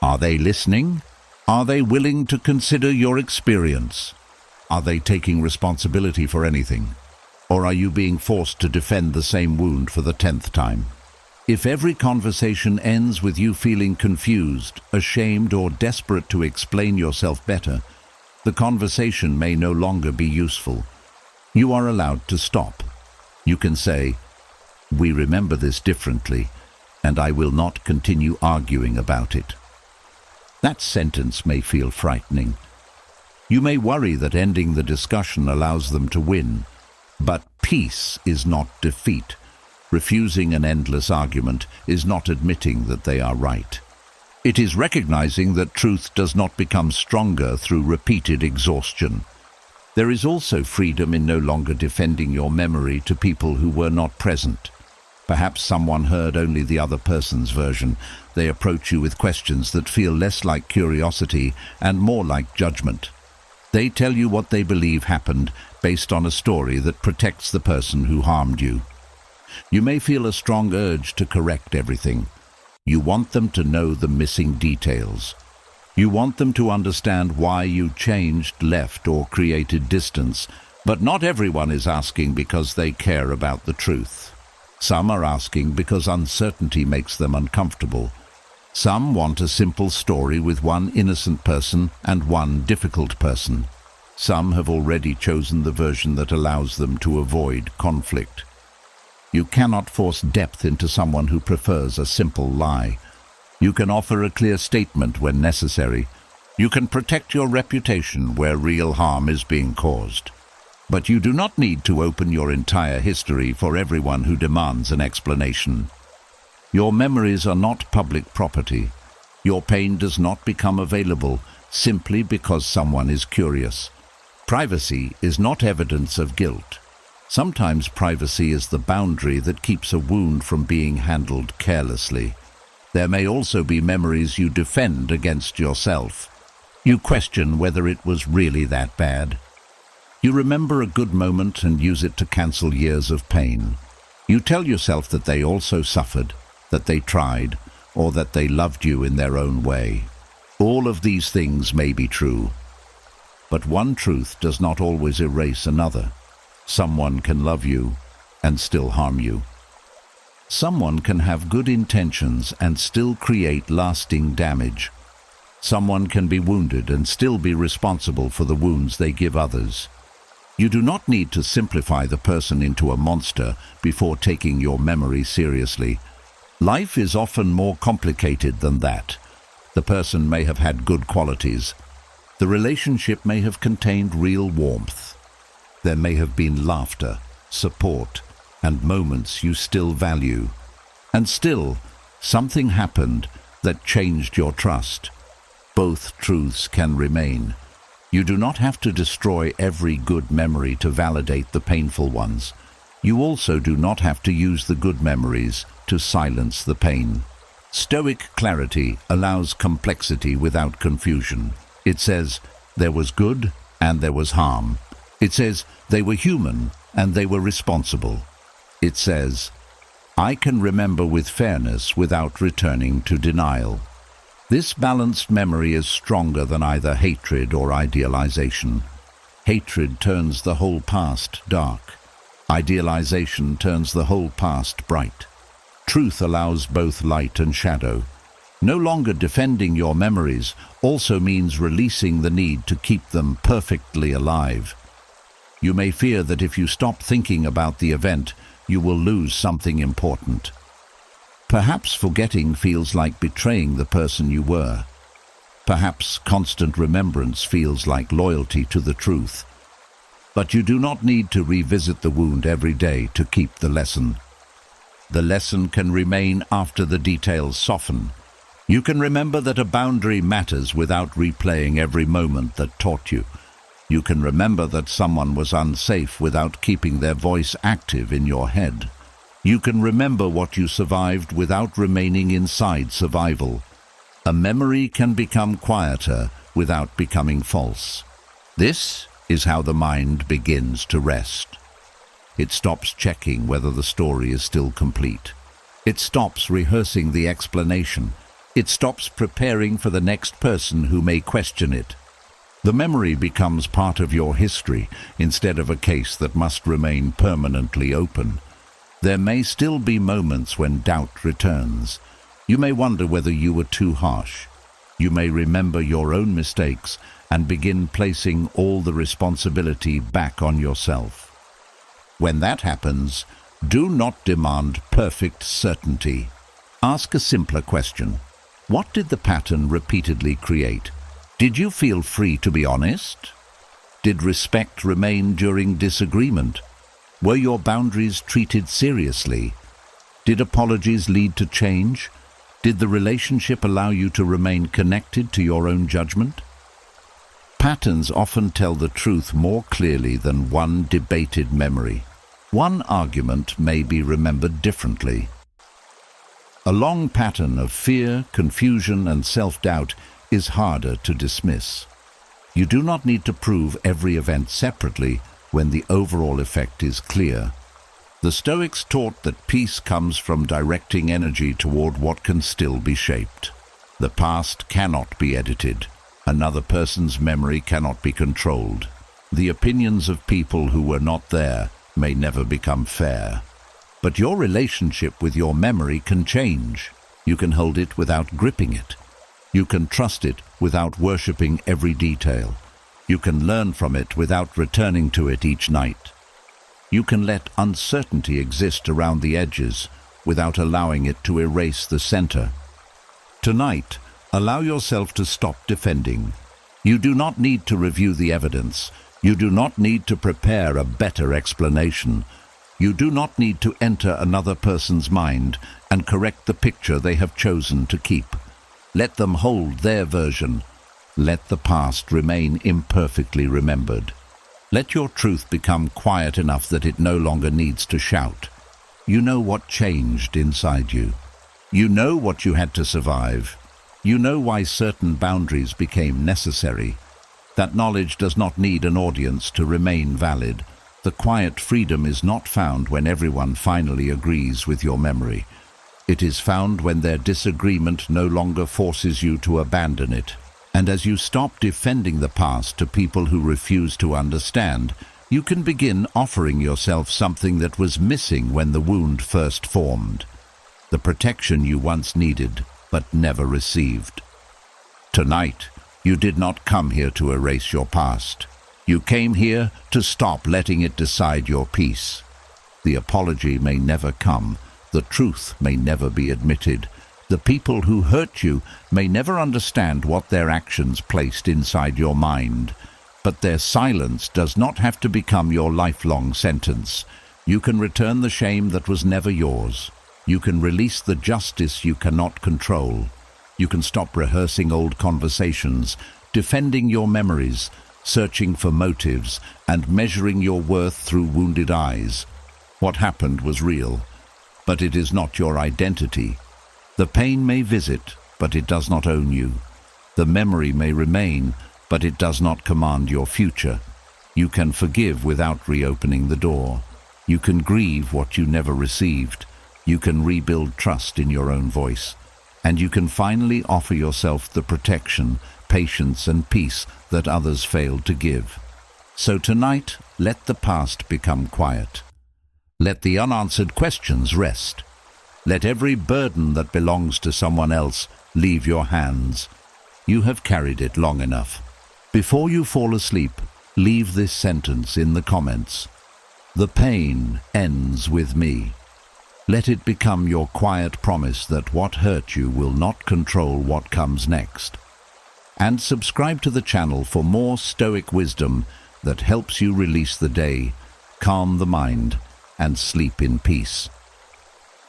Are they listening? Are they willing to consider your experience? Are they taking responsibility for anything? Or are you being forced to defend the same wound for the 10th time? If every conversation ends with you feeling confused, ashamed, or desperate to explain yourself better, the conversation may no longer be useful. You are allowed to stop. You can say, "We remember this differently, and I will not continue arguing about it." That sentence may feel frightening. You may worry that ending the discussion allows them to win, but peace is not defeat. Refusing an endless argument is not admitting that they are right. It is recognizing that truth does not become stronger through repeated exhaustion. There is also freedom in no longer defending your memory to people who were not present. Perhaps someone heard only the other person's version. They approach you with questions that feel less like curiosity and more like judgment. They tell you what they believe happened based on a story that protects the person who harmed you. You may feel a strong urge to correct everything. You want them to know the missing details. You want them to understand why you changed, left, or created distance, but not everyone is asking because they care about the truth. Some are asking because uncertainty makes them uncomfortable. Some want a simple story with one innocent person and one difficult person. Some have already chosen the version that allows them to avoid conflict. You cannot force depth into someone who prefers a simple lie. You can offer a clear statement when necessary. You can protect your reputation where real harm is being caused. But you do not need to open your entire history for everyone who demands an explanation. Your memories are not public property. Your pain does not become available simply because someone is curious. Privacy is not evidence of guilt. Sometimes privacy is the boundary that keeps a wound from being handled carelessly. There may also be memories you defend against yourself. You question whether it was really that bad. You remember a good moment and use it to cancel years of pain. You tell yourself that they also suffered, that they tried, or that they loved you in their own way. All of these things may be true, but one truth does not always erase another. Someone can love you and still harm you. Someone can have good intentions and still create lasting damage. Someone can be wounded and still be responsible for the wounds they give others. You do not need to simplify the person into a monster before taking your memory seriously. Life is often more complicated than that. The person may have had good qualities. The relationship may have contained real warmth. There may have been laughter, support, and moments you still value. And still, something happened that changed your trust. Both truths can remain. You do not have to destroy every good memory to validate the painful ones. You also do not have to use the good memories to silence the pain. Stoic clarity allows complexity without confusion. It says, there was good and there was harm. It says, they were human and they were responsible. It says, I can remember with fairness without returning to denial. This balanced memory is stronger than either hatred or idealization. Hatred turns the whole past dark. Idealization turns the whole past bright. Truth allows both light and shadow. No longer defending your memories also means releasing the need to keep them perfectly alive. You may fear that if you stop thinking about the event, you will lose something important. Perhaps forgetting feels like betraying the person you were. Perhaps constant remembrance feels like loyalty to the truth. But you do not need to revisit the wound every day to keep the lesson. The lesson can remain after the details soften. You can remember that a boundary matters without replaying every moment that taught you. You can remember that someone was unsafe without keeping their voice active in your head. You can remember what you survived without remaining inside survival. A memory can become quieter without becoming false. This is how the mind begins to rest. It stops checking whether the story is still complete. It stops rehearsing the explanation. It stops preparing for the next person who may question it. The memory becomes part of your history instead of a case that must remain permanently open. There may still be moments when doubt returns. You may wonder whether you were too harsh. You may remember your own mistakes and begin placing all the responsibility back on yourself. When that happens, do not demand perfect certainty. Ask a simpler question. What did the pattern repeatedly create? Did you feel free to be honest? Did respect remain during disagreement? Were your boundaries treated seriously? Did apologies lead to change? Did the relationship allow you to remain connected to your own judgment? Patterns often tell the truth more clearly than one debated memory. One argument may be remembered differently. A long pattern of fear, confusion, and self-doubt is harder to dismiss. You do not need to prove every event separately when the overall effect is clear. The Stoics taught that peace comes from directing energy toward what can still be shaped. The past cannot be edited. Another person's memory cannot be controlled. The opinions of people who were not there may never become fair. But your relationship with your memory can change. You can hold it without gripping it. You can trust it without worshipping every detail. You can learn from it without returning to it each night. You can let uncertainty exist around the edges without allowing it to erase the center. Tonight, allow yourself to stop defending. You do not need to review the evidence. You do not need to prepare a better explanation. You do not need to enter another person's mind and correct the picture they have chosen to keep. Let them hold their version. Let the past remain imperfectly remembered. Let your truth become quiet enough that it no longer needs to shout. You know what changed inside you. You know what you had to survive. You know why certain boundaries became necessary. That knowledge does not need an audience to remain valid. The quiet freedom is not found when everyone finally agrees with your memory. It is found when their disagreement no longer forces you to abandon it. And as you stop defending the past to people who refuse to understand, you can begin offering yourself something that was missing when the wound first formed. The protection you once needed, but never received. Tonight, you did not come here to erase your past. You came here to stop letting it decide your peace. The apology may never come. The truth may never be admitted. The people who hurt you may never understand what their actions placed inside your mind. But their silence does not have to become your lifelong sentence. You can return the shame that was never yours. You can release the justice you cannot control. You can stop rehearsing old conversations, defending your memories, searching for motives, and measuring your worth through wounded eyes. What happened was real, but it is not your identity. The pain may visit, but it does not own you. The memory may remain, but it does not command your future. You can forgive without reopening the door. You can grieve what you never received. You can rebuild trust in your own voice. And you can finally offer yourself the protection, patience, and peace that others failed to give. So tonight, let the past become quiet. Let the unanswered questions rest. Let every burden that belongs to someone else leave your hands. You have carried it long enough. Before you fall asleep, leave this sentence in the comments. The pain ends with me. Let it become your quiet promise that what hurt you will not control what comes next. And subscribe to the channel for more Stoic wisdom that helps you release the day, calm the mind, and sleep in peace.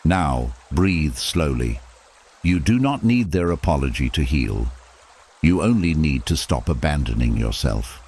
Now, breathe slowly. You do not need their apology to heal. You only need to stop abandoning yourself.